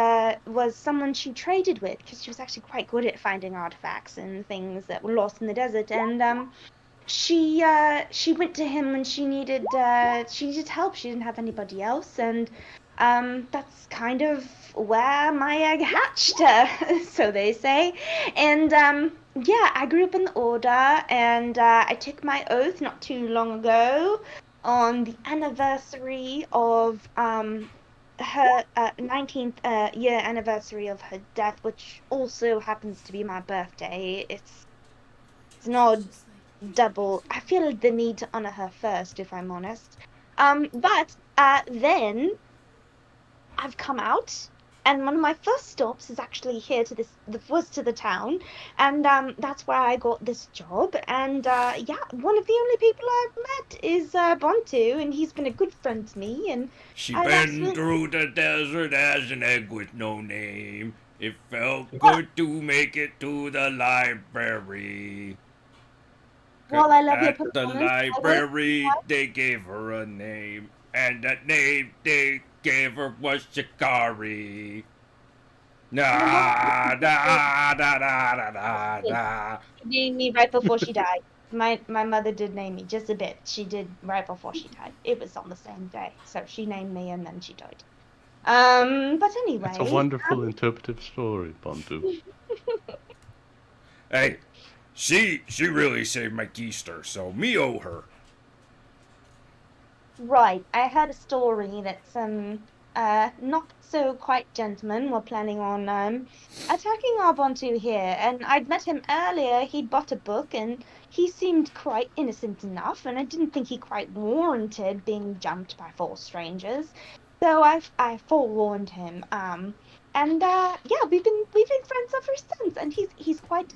was someone she traded with, because she was actually quite good at finding artifacts and things that were lost in the desert, and she went to him when she needed help. She didn't have anybody else, and that's kind of where my egg hatched, so they say. And yeah, I grew up in the Order, and I took my oath not too long ago on the anniversary of her 19th year anniversary of her death, which also happens to be my birthday. It's an odd double. I feel the need to honor her first, if I'm honest. But then I've come out, and one of my first stops is actually here to the town, and that's where I got this job. And yeah, one of the only people I've met is Bontu, and he's been a good friend to me. And She I've been actually- through the desert as an egg with no name. It felt good to make it to the library. Well, I love your At the performance. I will- library, they gave her a name, and that name they gave her was Shikari. Nah, nah, nah, nah, nah, nah, nah. She named me right before she died. My mother did name me just a bit. She did right before she died. It was on the same day, so she named me and then she died. But anyway, It's a wonderful interpretive story, Bantu. Hey, she really saved my keister, so me owe her. right. I heard a story that some not so quite gentlemen were planning on attacking our Bontu here, and I'd met him earlier. He'd bought a book, and he seemed quite innocent enough, and I didn't think he quite warranted being jumped by 4 strangers. So I forewarned him. And yeah, we've been friends ever since, and he's quite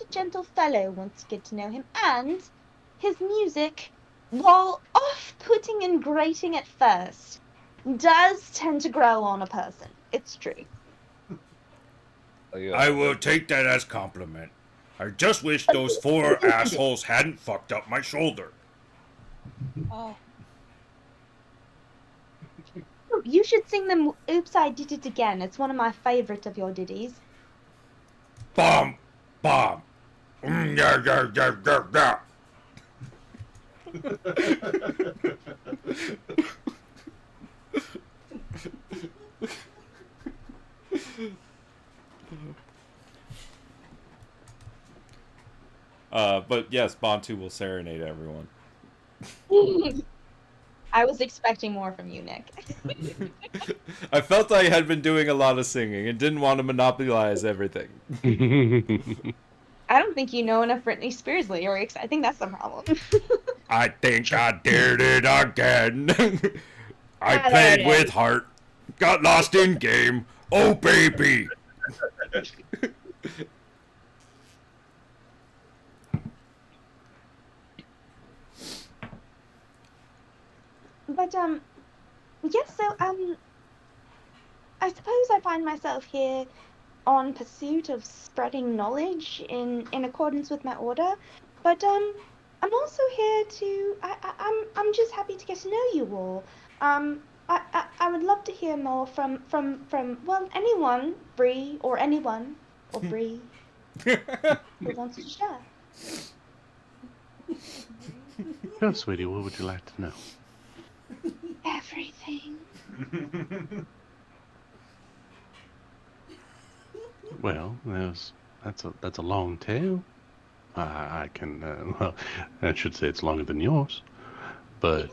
a gentle fellow once you get to know him, and his music, while off-putting and grating at first, does tend to grow on a person. It's true. I will take that as compliment. I just wish those 4 assholes hadn't fucked up my shoulder. Oh, You should sing them Oops, I Did It Again. It's one of my favorite of your ditties. Bomb! Bomb! Yeah, yeah, yeah, yeah, yeah. But yes, Bantu will serenade everyone. I was expecting more from you, Nick. I felt I had been doing a lot of singing and didn't want to monopolize everything. I don't think you know enough Britney Spears lyrics. I think that's the problem. I think I did it again. I Yeah, there played it with is. heart, got lost in game. Oh, baby. But yes, so I suppose I find myself here on pursuit of spreading knowledge in accordance with my order. But I'm also here to I'm just happy to get to know you all. I would love to hear more from well, anyone, Bree, or anyone, or Bree, who wants to share. Sure, sweetie, what would you like to know? Everything. Well, that's a long tale. I can well, I should say it's longer than yours, but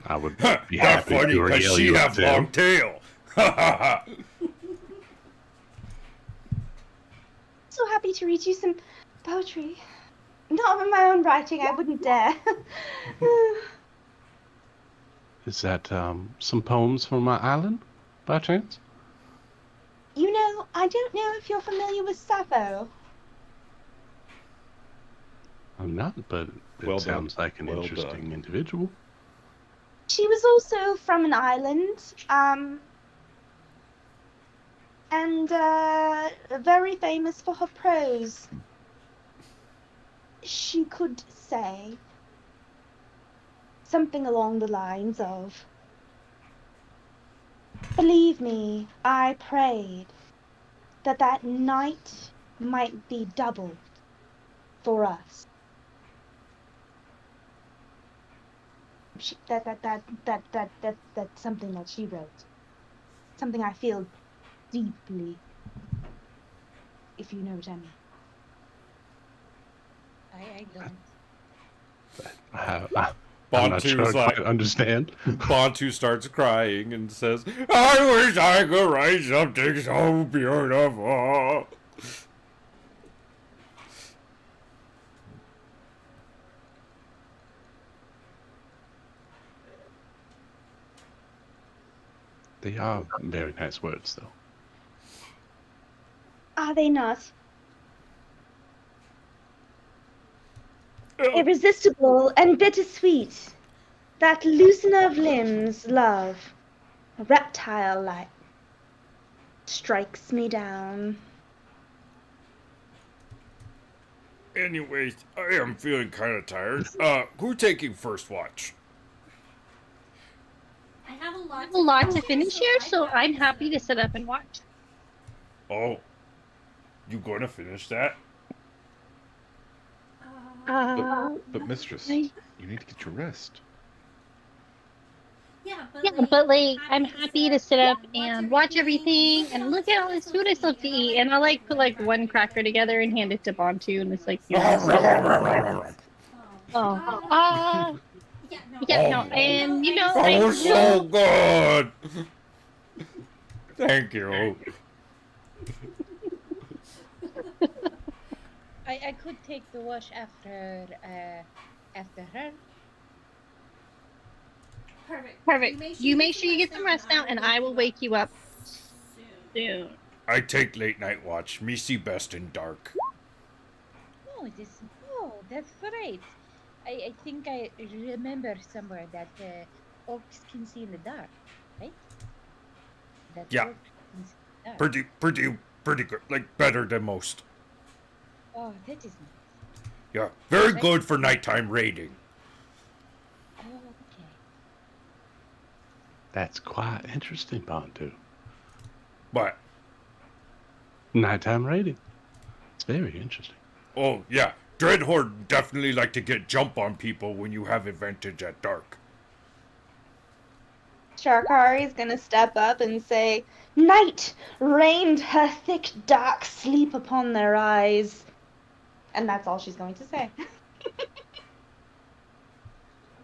I would be Not happy funny, to because regale she you have with a tale. long tail. Ha ha ha. So happy to read you some poetry. Not of my own writing, I wouldn't dare. Is that some poems from my island, by chance? You know, I don't know if you're familiar with Sappho. I'm not, but it Well done. sounds like an Well interesting done. individual. She was also from an island, and very famous for her prose. She could say something along the lines of, "Believe me, I prayed that night might be doubled for us." That's something that she wrote. Something I feel deeply, if you know what I mean. I don't. I'm not Bontu's sure I like- quite understand. Bontu starts crying and says, I wish I could write something so beautiful. They are very nice words, though. Are they not? Irresistible and bittersweet, that loosener of limbs, love, reptile-like, strikes me down. Anyways, I am feeling kind of tired. Who's taking first watch? I have a lot. A lot to finish here, so I'm happy to sit up and watch. Oh, you going to finish that? But mistress, I- you need to get your rest. Yeah, but like I'm happy to sit up and watch everything and look at all this food I still have to eat. And I like put like one cracker together and hand it to Bontu, and it's like, you know, yeah, no, and you know, I Oh, so good. Thank you. I could take the wash after her. Perfect. You make sure you get some rest now, and I will wake you up soon. I take late night watch. Me see best in dark. Oh, that's great. I think I remember somewhere that orcs can see in the dark, right? That Yeah. orc can see in the dark. Pretty good. Like better than most. Oh, that is nice. Yeah, very good for nighttime raiding. Oh, okay. That's quite interesting, Bontu. But Nighttime raiding. It's very interesting. oh yeah, Dreadhorde definitely like to get jump on people when you have advantage at dark. Sharkari's gonna step up and say, "Night rained her thick dark sleep upon their eyes." And that's all she's going to say.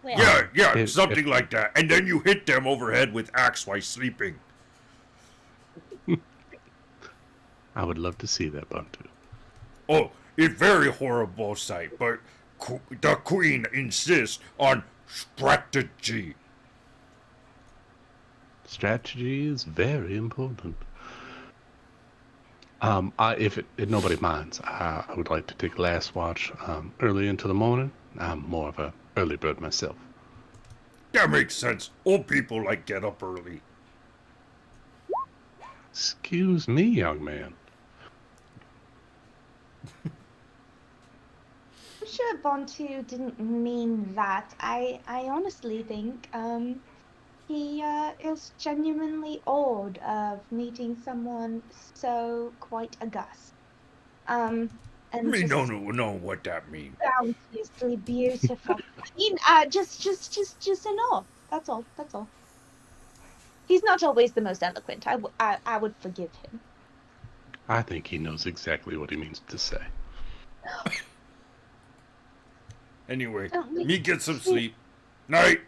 Well, Yeah, something like that. And then you hit them overhead with axe while sleeping. I would love to see that, Bontu. Oh, it's very horrible sight, but the queen insists on strategy. Strategy is very important. If nobody minds, I would like to take last watch early into the morning. I'm more of a early bird myself. That makes sense. Old people like get up early. Excuse me, young man. I'm sure Bontu didn't mean that. I honestly think He is genuinely awed of meeting someone so quite august. And Me just don't know what that means. boundlessly beautiful. Just enough. That's all. That's all. He's not always the most eloquent. I would forgive him. I think he knows exactly what he means to say. Anyway, Oh, me get some sleep. Night.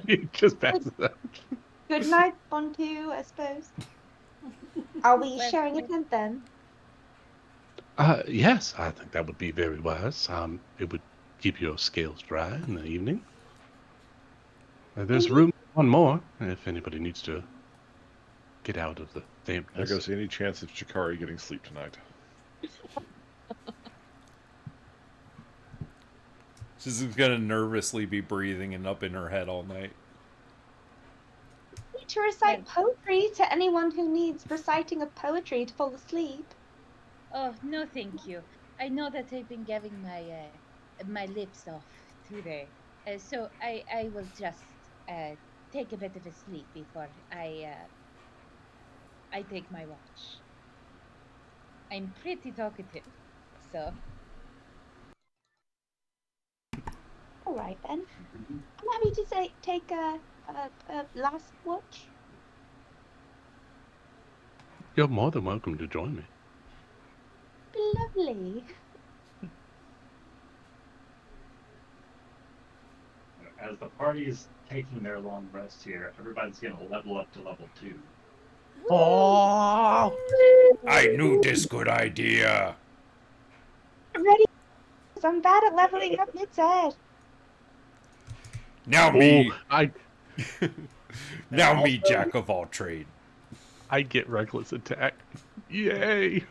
He just passes out. Good night, Bontu, I suppose. Are we Well, sharing a tent then? Yes, I think that would be very wise. It would keep your scales dry in the evening. There's room for one more if anybody needs to get out of the There dampness. goes any chance of Chikari getting sleep tonight. She's just gonna nervously be breathing and up in her head all night. To recite poetry to anyone who needs reciting of poetry to fall asleep. Oh, no thank you. I know that I've been getting my lips off today. So I will just take a bit of a sleep before I take my watch. I'm pretty talkative, so... All right then. I'm happy to take a last watch. You're more than welcome to join me. Lovely. As the party's taking their long rest here, everybody's going to level up to level 2. Oh! I knew this good idea. I'm ready. I'm bad at leveling up mid-set. Now me. Oh, Now me, jack of all trade. I get reckless attack. Yay!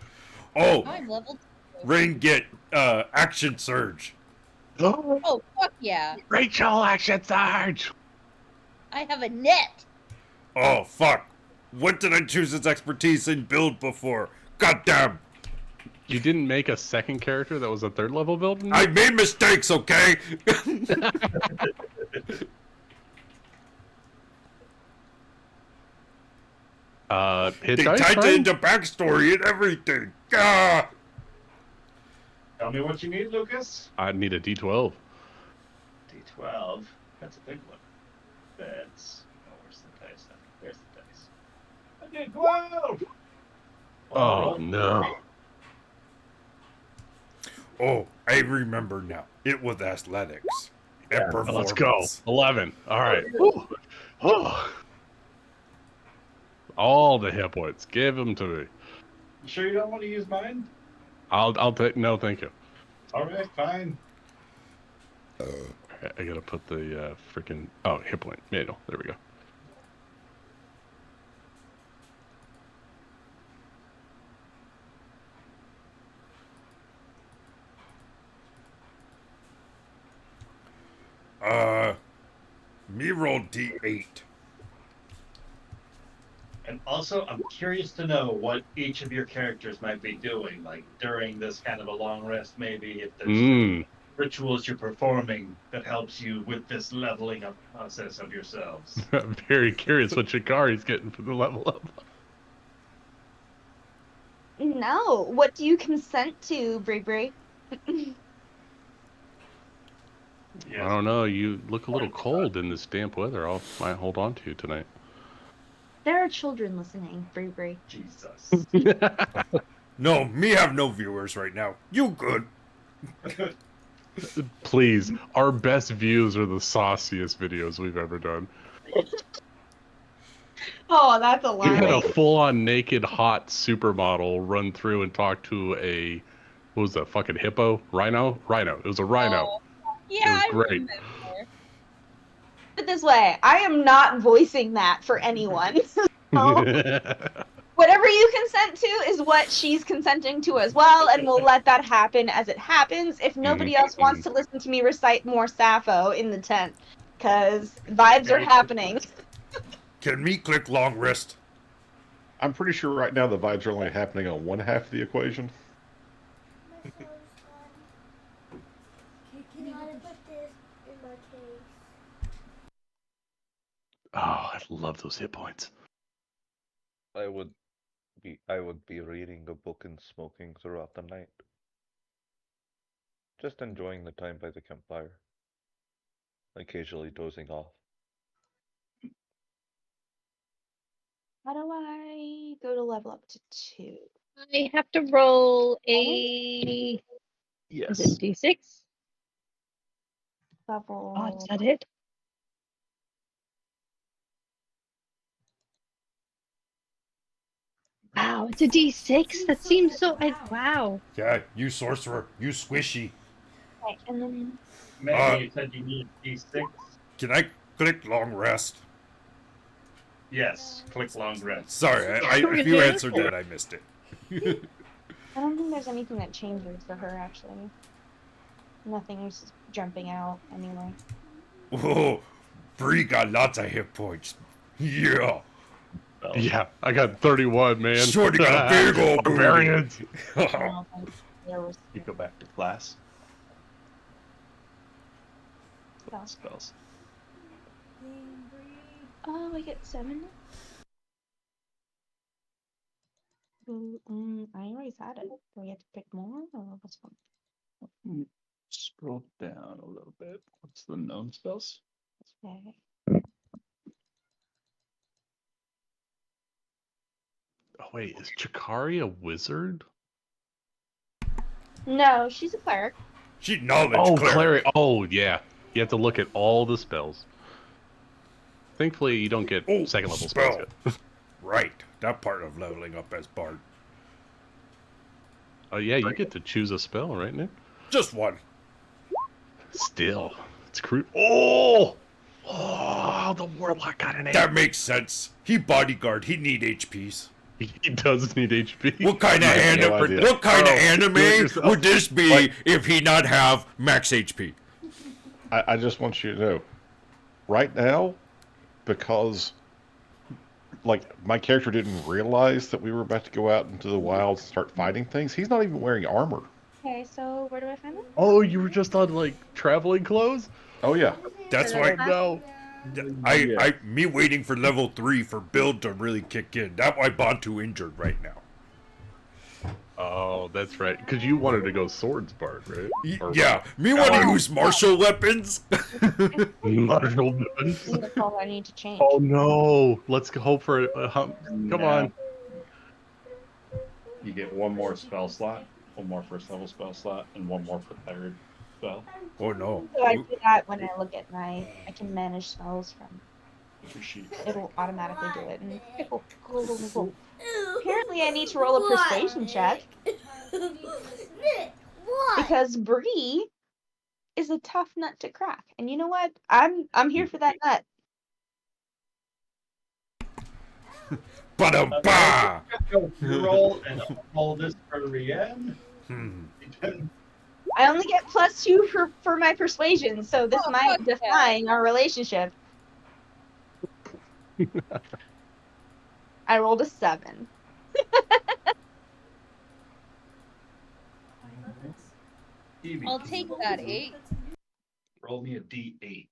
Oh, I'm level 2. Rain get action surge. Oh, fuck yeah. Rachel, action surge! I have a net. Oh fuck! What did I choose as expertise in build before? Goddamn! You didn't make a second character that was a third level build? I made mistakes, okay? Hit They dice, tied Brian? it into backstory and everything. Ah! Tell me what you need, Lucas. I need a D12. D12. That's a big one. That's... Oh, where's the dice? There's the dice. I did 12! Oh, no. Oh, I remember now. It was athletics. And Let's go. performance. 11. All right. Oh. All the hit points. Give them to me. You sure you don't want to use mine? I'll take. No, thank you. All right, fine. I gotta put the freaking. Oh, hit point manual. There we go. Me roll D8. And also, I'm curious to know what each of your characters might be doing, like during this kind of a long rest, maybe if there's rituals you're performing that helps you with this leveling up process of yourselves. I'm very curious what Shikari's getting for the level up. No. What do you consent to, Bree? I don't know. You look a little cold in this damp weather. I might hold on to you tonight. There are children listening, Bree. Jesus. No, me have no viewers right now. You good. Please, our best views are the sauciest videos we've ever done. Oh, that's a We had lie. a full-on naked hot supermodel run through and talk to a, what was that, fucking hippo? Rhino? It was a rhino. Oh, yeah, It was I great. remember. Put it this way, I am not voicing that for anyone. So, whatever you consent to is what she's consenting to as well, and we'll let that happen as it happens. If nobody else wants to listen to me recite more Sappho in the tent, because vibes are happening. Can me click long rest? I'm pretty sure right now the vibes are only happening on one half of the equation. Can I put this in my Love those hit points. I would be reading a book and smoking throughout the night. Just enjoying the time by the campfire. Occasionally dozing off. How do I go to level up to 2? I have to roll a. Yes. Is it D6? Level. Oh, is that it? Wow, it's a D6? That seems so. Wow. Yeah, you sorcerer, you squishy. Okay, and then Maggie, you said you need D6? Can I click long rest? Yes, click long rest. Sorry, if you answered that, I missed it. I don't think there's anything that changes for her actually. Nothing's jumping out anyway. Whoa, Bree got lots of hit points. Yeah. Yeah, I got 31, man. Shorty got a big old booty. Barbarians. You go back to class. Spell. Spells. Oh, I get 7. I always had it. Do we have to pick more or what's one? Scroll down a little bit. What's the known spells? Okay. Oh wait, is Chikari a wizard? No, she's a cleric. She knowledge Oh, cleric. cleric. Oh yeah, you have to look at all the spells. Thankfully, you don't get second level spells yet. Right, that part of leveling up as bard. Oh yeah, you get to choose a spell, right, Nick? Just one. Still, it's crude. Oh, the warlock got an 8. That makes sense. He bodyguard. He need HPs. He does need HP. What kind of I have no anime? idea. What kind of Oh, do it anime yourself. would this be Like- if he not have max HP? I just want you to know, right now, because like my character didn't realize that we were about to go out into the wilds and start fighting things. He's not even wearing armor. Okay, so where do I find them? Oh, you were just on like traveling clothes? Oh yeah. That's why No. me waiting for level 3 for build to really kick in. That's why Bantu injured right now. Oh, that's right. Because you wanted to go swords bard, right? Or Yeah, me want to use martial weapons. martial weapons. That's all I need to change. Oh no! Let's hope for a hump. Come on. You get one more spell slot, one more first level spell slot, and one more for third spell. Oh no. So I do that when I look at I can manage spells from. Your sheet. It'll automatically do it. And cool. Apparently, I need to roll a persuasion check because Bree is a tough nut to crack. And you know what? I'm here for that nut. Ba-dum-ba! You roll and I'll roll this for Rienne. I only get +2 for my persuasion, so this might define our relationship. I rolled a 7. I'll take that 8. Roll me a D8.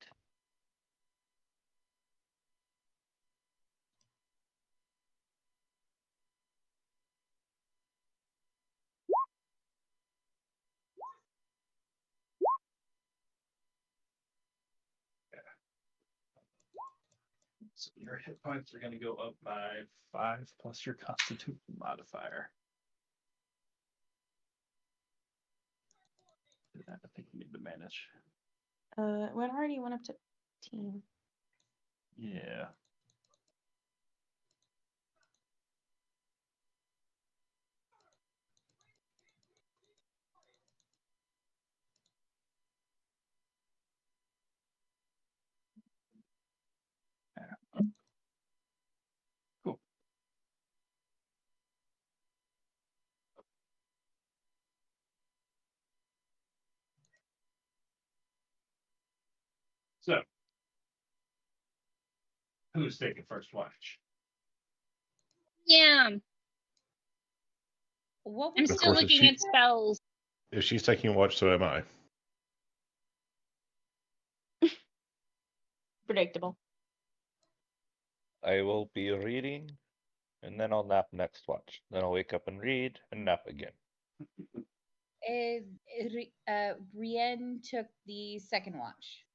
So your hit points are going to go up by 5 plus your Constitution modifier. I think you need to manage. When already went up to 15. Yeah. Cool. So, who's taking first watch? Yeah. What I'm was Of still course, if looking she- at spells. If she's taking watch, so am I. Predictable. I will be reading, and then I'll nap next watch. Then I'll wake up and read and nap again. Brienne took the second watch.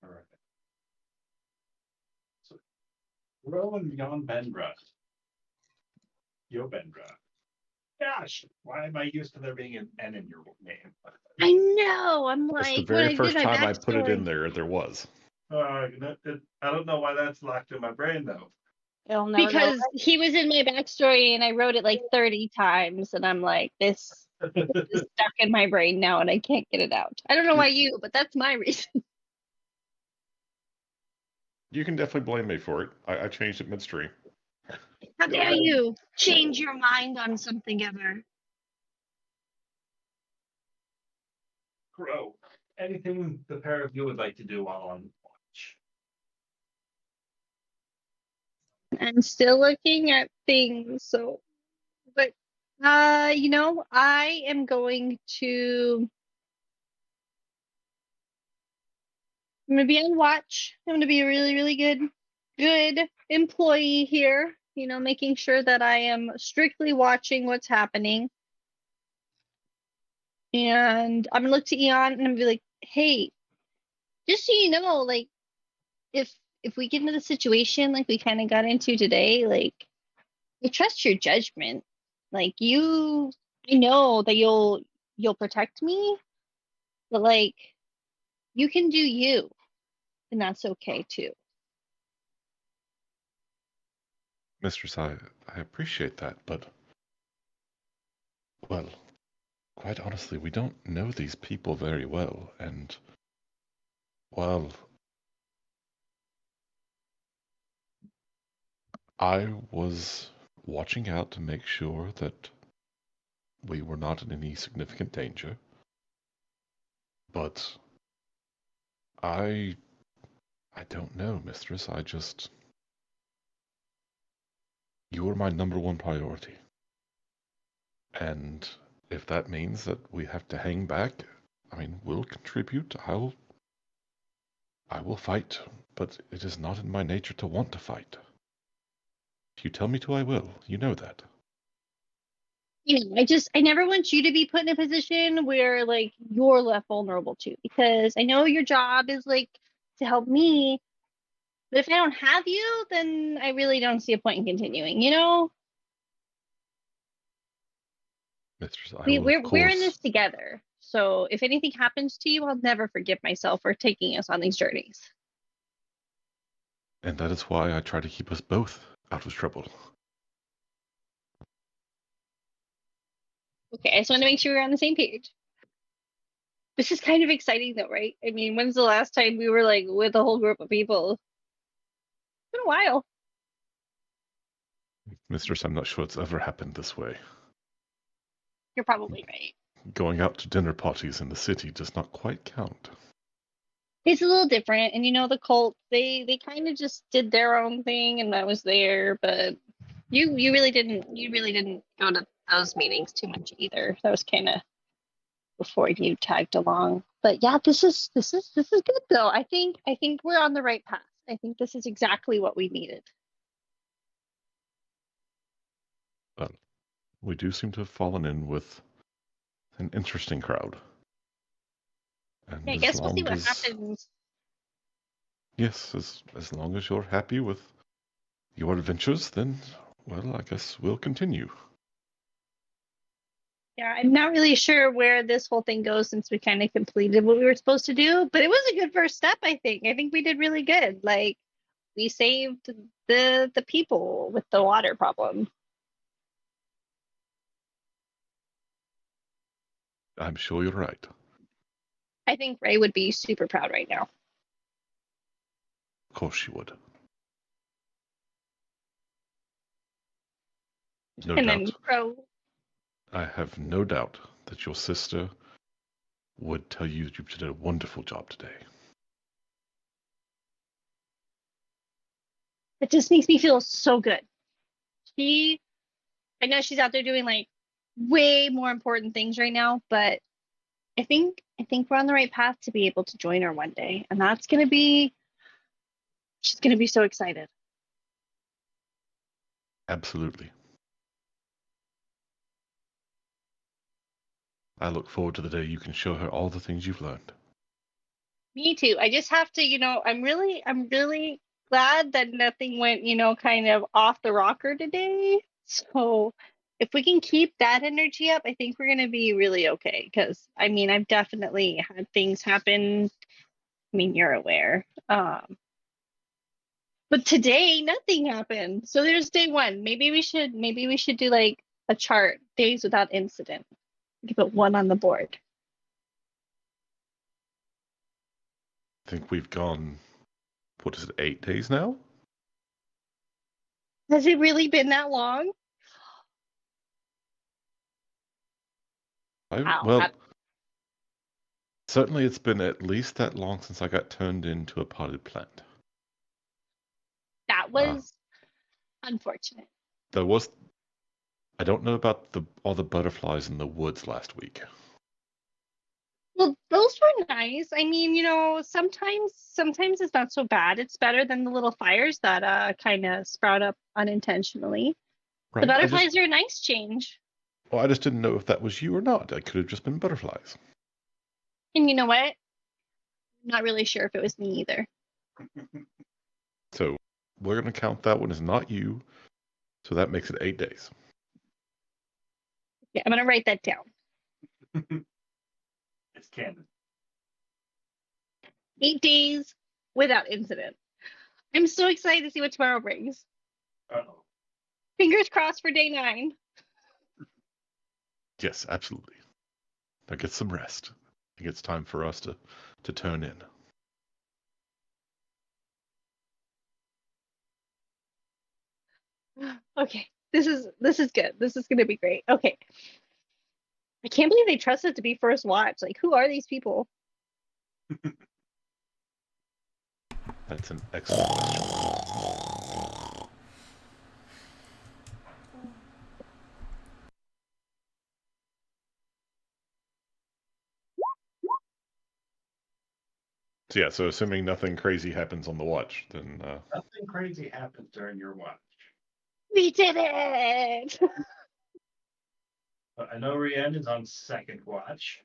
All right. So, Rowan Yon Benra. Yo Benra. Gosh, why am I used to there being an N in your name? I know. I'm That's the like, when very I did first my time I put it in backstory, there was. I don't know why that's locked in my brain though. It'll never go because he was in my backstory and I wrote it like 30 times, and I'm like, this is stuck in my brain now and I can't get it out. I don't know why you, but that's my reason. You can definitely blame me for it. I changed it midstream. How dare you change your mind on something ever? Crow. Anything the pair of you would like to do while on watch? I'm still looking at things, so but I am going to I'm gonna be on watch. I'm gonna be a really, really good employee here, making sure that I am strictly watching what's happening. And I'm gonna look to Eon and I'm gonna be like, hey, just so you know, like if we get into the situation like we kind of got into today, like I trust your judgment. Like I know that you'll protect me, but like you can do you, and that's okay too. Mistress, I appreciate that, but, well, quite honestly, we don't know these people very well, and, well, I was watching out to make sure that we were not in any significant danger, but I don't know, Mistress. You are my number one priority. And if that means that we have to hang back, I mean, we'll contribute. I will fight, but it is not in my nature to want to fight. If you tell me to, I will. You know that. I never want you to be put in a position where like you're left vulnerable too, because I know your job is like to help me, but if I don't have you, then I really don't see a point in continuing, Mistress, I will, of we're in course. this together. So if anything happens to you, I'll never forgive myself for taking us on these journeys. And that is why I try to keep us both out of trouble. Okay, I just want to make sure we're on the same page. This is kind of exciting though, right? I mean, when's the last time we were like with a whole group of people? It's been a while. Mistress, I'm not sure it's ever happened this way. You're probably right. Going out to dinner parties in the city does not quite count. It's a little different, and the cult, they kind of just did their own thing, and that was there. But you really didn't go to those meetings too much either. That was kind of before you tagged along. But yeah, this is good though. I think we're on the right path. I think this is exactly what we needed. Well, we do seem to have fallen in with an interesting crowd. And I as guess we'll see long what as happens. yes, as long as you're happy with your adventures, then well, I guess we'll continue. Yeah, I'm not really sure where this whole thing goes since we kind of completed what we were supposed to do, but it was a good first step, I think. I think we did really good. Like we saved the people with the water problem. I'm sure you're right. I think Ray would be super proud right now. Of course she would. No And doubt. then Crow. I have no doubt that your sister would tell you that you did a wonderful job today. It just makes me feel so good. I know she's out there doing like way more important things right now, but I think we're on the right path to be able to join her one day, and she's gonna be so excited. Absolutely. I look forward to the day you can show her all the things you've learned. Me too. I just have to, I'm really glad that nothing went, kind of off the rocker today. So if we can keep that energy up, I think we're gonna be really okay. Because I mean, I've definitely had things happen. I mean, you're aware. But today nothing happened. So there's day one. Maybe we should do like a chart, days without incident. Give it one on the board. I think we've gone, what is it, 8 days now? Has it really been that long? Wow, Well, certainly it's been at least that long since I got turned into a potted plant. that was unfortunate. I don't know about all the butterflies in the woods last week. Well, those were nice. I mean, sometimes it's not so bad. It's better than the little fires that kind of sprout up unintentionally. The Right. butterflies are a nice change. I just didn't know if that was you or not. It could have just been butterflies. And you know what? I'm not really sure if it was me either. So we're going to count that one as not you. So that makes it 8 days. Yeah, I'm gonna write that down. It's canon. 8 days without incident. I'm so excited to see what tomorrow brings. Uh-oh. Fingers crossed for day 9. Yes, absolutely. Now get some rest. I think it's time for us to turn in. Okay, this is good. This is gonna be great. Okay. I can't believe they trusted to be first watch. Like, who are these people? That's an excellent question. So yeah, so assuming nothing crazy happens on the watch, then Nothing crazy happens during your watch. We did it! But I know Rienne is on second watch.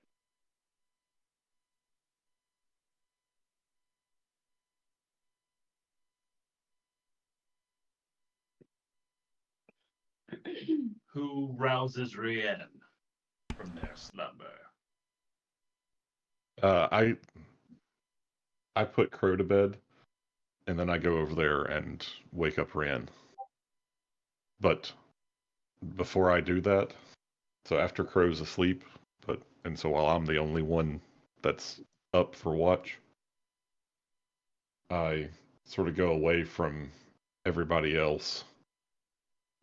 Who rouses Rienne from their slumber? I put Crow to bed, and then I go over there and wake up Ran. But before I do that, so after Crow's asleep, and so while I'm the only one that's up for watch, I sort of go away from everybody else,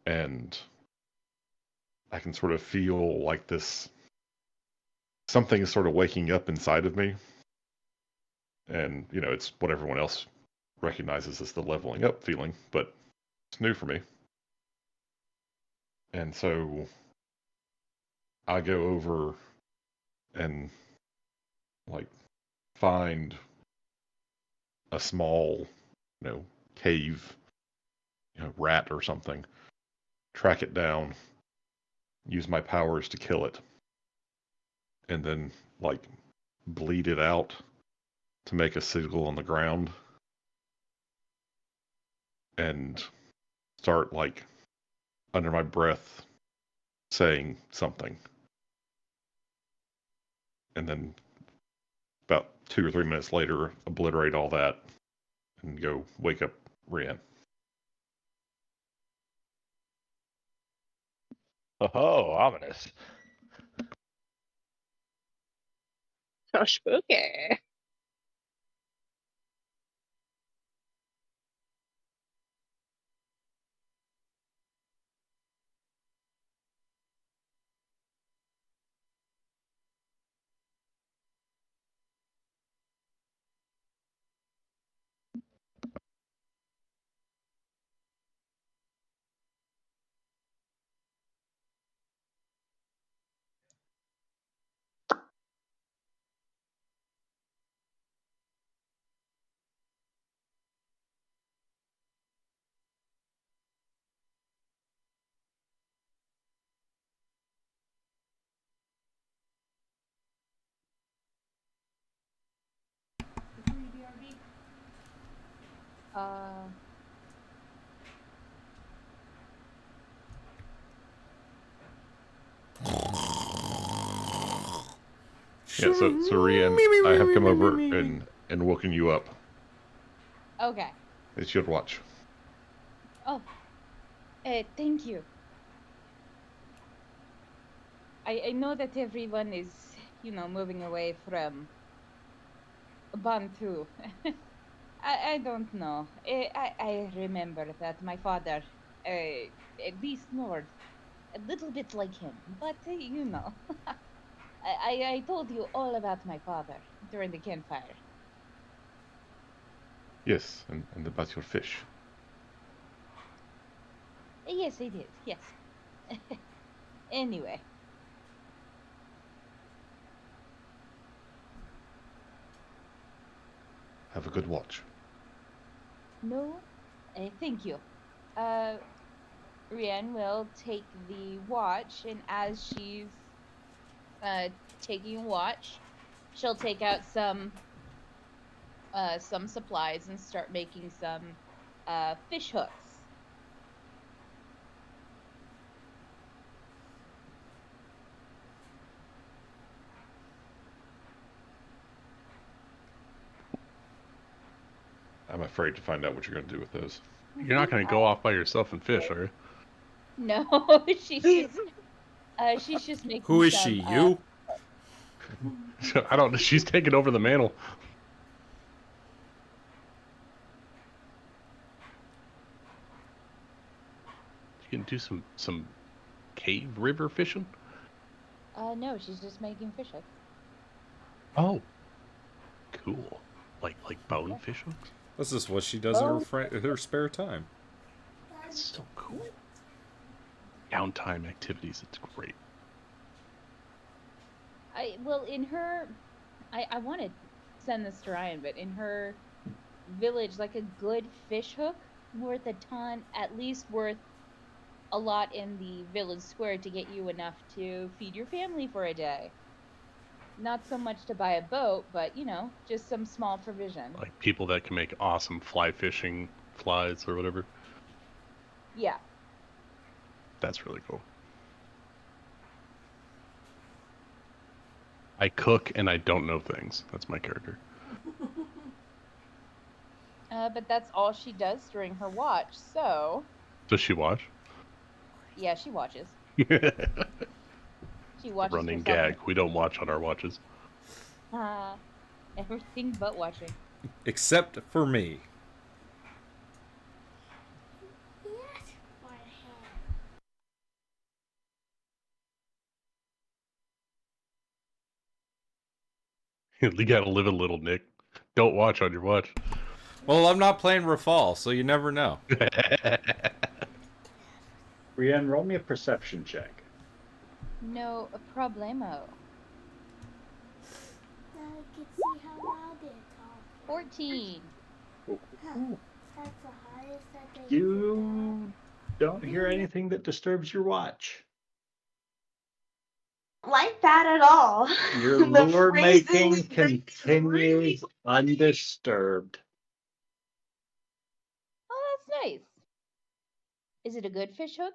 and I can sort of feel like something is sort of waking up inside of me. And, it's what everyone else recognizes as the leveling up feeling, but it's new for me. And so I go over and, find a small, cave, rat or something, track it down, use my powers to kill it, and then, bleed it out to make a sigil on the ground, and start, under my breath, saying something. And then about 2 or 3 minutes later, obliterate all that and go wake up Rian. Oh, ominous. So spooky. Uh, Yeah, so Rian, I have come over and woken you up. okay. It's your watch. Oh, thank you. I know that everyone is, moving away from Bantu. I don't know. I remember that my father, at least Nord, a little bit like him, but I told you all about my father during the campfire. Yes, and about your fish. Yes, I did. Yes. Anyway, Have a good watch. no, thank you. Rian will take the watch, and as she's taking watch, she'll take out some supplies and start making some fish hooks. I'm afraid to find out what you're going to do with those. You're not going to go off by yourself and fish, are you? No, she's just making. Who is some, she? You? I don't know. She's taking over the mantle. You can do some cave river fishing. No, she's just making fish hooks. Oh, cool. Like bone fish hooks. This is what she does in her spare time. That's so cool. Downtime activities. It's great. In her, I want to send this to Ryan, but in her village, like a good fish hook worth a ton, at least worth a lot in the village square to get you enough to feed your family for a day. Not so much to buy a boat, but just some small provision. Like people that can make awesome fly fishing flies or whatever. Yeah. That's really cool. I cook and I don't know things. That's my character. But that's all she does during her watch, so... Does she watch? Yeah, she watches. She watches Running herself. gag. We don't watch on our watches. Everything but watching. Except for me. You gotta live a little, Nick. Don't watch on your watch. Well, I'm not playing Rafal, so you never know. Brienne, roll me a perception check. No problemo. 14. That's the highest that they You don't hear anything that disturbs your watch. Like that at all. Your The lure making phrases, continues undisturbed. Oh, that's nice. Is it a good fish hook?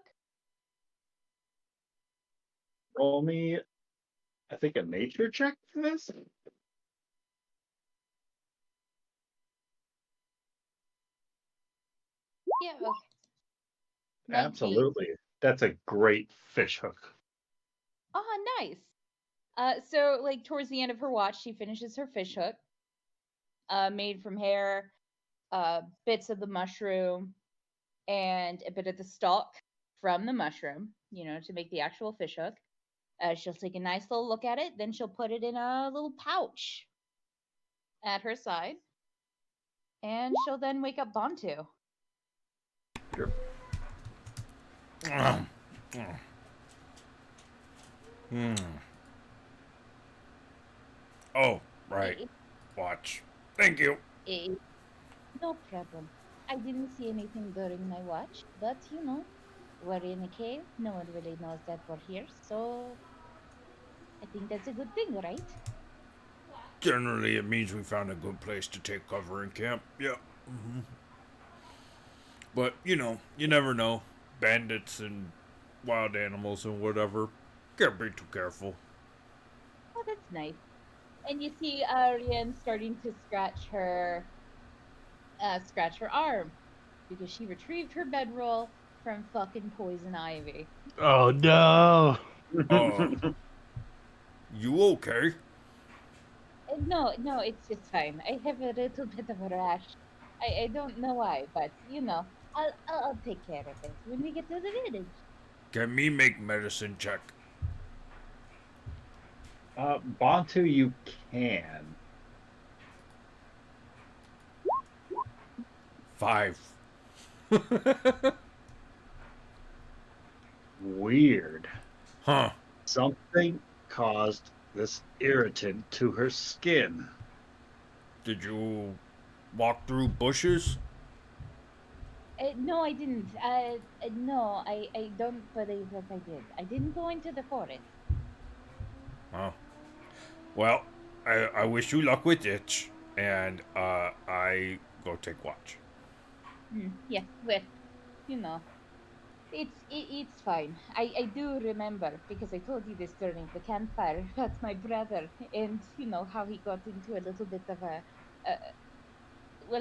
Roll me, I think, a nature check for this. Yeah, okay. 19. Absolutely. That's a great fish hook. Oh, nice. So like towards the end of her watch, she finishes her fish hook, made from hair, bits of the mushroom, and a bit of the stalk from the mushroom, to make the actual fish hook. She'll take a nice little look at it, then she'll put it in a little pouch at her side, and she'll then wake up Bantu. Oh, right. Watch. Thank you. No problem. I didn't see anything during my watch, but we're in a cave. No one really knows that we're here, so I think that's a good thing, right? Generally, it means we found a good place to take cover in camp. Yeah. But, you never know. Bandits and wild animals and whatever. Can't be too careful. Oh, that's nice. And you see Ariane starting to scratch her arm because she retrieved her bedroll from fucking poison ivy. Oh no! You okay? No, it's just fine. I have a little bit of a rash. I don't know why, but I'll take care of it when we get to the village. Can me make medicine check? Bantu, you can. 5. Weird. Huh. Something caused this irritant to her skin. Did you walk through bushes? No, I didn't. No, I don't believe that I did. I didn't go into the forest. Oh. Well, I wish you luck with it, and I go take watch. Yeah, well, it's fine. I do remember because I told you this during the campfire about my brother and how he got into a little bit of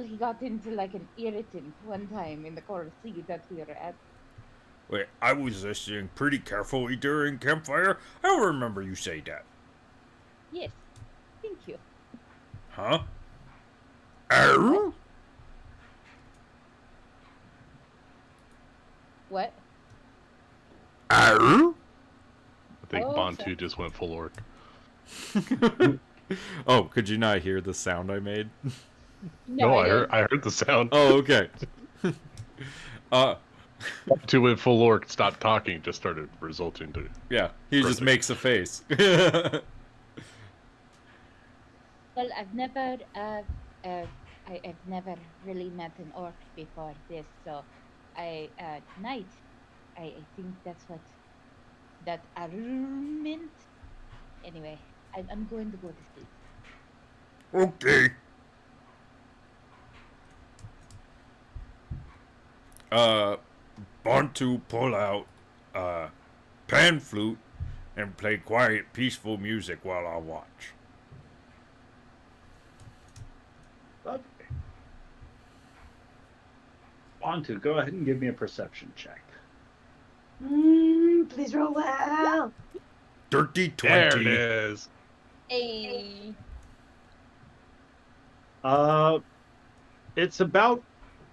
he got into like an irritant one time in the Coral Sea that we were at. Wait, I was listening pretty carefully during campfire. I don't remember you say that. Yes, thank you. Huh? Arr? What? Arr? I think Oh, Bantu sorry. just went full orc. Oh, could you not hear the sound I made? No, I heard the sound. Oh, okay. Bantu went full orc, stopped talking, just started resulting to. Yeah, he just makes a face. Well, I've never really met an orc before this, so night. I think that's what that meant. Anyway, I'm going to go to sleep. Okay. Bantu pull out pan flute and play quiet, peaceful music while I watch. Lovely. Bantu, go ahead and give me a perception check. Please roll well. Dirty 20. There it is. Hey. It's about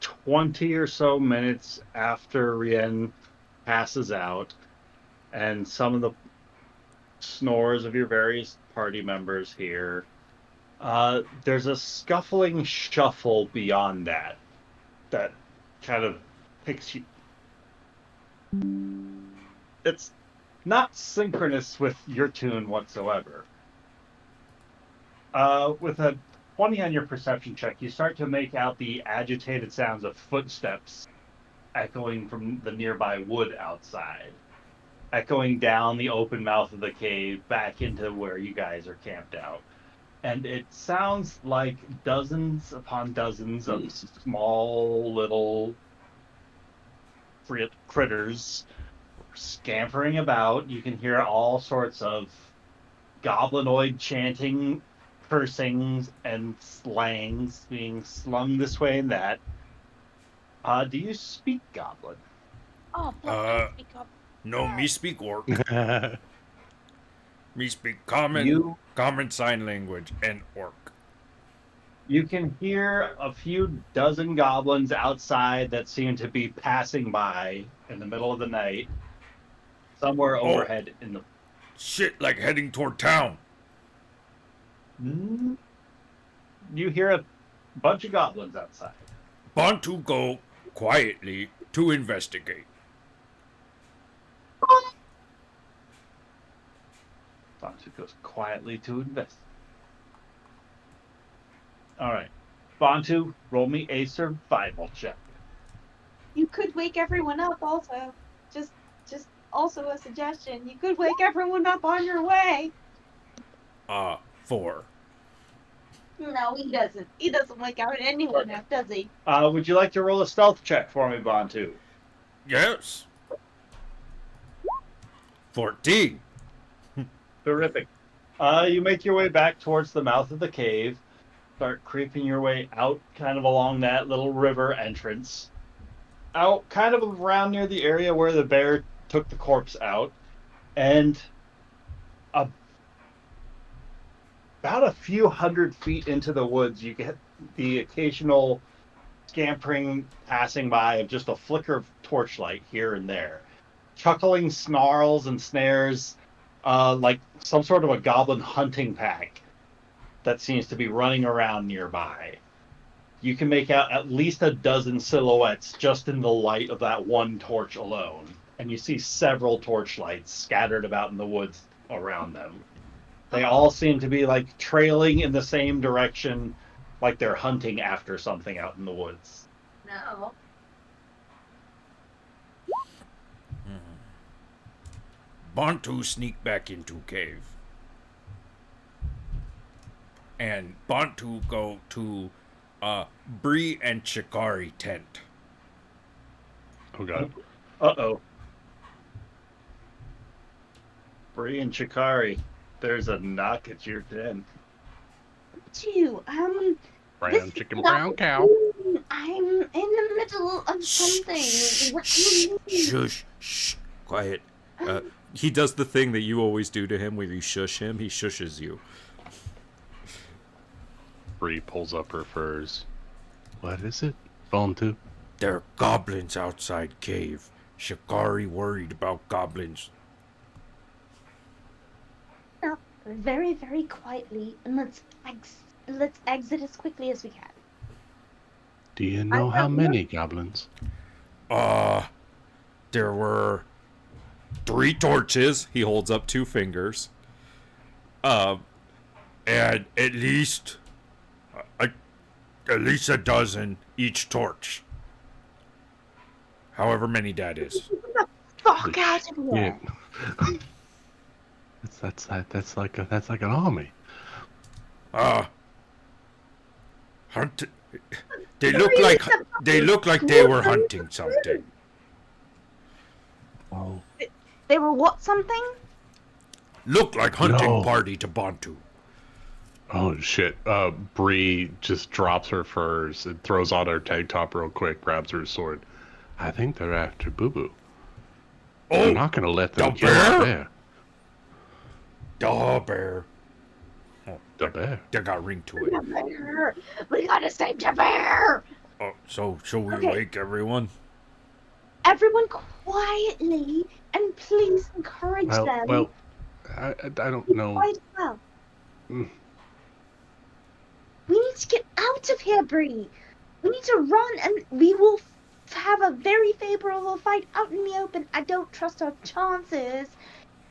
20 or so minutes after Rien passes out, and some of the snores of your various party members here. There's a scuffling shuffle beyond that kind of picks you. It's not synchronous with your tune whatsoever. With a 20 on your perception check, you start to make out the agitated sounds of footsteps echoing from the nearby wood outside, echoing down the open mouth of the cave back into where you guys are camped out. And it sounds like dozens upon dozens of small little critters scampering about. You can hear all sorts of goblinoid chanting, cursings, and slangs being slung this way and that. Do you speak Goblin? Oh, but I speak up. No, me speak orc. Me speak common sign language and orc. You can hear a few dozen goblins outside that seem to be passing by in the middle of the night, somewhere overhead in the... Shit, like heading toward town. You hear a bunch of goblins outside. Bantu go quietly to investigate. Bantu goes quietly to investigate. Alright. Bantu, roll me a survival check. You could wake everyone up also. Just also a suggestion. You could wake everyone up on your way. 4. No, he doesn't. He doesn't like out anyone up, does he? Would you like to roll a stealth check for me, Bantu? Yes. 14. Terrific. You make your way back towards the mouth of the cave. Start creeping your way out kind of along that little river entrance. Out kind of around near the area where the bear took the corpse out. And about a few hundred feet into the woods, you get the occasional scampering passing by of just a flicker of torchlight here and there. Chuckling snarls and snares, like some sort of a goblin hunting pack that seems to be running around nearby. You can make out at least a dozen silhouettes just in the light of that one torch alone. And you see several torchlights scattered about in the woods around them. They all seem to be like trailing in the same direction, like they're hunting after something out in the woods. No. Bantu sneak back into cave. And Bantu go to Bree and Chikari tent. Oh god. Uh-oh. Bree and Chikari, there's a knock at your den. Two. Brown chicken, brown cow. I'm in the middle of something. What do you mean? Shush, shh, quiet. He does the thing that you always do to him where you shush him. He shushes you. Bree pulls up her furs. What is it? Bantu? There are goblins outside cave. Shikari worried about goblins. No, very, very quietly, and let's exit as quickly as we can. Do you know how many goblins? There were 3 torches. He holds up 2 fingers. and at least a dozen each torch. However many that is. Fuck out of here! Yeah. that's like an army. Hunt. They look like they were hunting something. Oh. They were what something? Look like hunting No. party to Bantu. Oh shit. Bree just drops her furs and throws on her tank top real quick, grabs her sword. I think they're after Boo Boo. Oh, I'm not gonna let them the kill the bear? bear. The bear. Oh, The bear. that got ring to it. The bear! We gotta save the bear! Oh, so shall we Okay. wake everyone? Everyone quietly, and please encourage them. Well, I don't know. Quite well. Mm. We need to get out of here, Bree. We need to run, and we will have a very favorable fight out in the open. I don't trust our chances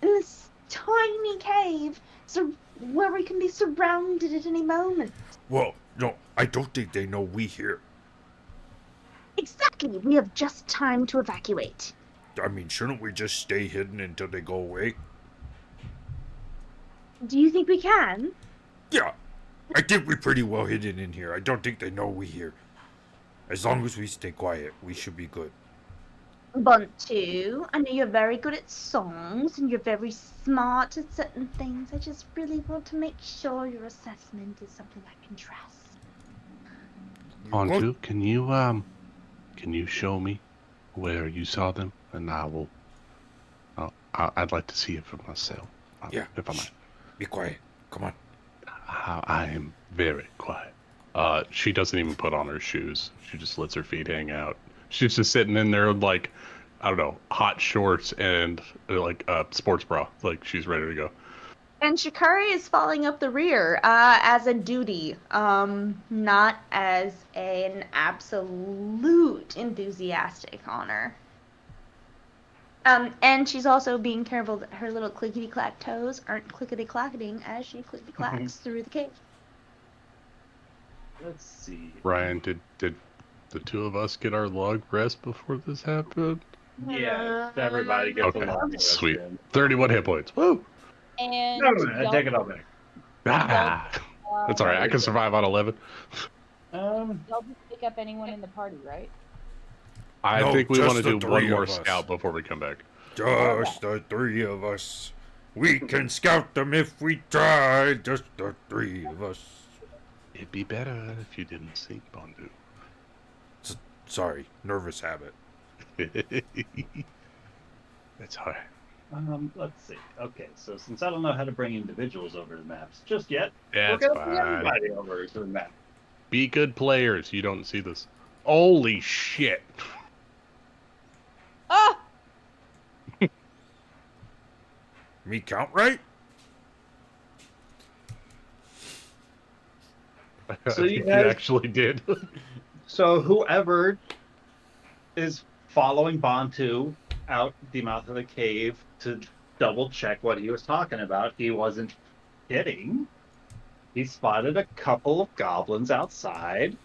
in this tiny cave, so where we can be surrounded at any moment. Well, no, I don't think they know we here. Exactly. We have just time to evacuate. I mean, shouldn't we just stay hidden until they go away? Do you think we can? Yeah, I think we're pretty well hidden in here. I don't think they know we here. As long as we stay quiet, we should be good. Bantu, I know you're very good at songs and you're very smart at certain things. I just really want to make sure your assessment is something I can trust. Bantu, can you show me where you saw them, and I'd like to see it for myself. Yeah. If I might. Be quiet. Come on. I am very quiet. She doesn't even put on her shoes. She just lets her feet hang out. She's just sitting in there like, I don't know, hot shorts and like a sports bra. Like she's ready to go. And Shikari is falling up the rear as a duty, not as an absolute enthusiastic honor. And she's also being careful that her little clickety-clack toes aren't clickety-clacketing as she clickety-clacks through the cave. Let's see. Ryan, did the two of us get our long rest before this happened? Yeah, everybody gets Okay, a long rest sweet. in. 31 hit points. Woo! And No, I take it all back. Ah. That's all right. I can survive on 11. Y'all just pick up anyone in the party, right? I No, think we want to just the do one three more of us. scout before we come back. Just the three of us. We can scout them if we try. Just the three of us. It'd be better if you didn't sing, Bondu. Sorry, nervous habit. That's hard. Let's see. Okay, so since I don't know how to bring individuals over to the maps just yet, That's we're gonna bring fine. everybody over to the map. Be good players. You don't see this. Holy shit. Ah! Me count right? So I you think guys- you actually did. So whoever is following Bantu out the mouth of the cave to double check what he was talking about, he wasn't kidding. He spotted a couple of goblins outside,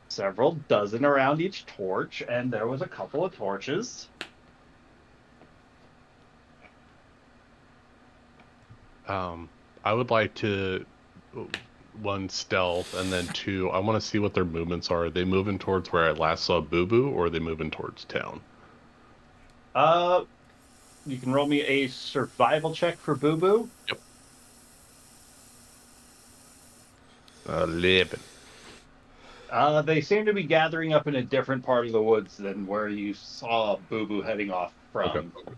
several dozen around each torch, and there was a couple of torches. I would like to, one, stealth, and then two, I want to see what their movements are. Are they moving towards where I last saw Boo Boo, or are they moving towards town? You can roll me a survival check for Boo Boo. Yep. 11. They seem to be gathering up in a different part of the woods than where you saw Boo Boo heading off from. Okay.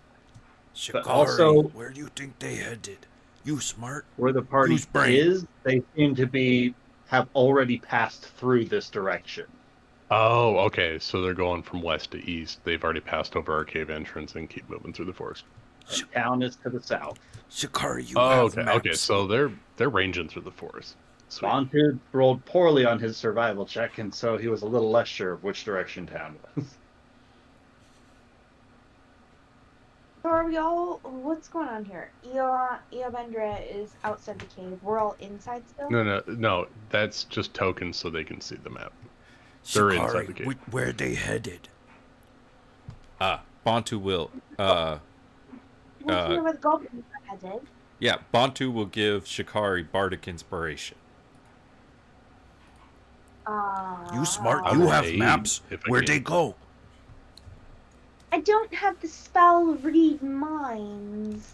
Shikari, also- where do you think they headed? You smart? Where the party Whose brain? is, they seem to have already passed through this direction. Oh, okay. So they're going from west to east. They've already passed over our cave entrance and keep moving through the forest. The town is to the south. Shikari, you Oh, have okay. maps. Okay, so they're ranging through the forest. Sweet. Bantu rolled poorly on his survival check, and so he was a little less sure of which direction town was. So are we all? What's going on here? Eobendra is outside the cave. We're all inside still. No. That's just tokens so they can see the map. They're inside Shikari, the cave. where they headed? Bantu will. We'll see where the goblins are headed. Yeah, Bantu will give Shikari bardic inspiration. You smart? Uh, You will have aid maps. if I Where'd can. they go? I don't have the spell read minds.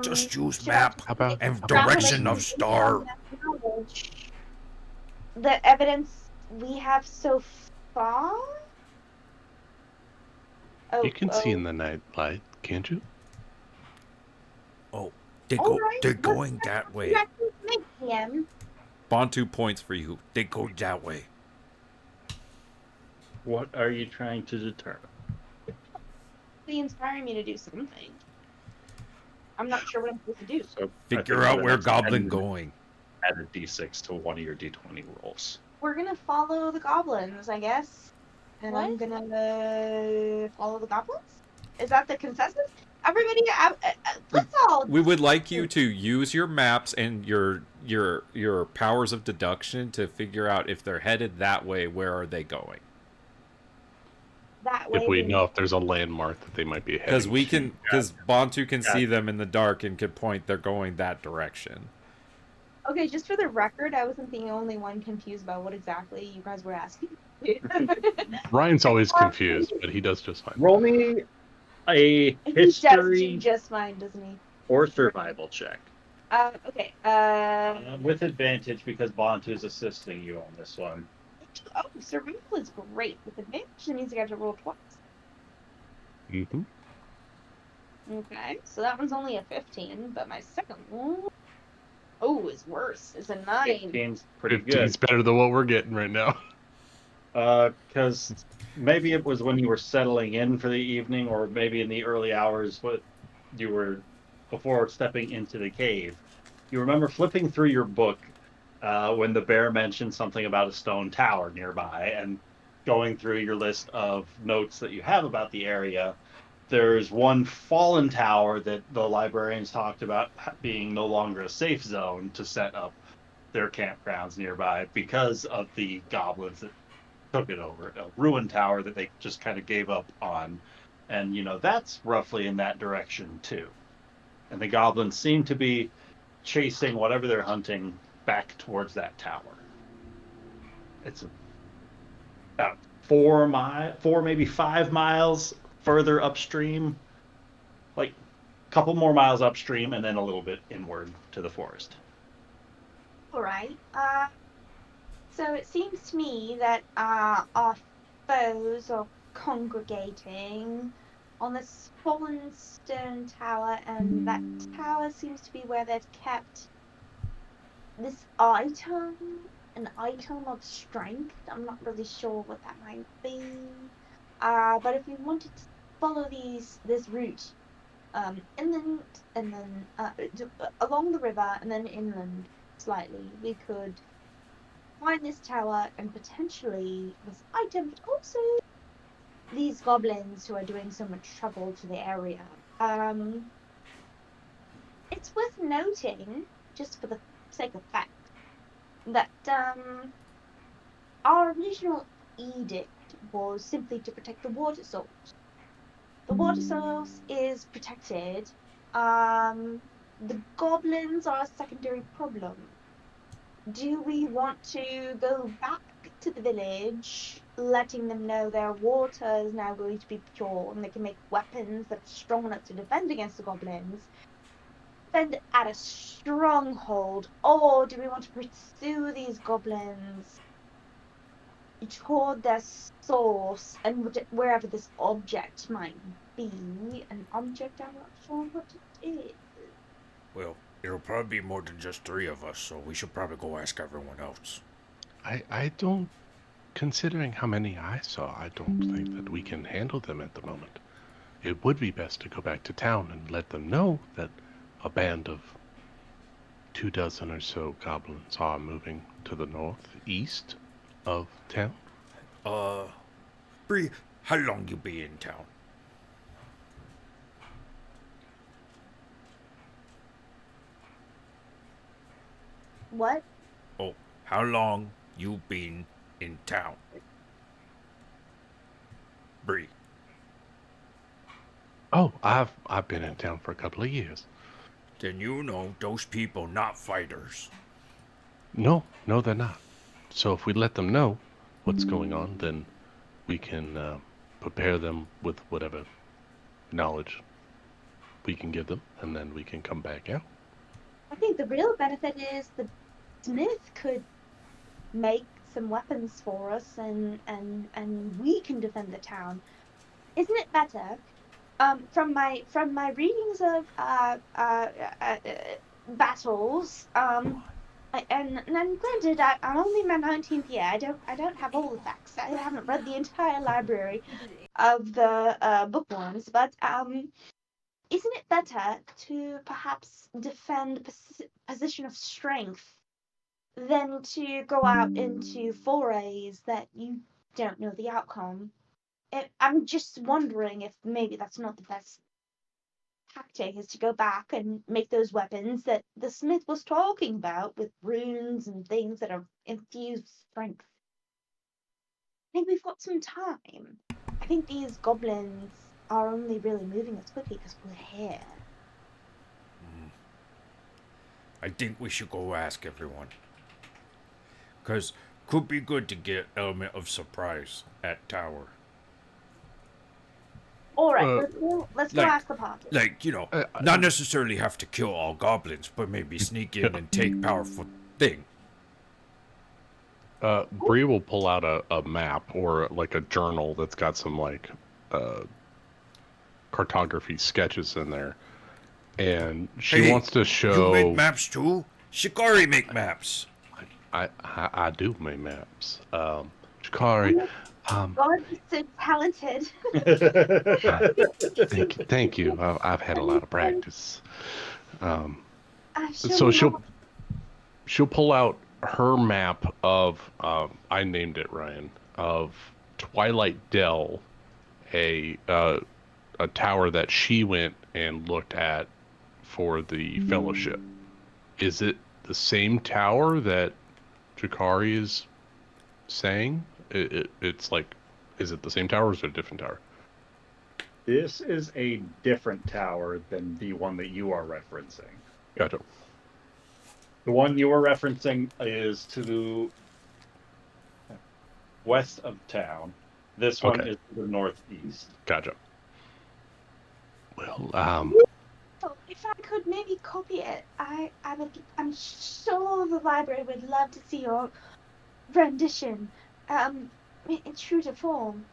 Just use should I map just How about- and how about- direction of star. The evidence we have so far. Oh, You can see in the night light, can't you? Oh, they All go. right, They're let's going that way. PM. Bantu points for you. They go that way. What are you trying to determine? They inspire me to do something. I'm not sure what I'm supposed to do. So Figure out where Goblin going. Add a d6 to one of your d20 rolls. We're gonna follow the goblins, I guess. And I'm What? gonna follow the goblins? Is that the consensus? Everybody, let's all. We would like you to use your maps and your powers of deduction to figure out if they're headed that way, where are they going? That way. If we know if there's a landmark that they might be heading Because Bantu can see Gotcha. them in the dark and can point they're going that direction. Okay, just for the record, I wasn't the only one confused about what exactly you guys were asking. Ryan's always confused, but he does just fine. Roll me a He does do history just fine, doesn't he? or survival check. Okay. With advantage because Bantu's assisting you on this one. Oh, survival is great. With advantage, it means I got to roll twice. Mm-hmm. Okay, so that one's only a 15, but my second one, is worse. It's a 9. 15's pretty 15's good. better than what we're getting right now. Because maybe it was when you were settling in for the evening, or maybe in the early hours, what you were before stepping into the cave. You remember flipping through your book when the bear mentioned something about a stone tower nearby, and going through your list of notes that you have about the area. There's one fallen tower that the librarians talked about being no longer a safe zone to set up their campgrounds nearby because of the goblins that took it over. A ruined tower that they just kind of gave up on. And, that's roughly in that direction, too. And the goblins seem to be chasing whatever they're hunting back towards that tower. It's about 4 maybe 5 miles further upstream, like a couple more miles upstream, and then a little bit inward to the forest. All right. So it seems to me that our foes are congregating on this fallen stone tower, and that tower seems to be where they've kept this item, an item of strength. I'm not really sure what that might be. But if we wanted to follow this route inland and then along the river and then inland slightly, we could find this tower and potentially this item, but also these goblins who are doing so much trouble to the area. It's worth noting, just for the sake of fact, that our original edict was simply to protect the water source. The water source is protected. The goblins are a secondary problem. Do we want to go back to the village, letting them know their water is now going to be pure and they can make weapons that are strong enough to defend against the goblins, defend at a stronghold, or do we want to pursue these goblins toward their source and wherever this object might be? An object, I'm not sure what it is. Well, it'll probably be more than just 3 of us, so we should probably go ask everyone else. I don't, considering how many I saw, I don't think that we can handle them at the moment. It would be best to go back to town and let them know that a band of 24 or so goblins are moving to the northeast of town. Bree, how long you be in town? What? Oh, how long you been in town? Bree. Oh, I've been in town for a couple of years. Then you know those people not fighters. No, they're not. So if we let them know what's going on, then we can prepare them with whatever knowledge we can give them, and then we can come back out. I think the real benefit is the smith could make some weapons for us, and we can defend the town. Isn't it better? From my readings of battles, and granted, I'm only in my 19th year. I don't have all the facts. I haven't read the entire library of the bookworms, but isn't it better to perhaps defend a position of strength than to go out into forays that you don't know the outcome? I'm just wondering if maybe that's not the best tactic, is to go back and make those weapons that the smith was talking about with runes and things that are infused with strength. I think we've got some time. I think these goblins are only really moving as quickly because we're here. I think we should go ask everyone. Because could be good to get element of surprise at tower. Alright, let's go like- ask the party. Like, you know, not necessarily have to kill all goblins, but maybe sneak in and take powerful thing. Bree will pull out a map or like a journal that's got some like cartography sketches in there, and she Hey, wants to show. You make maps too? Shikari make maps. I do make maps. Shikari. God, he's so talented. Thank you. I've had a lot of practice. So she'll pull out her map of I named it, Ryan, of Twilight Dell, a tower that she went and looked at for the Fellowship. Is it the same tower that Jakari is saying? It's like, is it the same tower or is it a different tower? This is a different tower than the one that you are referencing. Gotcha. The one you were referencing is to the west of town. This one Okay. is to the northeast. Gotcha. Well, Oh, if I could maybe copy it, I'm sure the library would love to see your rendition, in true to form.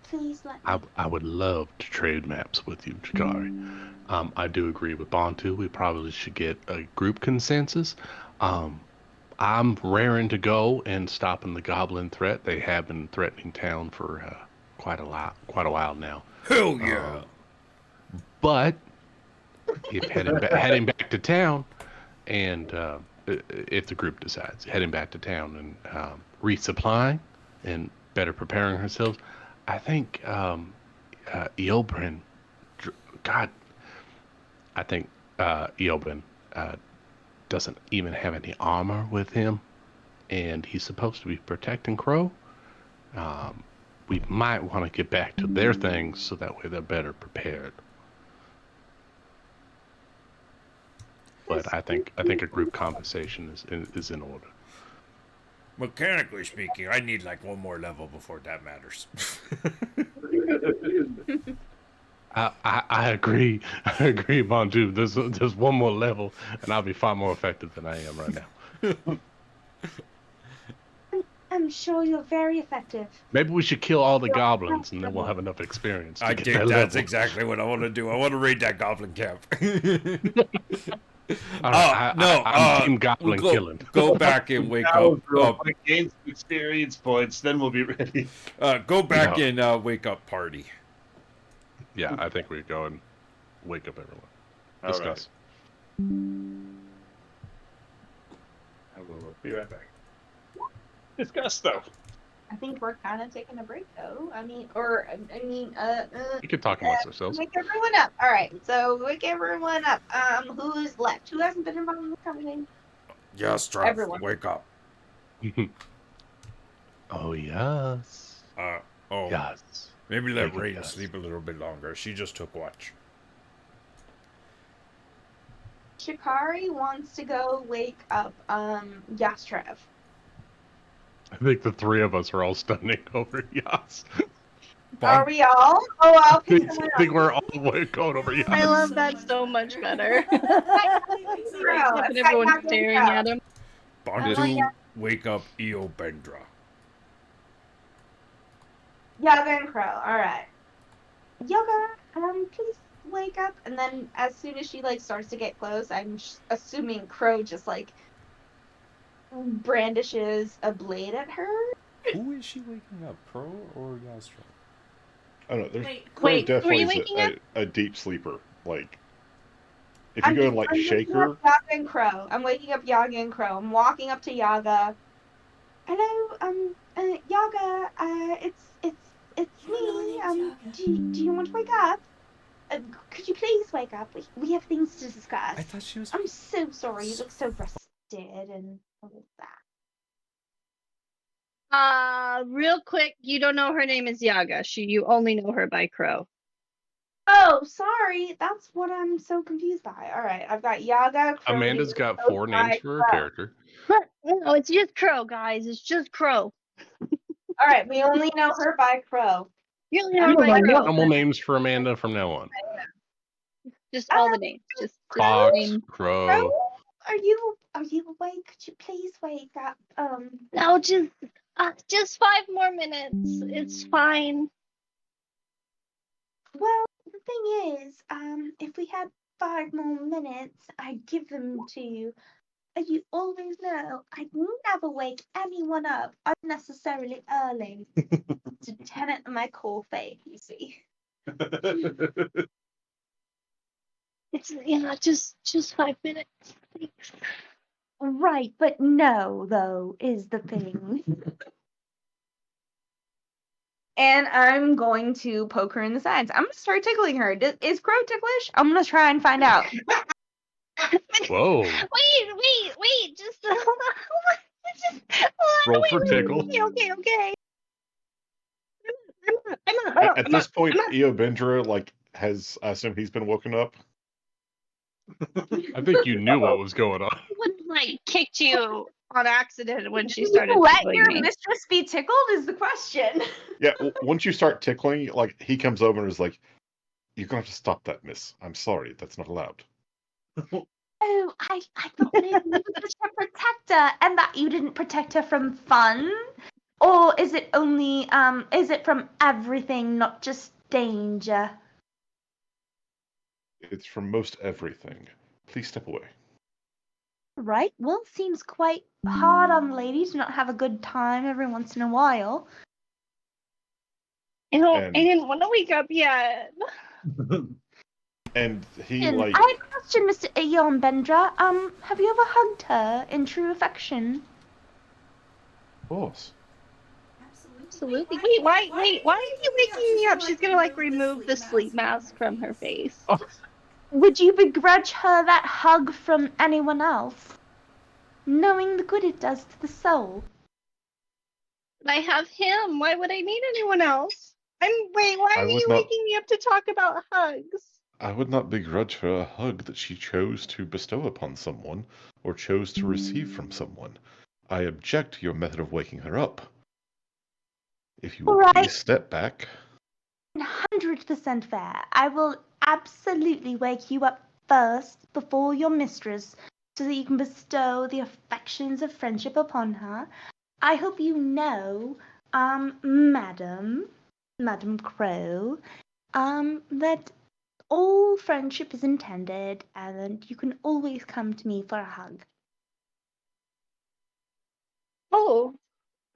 Please let me. I would love to trade maps with you, Chikari. I do agree with Bantu. We probably should get a group consensus. I'm raring to go and stopping the goblin threat. They have been threatening town for quite a while now. Hell yeah. But if heading back to town, and if the group decides heading back to town and resupplying and better preparing ourselves, I think Eobrin, God, I think Eobrin doesn't even have any armor with him, and he's supposed to be protecting Crow. We might want to get back to their things so that way they're better prepared. But I think a group conversation is in order. Mechanically speaking, I need like one more level before that matters. I agree. I agree, Bantu. There's one more level, and I'll be far more effective than I am right now. I'm sure you're very effective. Maybe we should kill all the goblins, and then we'll have enough experience to get that That's level. exactly what I want to do. I want to raid that goblin camp. All right, I'm Team Goblin killing. Go back and wake Now up. gain some experience points, then we'll be ready. Go back and wake up party. Yeah, I think we go and wake up everyone. All Discuss. I will be right back. Discuss though. I think we're kind of taking a break, though. We can talk amongst ourselves. Wake everyone up. All right, so wake everyone up. Who's left? Who hasn't been involved in the conversation? Yes, Trav, Everyone. wake up. Oh yes. Yes. Maybe let Wake up, Rain yes. sleep a little bit longer. She just took watch. Shikari wants to go wake up Yastrev. I think the three of us are all stunning over Yas. Are we all? Oh, I'll pick I someone think else. we're all going over Yas. I love that so much better. Crow. And everyone's staring at him. Bantu, wake up Eobendra. Yaga and Crow. All right. Yaga, please wake up. And then as soon as she starts to get close, I'm assuming Crow just brandishes a blade at her. Who is she waking up, Crow or Yastra? I don't know. Wait, Crow wait, who are definitely you is waking up? a deep sleeper. Like, if you go and I'm shake waking her, up Yaga and Crow. I'm waking up Yaga and Crow. I'm walking up to Yaga. Hello, Yaga. It's me. Do you want to wake up? Could you please wake up? We have things to discuss. I thought she was. I'm so sorry. You look so rested and all of that. Real quick, you don't know her name is Yaga. You only know her by Crow. Oh, sorry. That's what I'm so confused by. All right, I've got Yaga. Crow, Amanda's got 4 names for her character. No, it's just Crow, guys. It's just Crow. All right, we only know her by Crow. You only know her by Crow. Normal names for Amanda from now on. Just all the names. Just Fox, name. Crow. Are you awake? Could you please wake up? No, just 5 more minutes. It's fine. Well, the thing is, if we had 5 more minutes, I'd give them to you. And you always know I'd never wake anyone up unnecessarily early. It's a tenet of my core faith, you see. It's just 5 minutes. Thanks. Right, but no, though, is the thing. And I'm going to poke her in the sides. I'm going to start tickling her. Is Crow ticklish? I'm going to try and find out. Whoa. Wait, just hold on. Roll for tickle. Okay. at this point, Eobendra, has, I assume he's been woken up. I think you knew what was going on. What like kicked you on accident when she You started let tickling your me. mistress be tickled is the question. Yeah, once you start tickling, like he comes over and is like, "You're gonna have to stop that, miss. I'm sorry, that's not allowed." Oh, I thought maybe you were just a protector and that you didn't protect her from fun? Or is it only, is it from everything, not just danger? It's from most everything. Please step away. Right, well, it seems quite hard on ladies to not have a good time every once in a while. I And didn't want to wake up yet. and he And like I have a question, Mr. Aeon Bendra. Have you ever hugged her in true affection? Of course. Absolutely. Wait, why are you waking me up? She's gonna like remove the sleep mask from her face. Oh. Would you begrudge her that hug from anyone else? Knowing the good it does to the soul. I have him. Why would I need anyone else? Wait, why I are would you not- waking me up to talk about hugs? I would not begrudge her a hug that she chose to bestow upon someone or chose to receive from someone. I object to your method of waking her up. If you will Alright. please step back. 100% fair. I will absolutely wake you up first before your mistress so that you can bestow the affections of friendship upon her. I hope you know, Madam Crow, that all friendship is intended and that you can always come to me for a hug. Oh,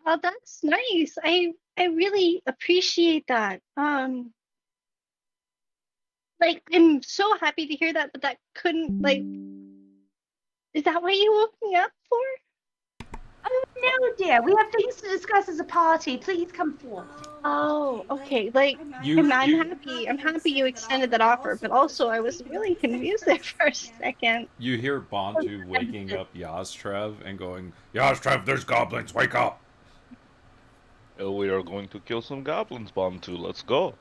that's nice. I really appreciate that. Like I'm so happy to hear that, but that couldn't like. Is that what you woke me up for? Oh no, dear. We have things to discuss as a party. Please come forth. Oh, okay. Like I'm happy. I'm happy you extended that offer, but also I was really confused there for a second. You hear Bantu waking up Yaztrev and going, Yaztrev, there's goblins, wake up! We are going to kill some goblins, Bantu. Let's go.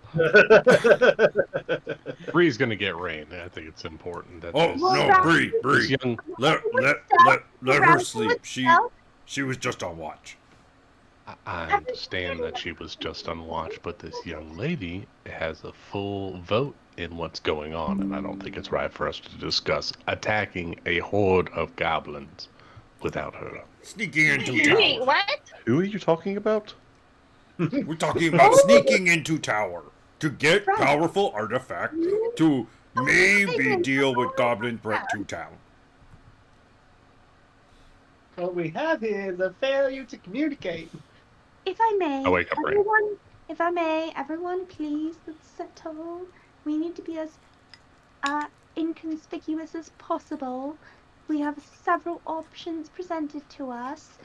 Bree's gonna get rain. I think it's important. That Oh, this- no, Bree, this Bree. young- Let her sleep. She was just on watch. I understand that she was just on watch, but this young lady has a full vote in what's going on, and I don't think it's right for us to discuss attacking a horde of goblins without her. Sneaking into Wait, tower. what? Who are you talking about? We're talking about sneaking into tower to get powerful artifact to maybe deal with goblin threat to town. What we have here is a failure to communicate. If I may, Oh, wake up, Ray. everyone, please, let's settle. We need to be as inconspicuous as possible. We have several options presented to us.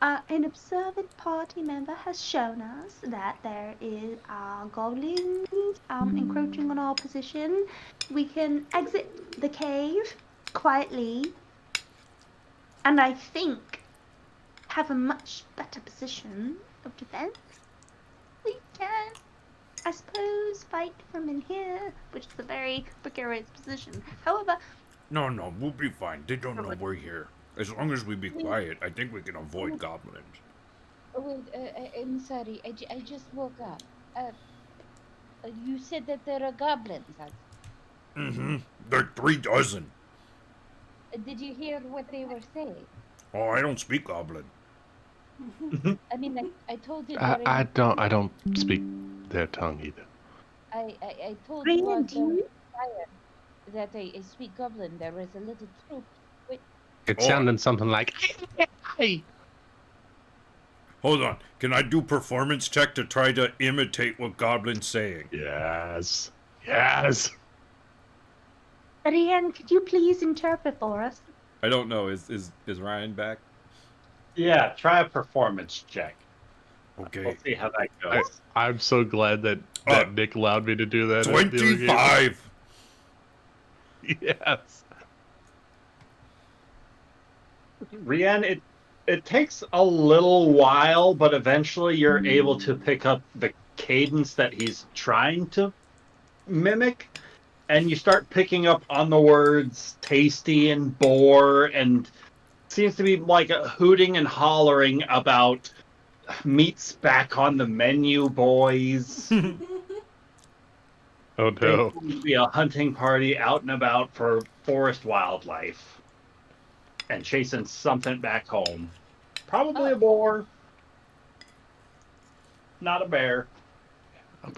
An observant party member has shown us that there is goblins encroaching on our position. We can exit the cave quietly, and I think have a much better position of defense. We can, I suppose, fight from in here, which is a very precarious position. However, No, we'll be fine. They don't know we're here. As long as we be quiet, I think we can avoid goblins. Oh, wait, I'm sorry. I just woke up. You said that there are goblins. Mm-hmm. There are 3 dozen. Did you hear what they were saying? Oh, I don't speak goblin. I mean, I told you. I don't speak their tongue either. I told Ryan, you on do you? the fire that I speak goblin. There was a little troop. Wait, It Oh. sounded something like, "Hey." Hold on. Can I do performance check to try to imitate what goblin's saying? Yes. Yes. Rian, could you please interpret for us? I don't know. Is Ryan back? Yeah, try a performance check. Okay. We'll see how that goes. I'm so glad that Nick allowed me to do that. at the other game. 25. Yes. Rian, it takes a little while, but eventually you're able to pick up the cadence that he's trying to mimic, and you start picking up on the words tasty and boar and seems to be like hooting and hollering about meat's back on the menu, boys. Oh There no. seems to be a hunting party out and about for forest wildlife and chasing something back home. Probably a boar, not a bear.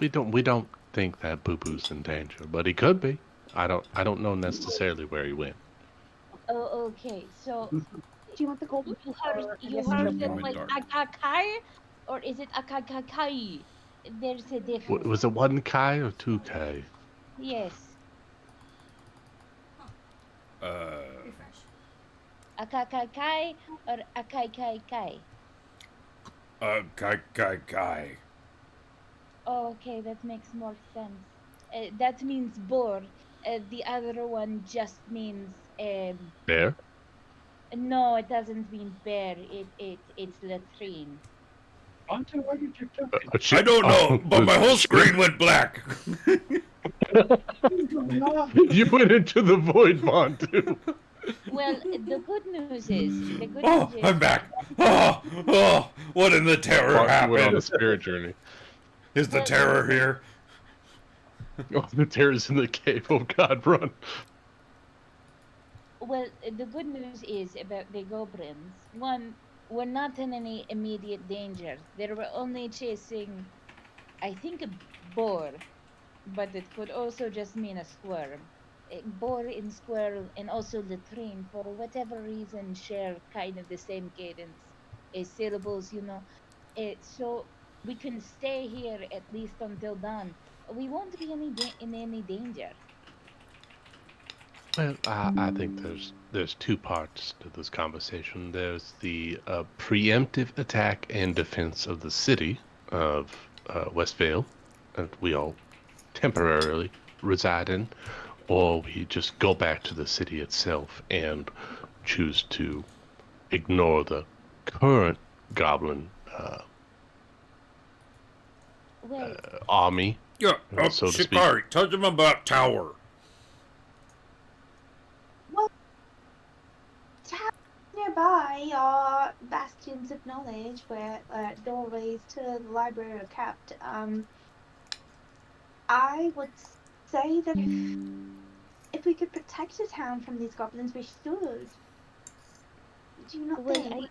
We don't think that Boo Boo's in danger, but he could be. I don't know necessarily where he went. Oh, okay. So Do you want the gold? you heard Or I you guess heard it's it okay. like akakai, or is it akakakai? There's a difference. Was it 1K or 2K? Yes, Refresh. akakakai or akaikai. Kai. Oh, okay, that makes more sense. That means boar. The other one just means Bear? no, it doesn't mean bear. It's latrine. Onto where did you go? I don't know, but my whole screen went black. You went into the void, Montu. Well, the good news is Oh, I'm back. Oh, what in the terror Montu happened? went on a spirit journey. Is the terror here? Oh, the terror's in the cave. Oh God, run! Well, the good news is about the goblins. One, we're not in any immediate danger. They were only chasing, I think, a boar, but it could also just mean a squirrel. A boar and squirrel, and also latrine, for whatever reason, share kind of the same cadence, syllables, you know. So we can stay here at least until dawn. We won't be in any danger. Well, I think there's two parts to this conversation. There's the preemptive attack and defense of the city of Westvale that we all temporarily reside in, or we just go back to the city itself and choose to ignore the current goblin Well, army. Yeah, so to speak. Shikari, tell them about Tower. Nearby are bastions of knowledge where doorways to the library are kept. I would say that if we could protect the town from these goblins, we should. Do you not think?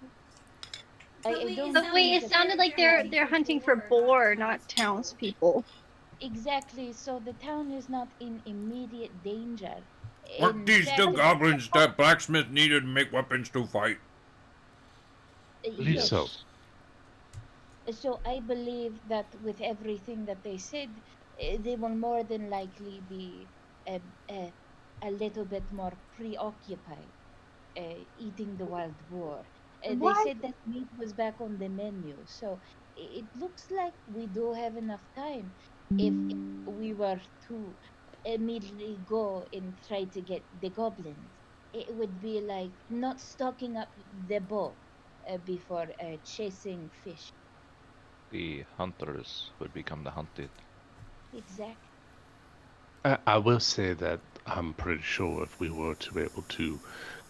I don't. But wait, it sounded like they're hunting for boar, not townspeople. Exactly. So the town is not in immediate danger. Weren't these the goblins that blacksmith needed to make weapons to fight? Believe so. So I believe that with everything that they said, they will more than likely be a little bit more preoccupied eating the wild boar. They said that meat was back on the menu, so it looks like we do have enough time if we were to immediately go and try to get the goblins. It would be like not stocking up the bow before chasing fish. The hunters would become the hunted. Exactly. I will say that I'm pretty sure if we were to be able to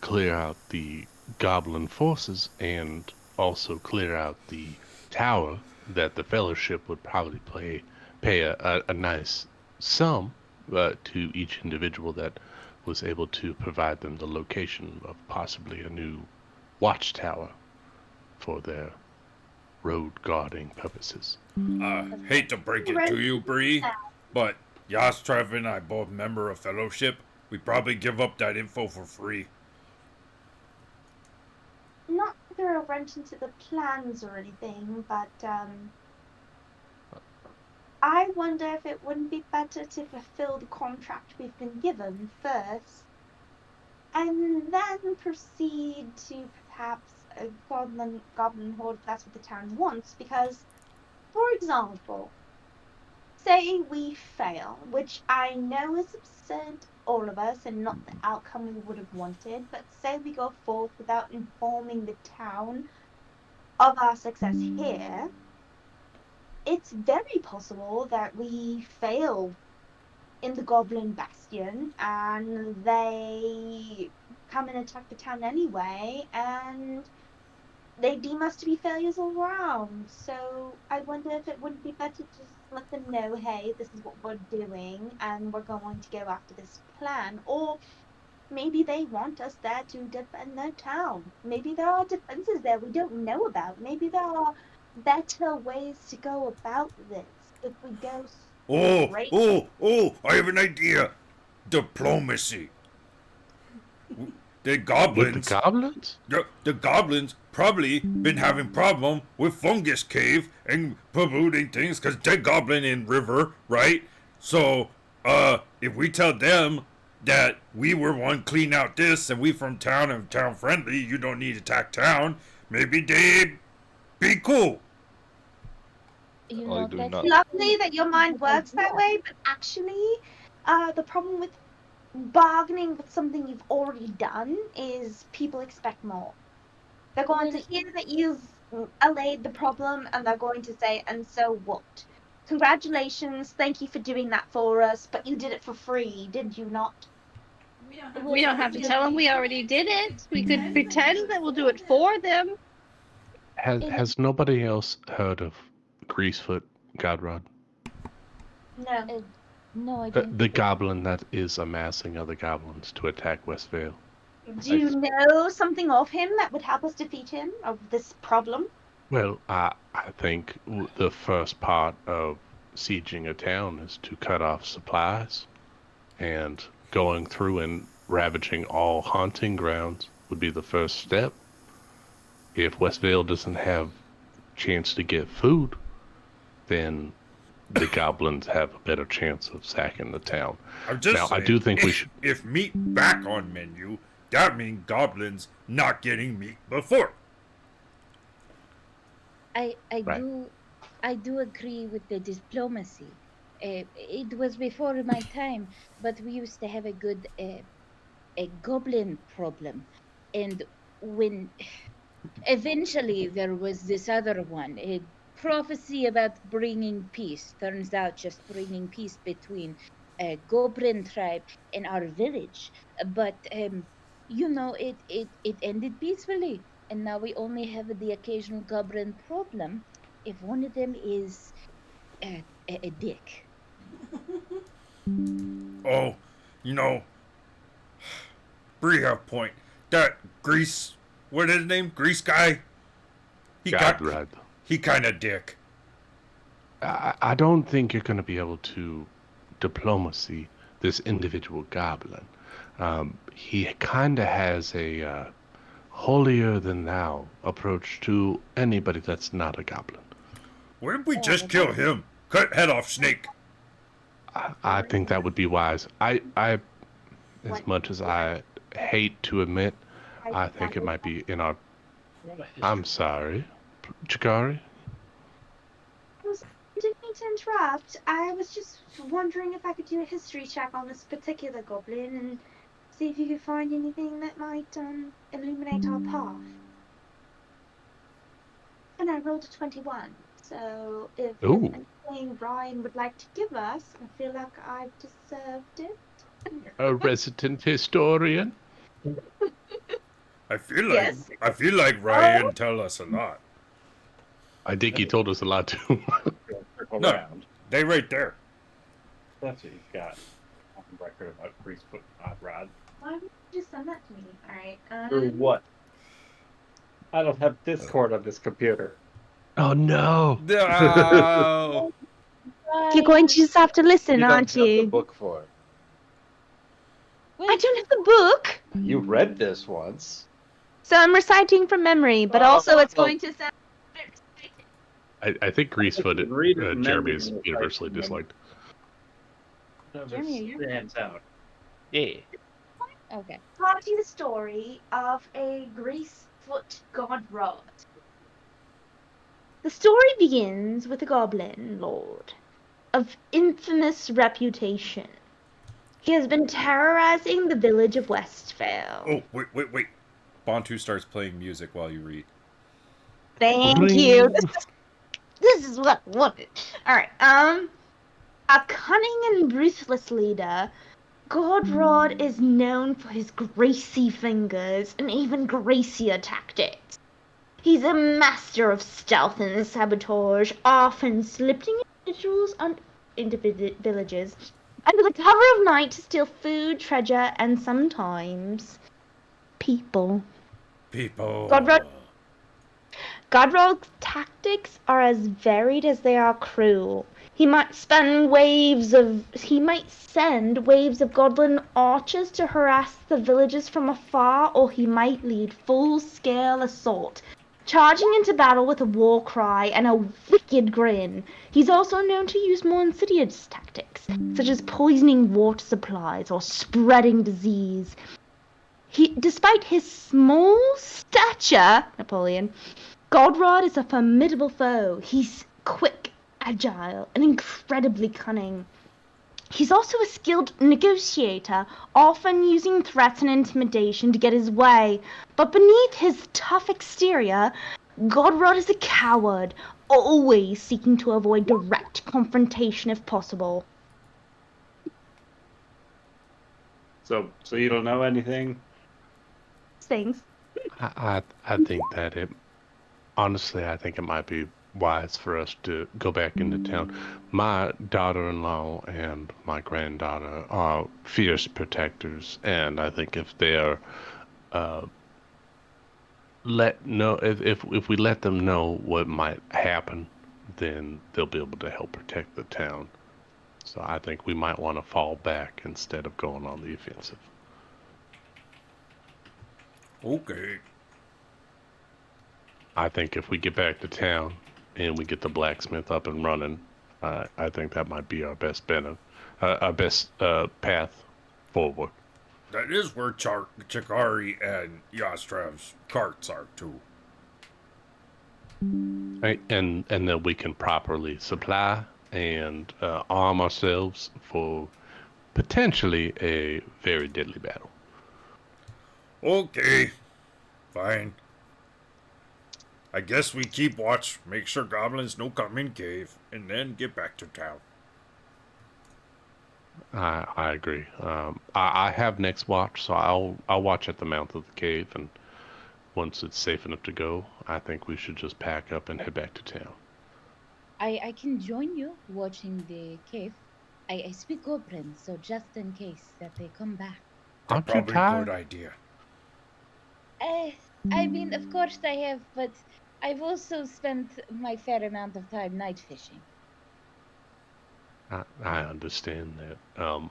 clear out the goblin forces and also clear out the tower, that the Fellowship would probably pay a nice sum to each individual that was able to provide them the location of possibly a new watchtower for their road guarding purposes. Hate to break it to you, Bree, but Yas, Trev, and I both member of Fellowship. We probably give up that info for free. Not that they're a wrench into the plans or anything, but I wonder if it wouldn't be better to fulfill the contract we've been given first, and then proceed to perhaps a goblin horde if that's what the town wants. Because, for example, say we fail, which I know is absurd to all of us and not the outcome we would have wanted, but say we go forth without informing the town of our success here, it's very possible that we fail in the Goblin Bastion and they come and attack the town anyway, and they deem us to be failures all around. So I wonder if it wouldn't be better to just let them know, hey, this is what we're doing, and we're going to go after this plan. Or maybe they want us there to defend their town. Maybe there are defenses there we don't know about. Maybe there are better ways to go about this if we go straight. I have an idea. Diplomacy. The goblins. With the goblins? The goblins probably been having problem with Fungus Cave and polluting things because dead goblin in river, right? So, if we tell them that we were one clean out this and we from town and town friendly, you don't need to attack town, maybe they'd be cool. You I know, do that's not. Lovely that your mind works that way, but actually, the problem with bargaining with something you've already done is people expect more. They're going to hear that you've allayed the problem, and they're going to say, and so what? Congratulations, thank you for doing that for us, but you did it for free, did you not? We don't have to tell them we already did it. We could pretend that we'll do it for them. Has nobody else heard of Greasefoot Godrod? No. No, I don't. The goblin that is amassing other goblins to attack Westvale. Do you know something of him that would help us defeat him, of this problem? Well, I think the first part of sieging a town is to cut off supplies, and going through and ravaging all hunting grounds would be the first step. If Westvale doesn't have chance to get food, then the goblins have a better chance of sacking the town. I'm just now, saying, I do think we should. If meat back on menu, that means goblins not getting meat before. I Right. do agree with the diplomacy. It was before my time, but we used to have a good a goblin problem, and when eventually there was this other one, a prophecy about bringing peace. Turns out just bringing peace between a goblin tribe and our village, but you know, it ended peacefully. And now we only have the occasional goblin problem if one of them is a dick. Oh, you know, Bree have point. That Grease, what is his name? Grease guy? Godrod. He kind of dick. I don't think you're going to be able to diplomacy this individual goblin. He kind of has a holier than thou approach to anybody that's not a goblin. Why don't we just kill him? Cut head off snake. I think that would be wise. I as much as I hate to admit, I think it might be in our. I'm sorry, Chikari. I didn't mean to interrupt. I was just wondering if I could do a history check on this particular goblin and see if you could find anything that might illuminate our path. And I rolled a 21. So if there's anything Ryan would like to give us, I feel like I've deserved it. A resident historian. I feel like Ryan tell us a lot. I think he told us a lot too. No, they right there. That's what you've got on record about Greasefoot Godrod. Why would you just send that to me? Alright. Or what? I don't have Discord on this computer. Oh no! No. You're going to just have to listen, aren't You don't have you? the book for it. I don't have the book, You read this once. so I'm reciting from memory, but also it's going to sound. I think Greasefoot, Read it and then Jeremy we is can universally disliked. Jeremy, you're- Stands out. Yeah. Okay. Party the story of a Greasefoot Godrod. The story begins with a goblin lord of infamous reputation. He has been terrorizing the village of Westvale. Oh, wait. Bontu starts playing music while you read. Thank you. This is what I wanted. Alright, a cunning and ruthless leader Godrod is known for his greasy fingers and even greasier tactics. He's a master of stealth and sabotage, often slipping into villages under the cover of night to steal food, treasure, and sometimes people. People. Godrod's tactics are as varied as they are cruel. He might send waves of goblin archers to harass the villagers from afar, or he might lead full-scale assault, charging into battle with a war cry and a wicked grin. He's also known to use more insidious tactics, such as poisoning water supplies or spreading disease. Despite his small stature, Napoleon, Godrod is a formidable foe. He's quick, agile, and incredibly cunning. He's also a skilled negotiator, often using threats and intimidation to get his way. But beneath his tough exterior, Godrod is a coward, always seeking to avoid direct confrontation if possible. So you don't know anything? Things. I think that honestly, I think it might be wise for us to go back into town. My daughter-in-law and my granddaughter are fierce protectors, and I think if they're if we let them know what might happen, then they'll be able to help protect the town. So I think we might want to fall back instead of going on the offensive. Okay. I think if we get back to town and we get the blacksmith up and running, I think that might be our best path forward. That is where Chikari and Yastrav's carts are too. Right? And that we can properly supply and arm ourselves for potentially a very deadly battle. Okay. Fine. I guess we keep watch, make sure goblins don't come in cave, and then get back to town. I agree. I have next watch, so I'll watch at the mouth of the cave, and once it's safe enough to go, I think we should just pack up and head back to town. I can join you watching the cave. I speak Goblin, so just in case that they come back. Aren't you Probably a tired? good idea. I mean, of course I have, but I've also spent my fair amount of time night fishing. I understand that.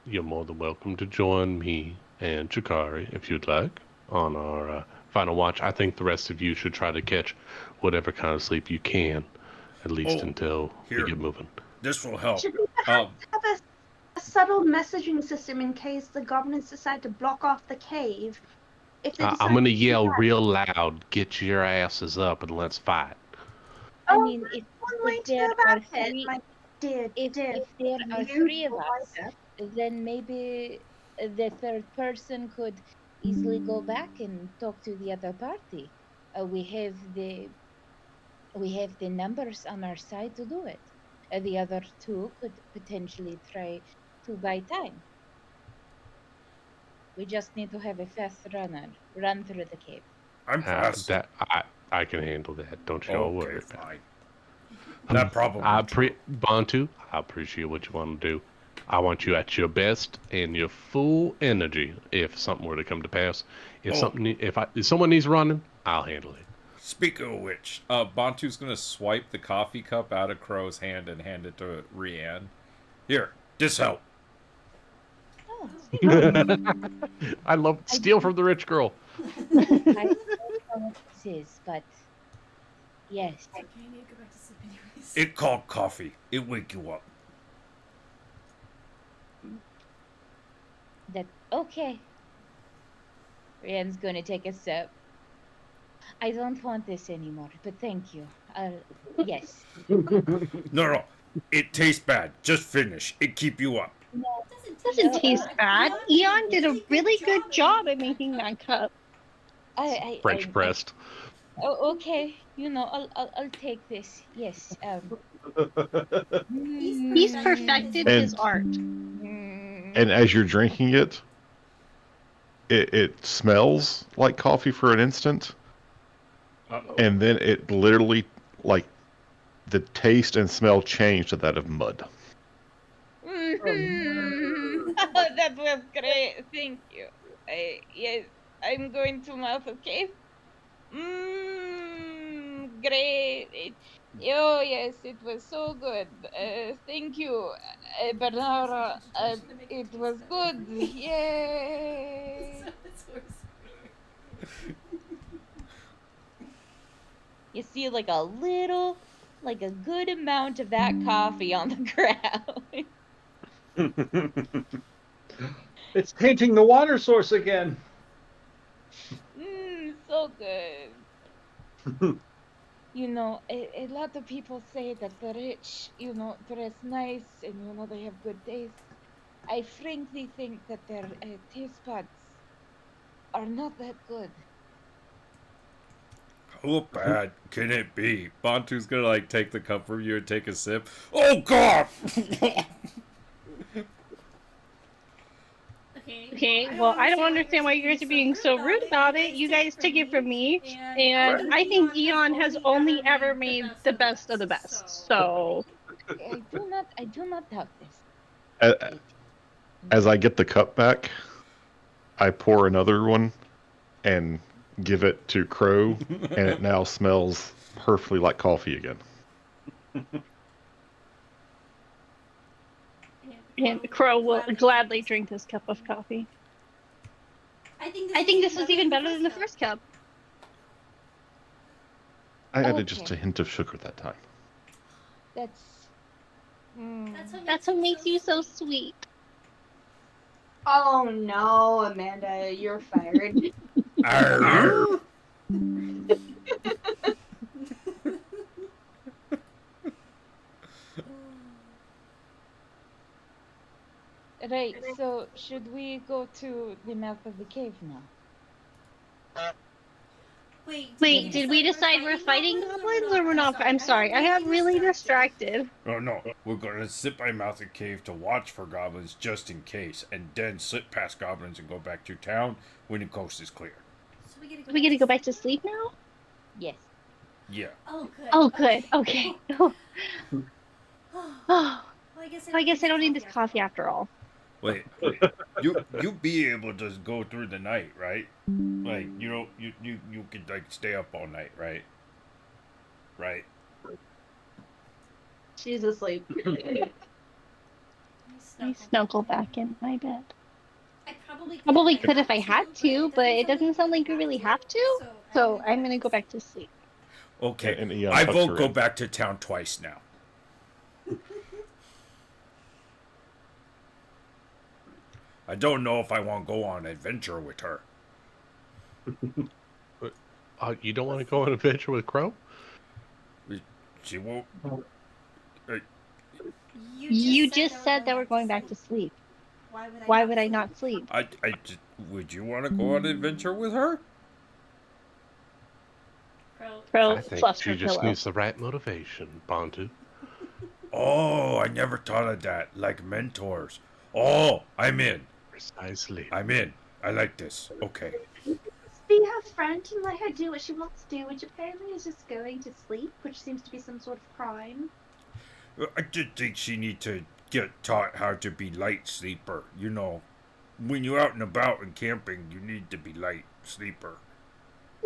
You're more than welcome to join me and Chikari if you'd like on our final watch. I think the rest of you should try to catch whatever kind of sleep you can, at least until we get moving. This will help. Should we perhaps have a subtle messaging system in case the goblins decide to block off the cave? If they I'm going to yell real loud, get your asses up and let's fight. I mean, if one way to there go are about it, three, my dear. if there are three of us, then maybe the third person could easily go back and talk to the other party. We have the numbers on our side to do it. The other two could potentially try to buy time. We just need to have a fast runner run through the cave. I'm fast. I can handle that. Don't you all worry about fine. it. That probably. Bantu, I appreciate what you want to do. I want you at your best and your full energy if something were to come to pass. If someone needs running, I'll handle it. Speaking of which, Bantu's gonna swipe the coffee cup out of Crow's hand and hand it to Rianne. Here, this help. I love steal from the rich girl. I don't know what this is, but yes. It called coffee. It wake you up. Okay. Rianne's gonna take a sip. I don't want this anymore, but thank you. Yes. No. It tastes bad. Just finish. It keep you up. It doesn't taste bad. Eon did a really good job at making that cup. French pressed. Okay. I'll take this. Yes. He's perfected his art. and as you're drinking it, it smells like coffee for an instant, and then it literally, like, the taste and smell change to that of mud. That was great. Thank you. Yes, I'm going to Mouth of Cave. Great. Oh, yes, it was so good. Thank you, Bernara. It was good. Yay. You see, like a good amount of that coffee on the ground. It's tainting the water source again. So good. You know, a lot of people say that the rich, dress nice and, they have good taste. I frankly think that their taste buds are not that good. How bad can it be? Bantu's gonna, like, take the cup from you and take a sip. Oh, God! Okay, well, I don't understand why you guys are being so rude about it. You guys took it from me, and I think Eon has only ever made the best of the best. So I do not doubt this. As I get the cup back, I pour another one and give it to Crow, and it now smells perfectly like coffee again. And Crow will gladly drink this cup of coffee. I think this was even better than the first cup. I added just a hint of sugar that time. That's what makes you so sweet. Oh no, Amanda, you're fired. Right, so should we go to the mouth of the cave now? Wait, did we decide we're fighting goblins or we're not? I'm sorry, I got really distracted. Oh, no. We're gonna sit by Mouth of Cave to watch for goblins just in case, and then slip past goblins and go back to town when the coast is clear. So we get to go back to sleep now? Yes. Yeah. Oh, good. Okay. Well, I guess I don't need this coffee after all. Wait. You be able to go through the night, right? Like, you could, like, stay up all night, right? Right. She's asleep. I snuggle back in my bed. I probably could if I had to, but it doesn't sound like we really have to. So I'm gonna go back to sleep. Okay. And Eon I tucks won't her go in. back to town twice now. I don't know if I want to go on an adventure with her. You don't want to go on an adventure with Crow? She won't. You just said that we're going back to sleep. Why would I not sleep? Would you want to go on an adventure with her? Crow I think fluffs she her just pillow. needs the right motivation, Bantu. Oh, I never thought of that. Like mentors. Oh, I'm in. Precisely. I'm in. I like this. Okay. Be her friend and let her do what she wants to do, which apparently is just going to sleep, which seems to be some sort of crime. I did think she need to get taught how to be light sleeper. You know, when you're out and about and camping, you need to be light sleeper.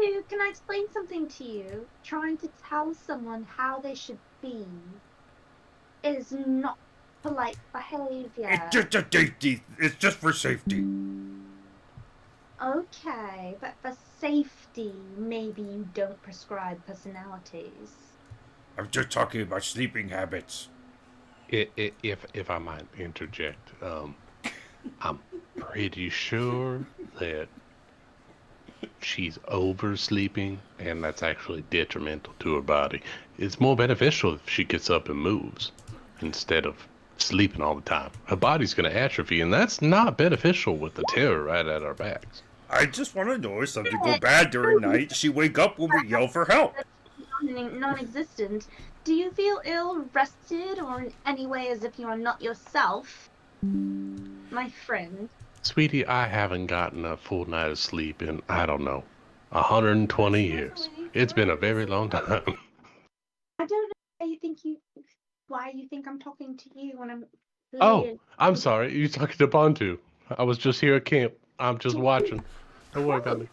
Dude, can I explain something to you? Trying to tell someone how they should be is not polite behavior. It's just a safety. It's just for safety. Okay, but for safety, maybe you don't prescribe personalities. I'm just talking about sleeping habits. If I might interject, I'm pretty sure that she's oversleeping, and that's actually detrimental to her body. It's more beneficial if she gets up and moves instead of sleeping all the time. Her body's going to atrophy, and that's not beneficial with the terror right at our backs. I just want to know if something go bad during night, she wake up when we yell for help. Non-existent. Do you feel ill, rested, or in any way as if you are not yourself? My friend. Sweetie, I haven't gotten a full night of sleep in, I don't know, 120 years. It's been a very long time. I don't know why you think I'm talking to you when I'm Oh, clearly I'm sorry. You're talking to Bantu. I was just here at camp. I'm just watching. Don't worry about me.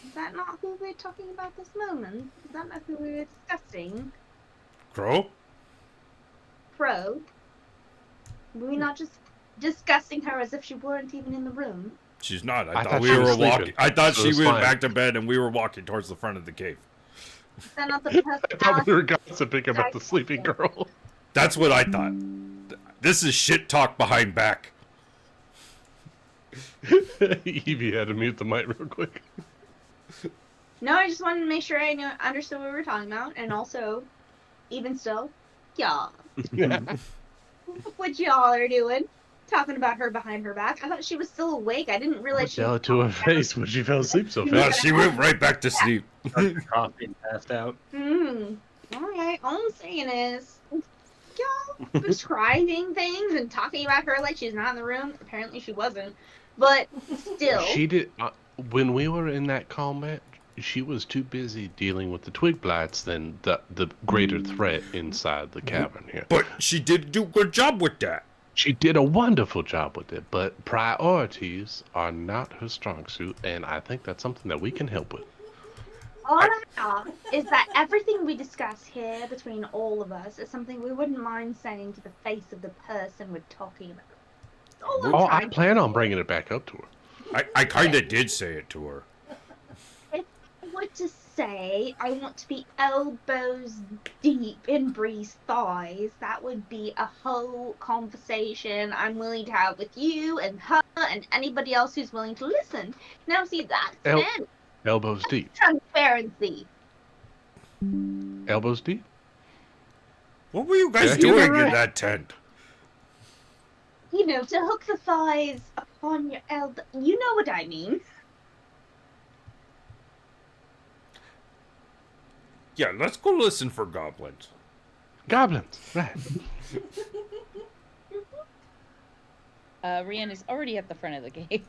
Is that not who we're talking about this moment? Is that not who we were discussing? Crow? Pro? Were we not just discussing her as if she weren't even in the room? She's not. I I thought thought we she was were sleeping, walking. I thought so she it's went fine. back to bed and we were walking towards the front of the cave. Is that not the I thought personality? we were gossiping about the sleeping girl. That's what I thought. This is shit talk behind back. Evie had to mute the mic real quick. No, I just wanted to make sure I understood what we were talking about, and also, even still, y'all, what y'all are doing, talking about her behind her back. I thought she was still awake. I didn't realize she Tell was it to her face when she fell asleep so No, fast. she went right back to sleep. Coffee and passed out. All right. All I'm saying is, y'all describing things and talking about her like she's not in the room. Apparently, she wasn't. But still, She did. When we were in that combat, she was too busy dealing with the twig blights than the greater threat inside the cavern here. But she did do a good job with that. She did a wonderful job with it, but priorities are not her strong suit, and I think that's something that we can help with. all I know is that everything we discuss here between all of us is something we wouldn't mind saying to the face of the person we're talking about. All I'm Oh, I trying plan on bringing it back up to her. I kind of did say it to her. If I were to say I want to be elbows deep in Bree's thighs, that would be a whole conversation I'm willing to have with you and her and anybody else who's willing to listen. Now, see, that's fair. Elbows deep. Transparency. Elbows deep? What were you guys Did I hear that doing in right? that tent? You know, to hook the thighs upon your elbow. You know what I mean. Yeah, let's go listen for goblins. Goblins, right. Rian is already at the front of the cave.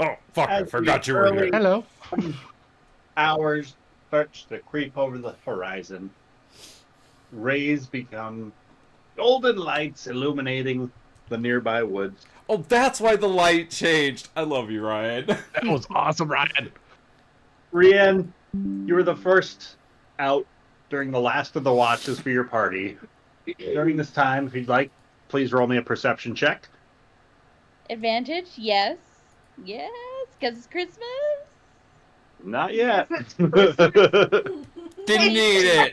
Oh, fuck, I As forgot the you were early here. Hello. Hours starts to creep over the horizon. Rays become golden lights illuminating the nearby woods. Oh, that's why the light changed. I love you, Ryan. That was awesome, Ryan. Rian, you were the first out during the last of the watches for your party. During this time, if you'd like, please roll me a perception check. Advantage? Yes. Yes, because it's Christmas. Not yet. Didn't need it.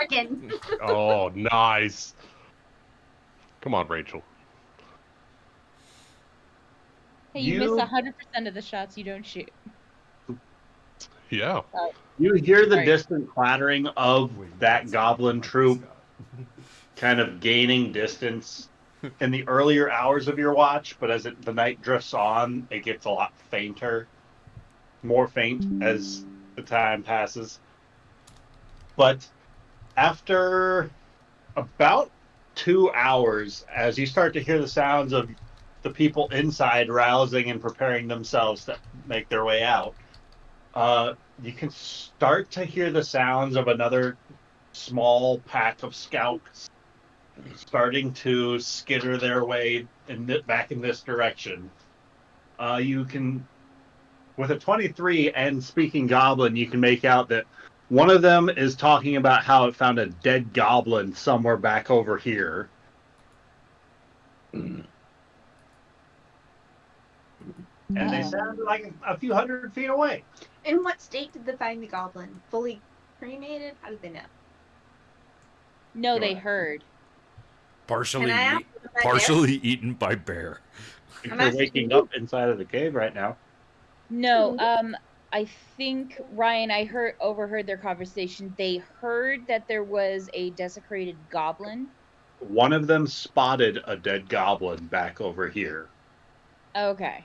Again. Oh, nice. Come on, Rachel. Hey, you miss You- 100% of the shots you don't shoot. Yeah. You hear the Right. distant clattering of that goblin troop kind of gaining distance in the earlier hours of your watch, but as the night drifts on, it gets a lot fainter, more faint as the time passes. But after about 2 hours, as you start to hear the sounds of the people inside rousing and preparing themselves to make their way out, you can start to hear the sounds of another small pack of scouts starting to skitter their way back in this direction. You can, with a 23 and speaking goblin, you can make out that one of them is talking about how it found a dead goblin somewhere back over here. And they Uh-oh. sound like a few hundred feet away. In what state did they find the goblin? Fully cremated? How did they know? No, they heard. Partially, Can I ask them if I partially eaten by bear. I'm They're asking waking you. up inside of the cave right now. No, I think Ryan, I overheard their conversation. They heard that there was a desecrated goblin. One of them spotted a dead goblin back over here. Okay.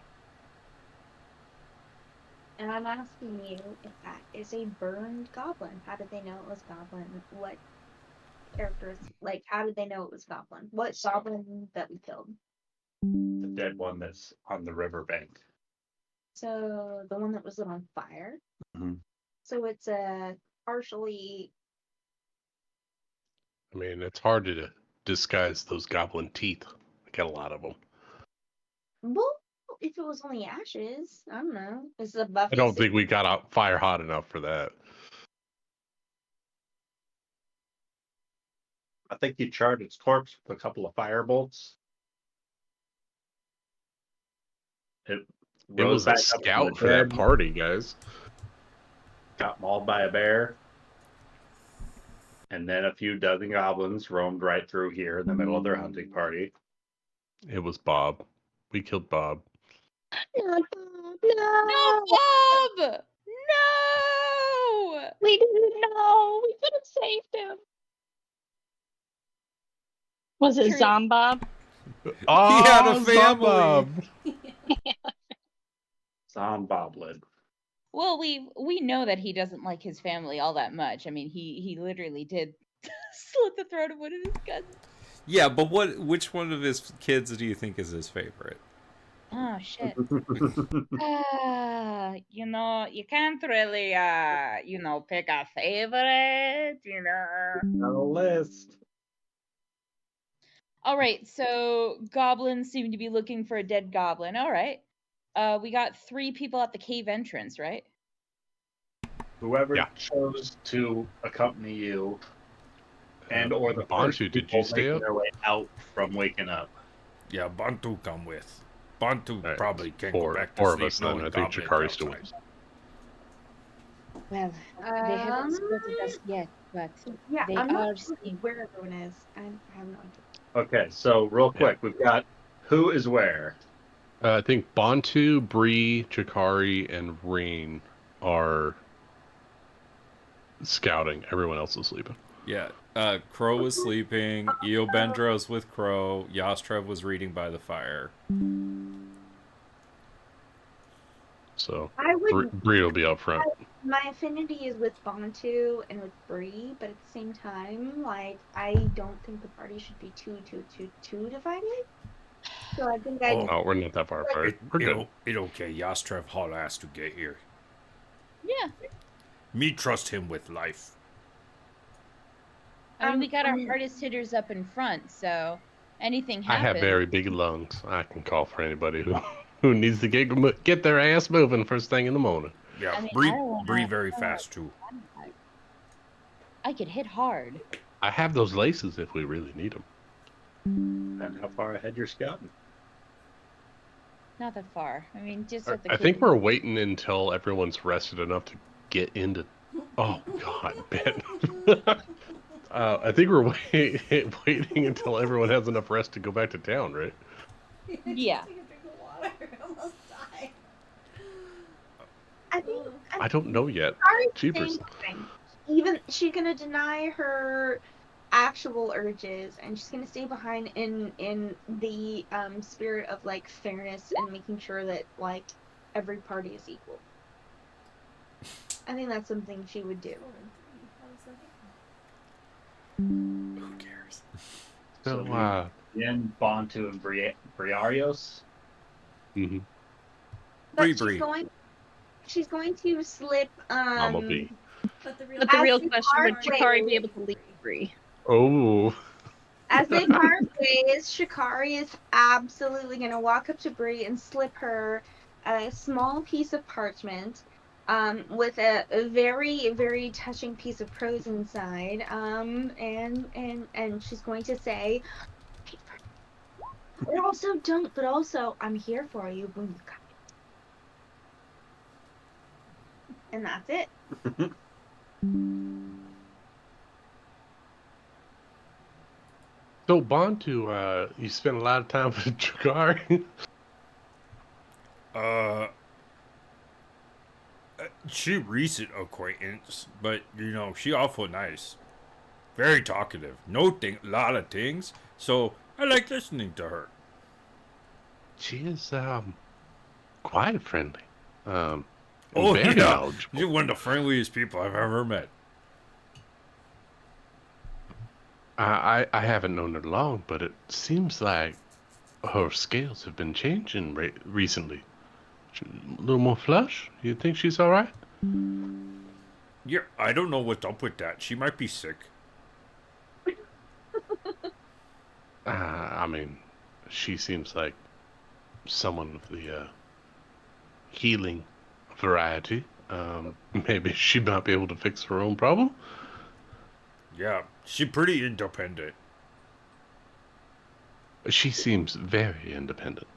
And I'm asking you if that is a burned goblin. How did they know it was goblin? What characters, like, how did they know it was goblin? What goblin that we killed? The dead one that's on the riverbank. So the one that was lit on fire. Mhm. So it's a partially. I mean, it's hard to disguise those goblin teeth. I got a lot of them. Well, if it was only ashes, I don't know. It's a Buffy. I don't think we got out fire hot enough for that. I think you charred its corpse with a couple of fire bolts. It It rose was a back up from the scout for that dead, party, guys. got mauled by a bear. And then a few dozen goblins roamed right through here in the middle of their hunting party. It was Bob. We killed Bob. No! No, Bob! No! We didn't know. We could have saved him. Was it True. Zombob? Oh, He had a family. Zon Boblin. Well, we know that he doesn't like his family all that much. I mean, he literally did slit the throat of one of his cousins. Yeah, but which one of his kids do you think is his favorite? Oh shit. You know, you can't really pick a favorite, Got a list. All right, so goblins seem to be looking for a dead goblin. All right. We got 3 people at the cave entrance, right? Whoever Yeah. chose to accompany you, and or the first Bantu, did people you stay making up? their way out from waking up. Yeah, Bantu come with. Bantu Right, probably can't four- go back to four of sleep us then. knowing I think goblins Chikari's still outside. Well, they haven't spotted us yet, but Yeah, they I'm are not sure seeing. where everyone is. I have no idea. Okay, so real quick, we've got who is where. I think Bantu, Bree, Chikari, and Rain are scouting. Everyone else is sleeping. Yeah, Crow was sleeping. Eobendros with Crow. Yastrev was reading by the fire. So I would. Bree will be up front. My affinity is with Bantu and with Bree, but at the same time, like I don't think the party should be too divided. So I think I. Oh, we're not that far apart. We're good. It okay. Yastrev haul ass to get here. Yeah. Me trust him with life. I mean, we got our hardest hitters up in front, so anything I happens. have very big lungs. I can call for anybody who needs to get their ass moving first thing in the morning. Yeah, I mean, Bree, I don't Bree have- very fast too. I could hit hard. I have those laces if we really need them. And how far ahead you're scouting. Not that far. I mean, just at the. I think we're waiting until everyone's rested enough to get into. Oh God, Ben. I think we're waiting until everyone has enough rest to go back to town, right? Yeah. I think. I don't know yet. Sorry, Cheapers. Even she's gonna deny her actual urges, and she's gonna stay behind in the spirit of like fairness and making sure that like every party is equal. I think that's something she would do. Who cares? So, in Bantu and Briarios. Mm-hmm. But Bree. she's going to slip. Mama B. But the real, But the As real we question, would part Chikari ways- be able to leave Bree? Oh. As they part ways, Shikari is absolutely going to walk up to Bree and slip her a small piece of parchment with a very, very touching piece of prose inside. And she's going to say, but also, I'm here for you when you come. And that's it. So Bantu, you spent a lot of time with Chikari. She recent acquaintance, but she awful nice, very talkative, lot of things. So I like listening to her. She is quite friendly. And Oh very yeah, knowledgeable. you're one of the friendliest people I've ever met. I haven't known her long, but it seems like her scales have been changing recently. A little more flush. You think she's all right? Yeah, I don't know what's up with that. She might be sick. I mean, she seems like someone of the healing variety. Maybe she might be able to fix her own problem. Yeah, she's pretty independent. She seems very independent.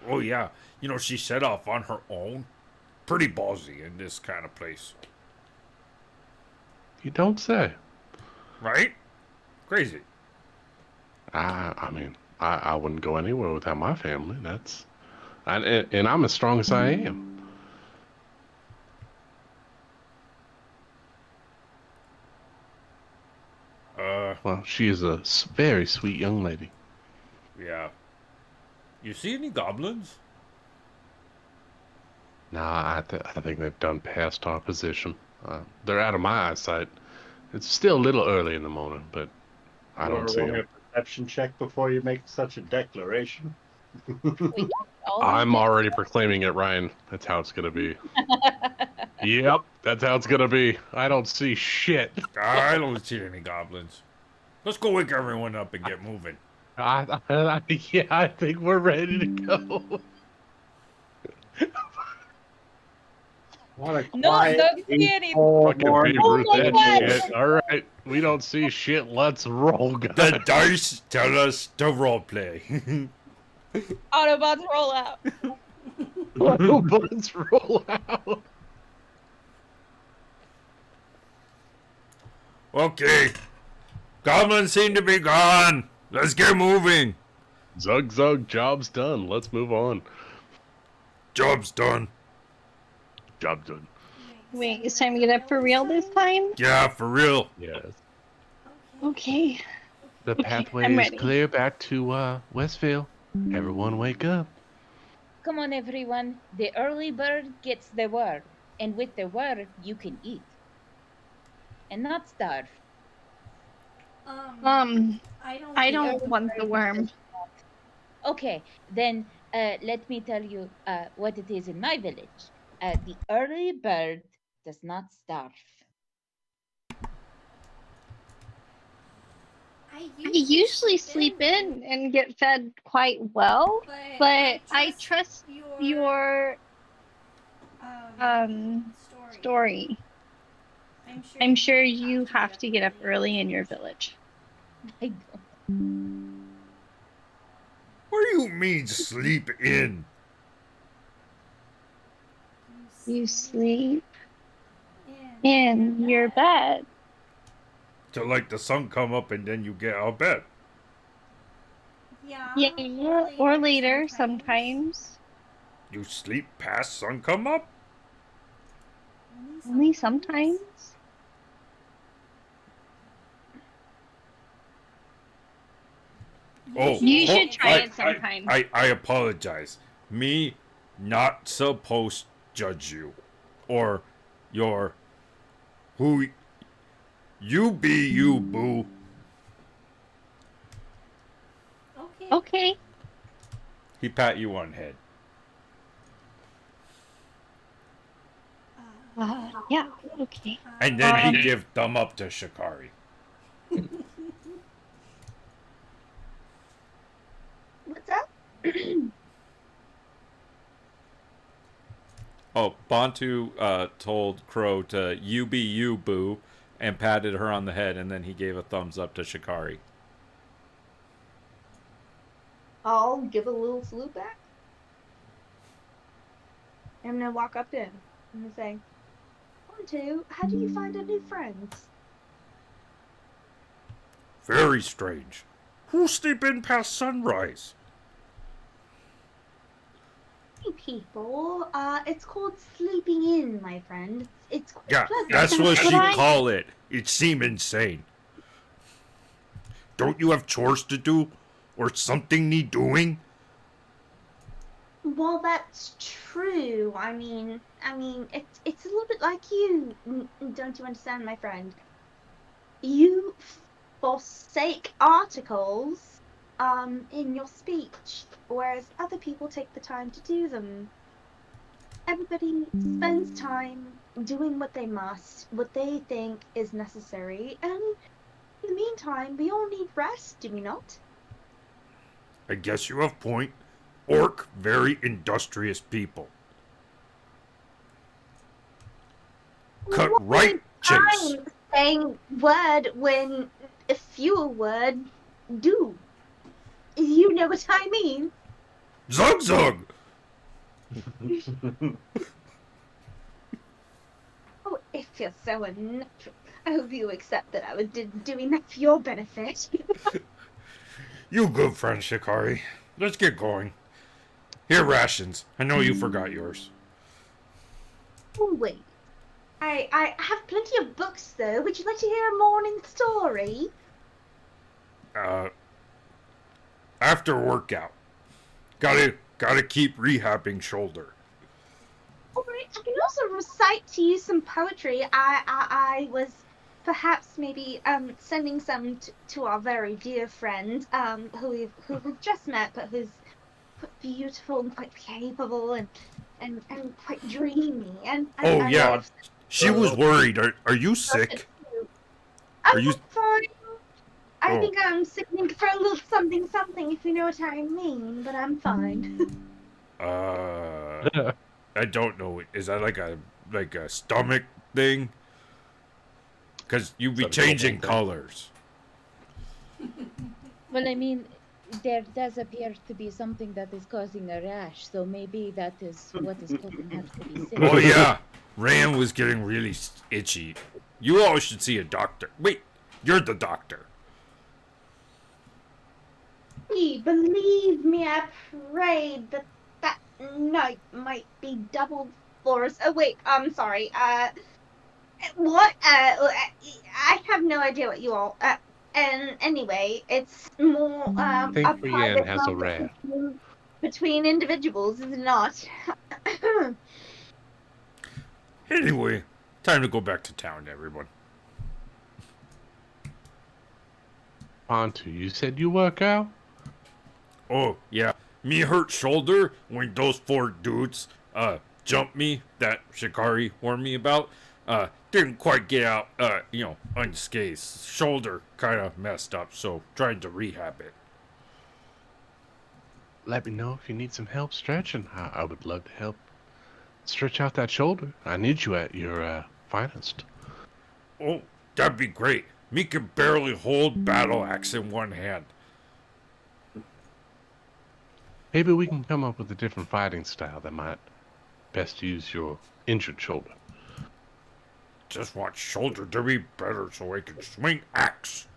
Oh yeah, she set off on her own. Pretty ballsy in this kind of place. You don't say. Right? Crazy. I mean, I wouldn't go anywhere without my family. And I'm as strong as I am. Well, she is a very sweet young lady. Yeah. You see any goblins? Nah, I think they've done past our position. They're out of my eyesight. It's still a little early in the morning, but I don't see Roll them. a perception check before you make such a declaration. I'm already proclaiming it, Ryan. That's how it's gonna be. Yep, that's how it's gonna be. I don't see shit. I don't see any goblins. Let's go wake everyone up and get moving. Yeah, I think we're ready to go. What a No, quiet, don't see anything. peaceful Fucking morning. Babe Ruth that God. shit. Alright, we don't see shit. Let's roll, guys. The dice tell us to roleplay. Autobots roll out. Let's roll out. Okay. Goblins seem to be gone. Let's get moving. Zug zug, job's done. Let's move on. Job's done. Job done. Wait, it's time to get up for real this time? Yeah, for real. Yes. Okay. The Okay, pathway I'm is ready. clear back to Westville. Everyone wake up. Come on, everyone. The early bird gets the worm, and with the worm, you can eat. And not starve. I don't want the worm. Okay, then let me tell you what it is in my village. The early bird does not starve. I usually sleep in and get fed quite well, but I trust your story. I'm sure you have to get up early in your village. I don't. What do you mean sleep in? You sleep in your bed. Till like the sun come up and then you get out of bed. Yeah, or later sometimes. You sleep past sun come up? Only sometimes. Oh, You oh, should try it sometime. I apologize. Me not supposed judge you. Or your who you be you, boo. Okay. He pat you on head. Yeah, okay. And then he give thumb up to Shikari. What's up? Oh, Bantu told Crow to "you be you, boo," and patted her on the head, and then he gave a thumbs up to Shikari. I'll give a little salute back. I'm gonna walk up to him. I'm gonna say, Bantu, how do you find a new friends? Very strange. Who's sleeping past sunrise? Hey people, it's called sleeping in, my friend. It's quite Yeah, pleasant. that's what she Right. call it. It seem insane. Don't you have chores to do? Or something need doing? Well, that's true. I mean, it's a little bit like you. Don't you understand, my friend? You forsake articles in your speech, whereas other people take the time to do them. Everybody spends time doing what they must, what they think is necessary, and in the meantime, we all need rest, do we not? I guess you have point. Orc, very industrious people. Cut What right, Chase. time saying word when a fewer word do. You know what I mean? Zug zug! Oh, it feels so unnatural. I hope you accept that I was doing that for your benefit. You good friend, Shikari. Let's get going. Here, rations. I know you forgot yours. Oh, wait. I have plenty of books, though. Would you like to hear a morning story? After workout. Gotta keep rehabbing shoulder. Alright, I can also recite to you some poetry. I was perhaps maybe sending some to our very dear friend, who we've just met, but who's quite beautiful and quite capable and quite dreamy. And Oh, I yeah. love- She was worried. Are you sick? I'm Are you- fine. I Oh. think I'm sickening for a little something, if you know what I mean, but I'm fine. I don't know. Is that like a stomach thing? Because you'd be Is that a changing thing? colors. Well, I mean, there does appear to be something that is causing a rash, so maybe that is what is causing her to be sick. Oh yeah, Rand was getting really itchy. You all should see a doctor. Wait, you're the doctor. Believe me, I prayed that night might be doubled for us. Oh wait, I'm sorry. What? I have no idea what you all. And anyway, it's more I a think Brienne private has a moment rat. between individuals, is it not? Anyway, time to go back to town, everyone. Pontu, you said you work out? Oh yeah, me hurt shoulder when those 4 dudes jumped me that Shikari warned me about. Didn't quite get out unscathed. Shoulder kind of messed up, so tried to rehab it. Let me know if you need some help stretching. I would love to help stretch out that shoulder. I need you at your finest. Oh, that'd be great. Me can barely hold battle axe in one hand. Maybe we can come up with a different fighting style that might best use your injured shoulder. Just want shoulder to be better so I can swing axe.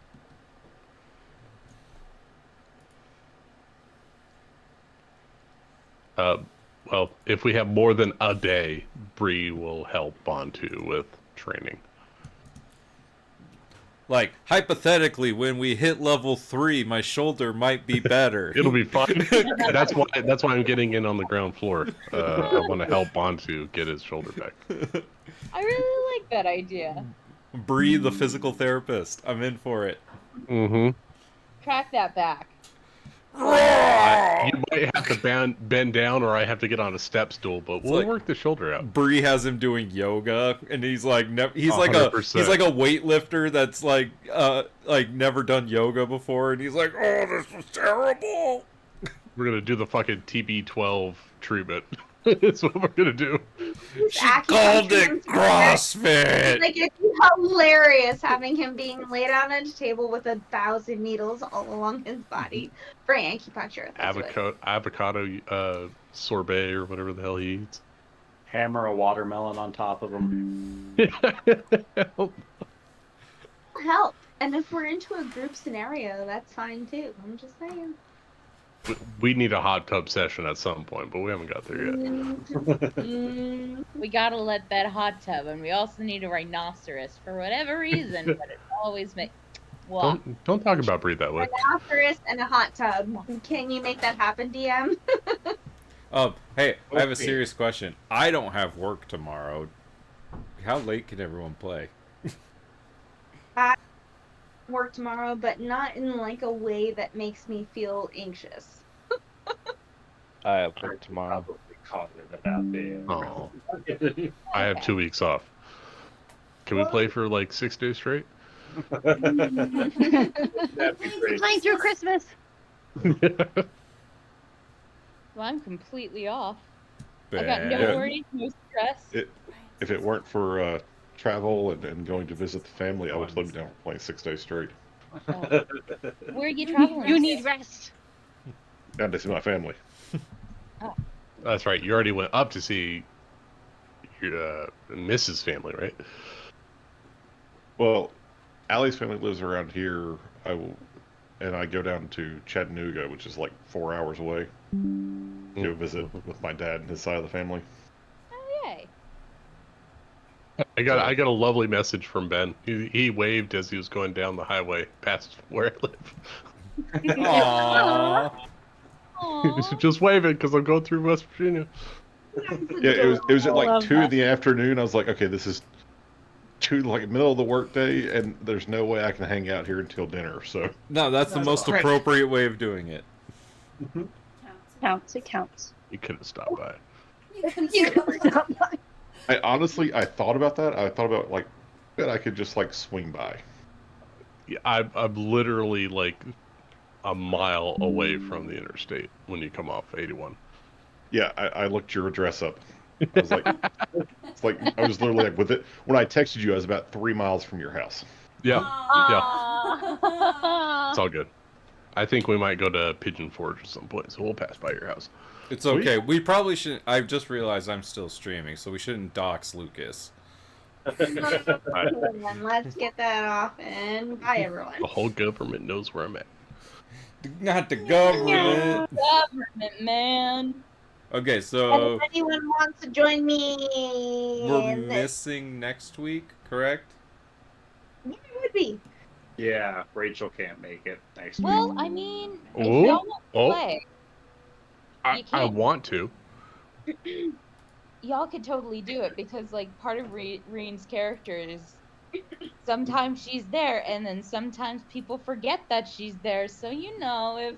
Well, if we have more than a day, Bree will help Bontu with training. Like, hypothetically, when we hit level 3, my shoulder might be better. It'll be fine. That's why I'm getting in on the ground floor. I want to help Bontu get his shoulder back. I really like that idea. Bree, the physical therapist. I'm in for it. Mm-hmm. Track that back. You might have to bend down, or I have to get on a step stool, but we'll like- work the shoulder out. Bree has him doing yoga, and he's like, he's like a 100%. weightlifter that's like never done yoga before, and he's like, oh, this was terrible. We're gonna do the fucking TB12 treatment. That's what we're gonna do. She called it CrossFit. Like, it's hilarious having him being laid out on a table with 1,000 needles all along his body for acupuncture. That's what- Avocado sorbet or whatever the hell he eats. Hammer a watermelon on top of him. Help. And if we're into a group scenario, that's fine too. I'm just saying. We need a hot tub session at some point, but we haven't got there yet. We gotta let that hot tub, and we also need a rhinoceros for whatever reason, but it always makes. Well, Don't talk about Bree that way. Rhinoceros and a hot tub. Can you make that happen, DM? Hey, I have a Okay. serious question. I don't have work tomorrow. How late can everyone play? work tomorrow, but not in like a way that makes me feel anxious. I have work tomorrow. Probably call it about being. Oh, I have 2 weeks off. Can we play for like 6 days straight? That'd be great. Playing through Christmas. Well, I'm completely off. I got no Bad. worries, no stress. If it weren't for travel and going to visit the family, I would totally be down for playing 6 days straight. Where are you traveling? You to? need rest. Down to see my family. That's right. You already went up to see your Mrs. family, right? Well, Allie's family lives around here. I go down to Chattanooga, which is like 4 hours away, to go visit with my dad and his side of the family. Oh, yay. I got a lovely message from Ben. He waved as he was going down the highway past where I live. Aww. He's just waving because I'm going through West Virginia. Yeah, it was at like Love 2 in that. the afternoon. I was like, okay, this is like middle of the workday, and there's no way I can hang out here until dinner. So No, that's the most Right. appropriate way of doing it. Counts. It counts. You could have stopped by. I honestly thought about that. I thought about like that I could just like swing by. Yeah, I'm literally like a mile away from the interstate when you come off 81. Yeah, I looked your address up. I was like, it's like I was literally like with it when I texted you. I was about 3 miles from your house. Yeah, Aw. it's all good. I think we might go to Pigeon Forge at some point, so we'll pass by your house. It's okay. We probably shouldn't. I just realized I'm still streaming, so we shouldn't dox Lucas. And let's get that off and bye everyone. The whole government knows where I'm at. Not the government. Government, man. Okay, And so if anyone wants to join me, we're in this, missing next week, correct? it would be. Yeah, Rachel can't make it next week. Well, I mean, if Ooh. y'all want to Oh. play, I can't. want to. y'all could totally do it because, like, part of Reen's character is sometimes she's there, and then sometimes people forget that she's there. So if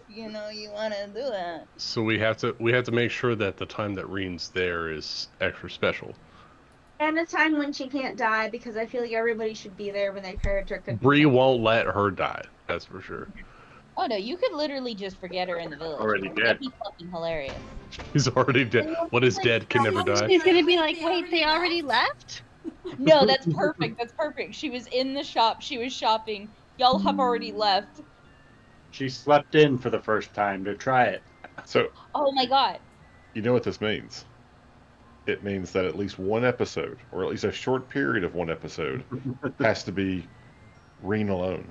you want to do it. So we have to make sure that the time that Reen's there is extra special. And a time when she can't die because I feel like everybody should be there when their character could. Bree won't let her die. That's for sure. Oh no, you could literally just forget her in the village. Already dead. That'd be fucking hilarious. He's already dead. What is dead can never die. She's gonna be like, wait, they already left? No, that's perfect. That's perfect. She was in the shop. She was shopping. Y'all have already left. She slept in for the first time to try it. So Oh my god. you know what this means? It means that at least one episode, or at least a short period of one episode, has to be Reen alone.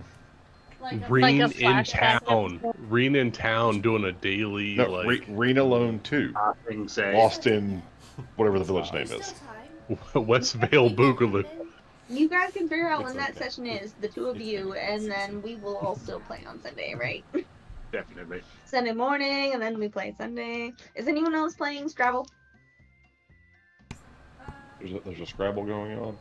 Reen in flashback town. episode. Reen in town doing a daily No, like Reen alone too. Nothing say. Lost in whatever the village name is. Westvale Boogaloo. You guys can figure out when that session is, the two of you, and then we will all still play on Sunday, right? Definitely. Sunday morning, and then we play Sunday. Is anyone else playing Scrabble? There's a Scrabble going on.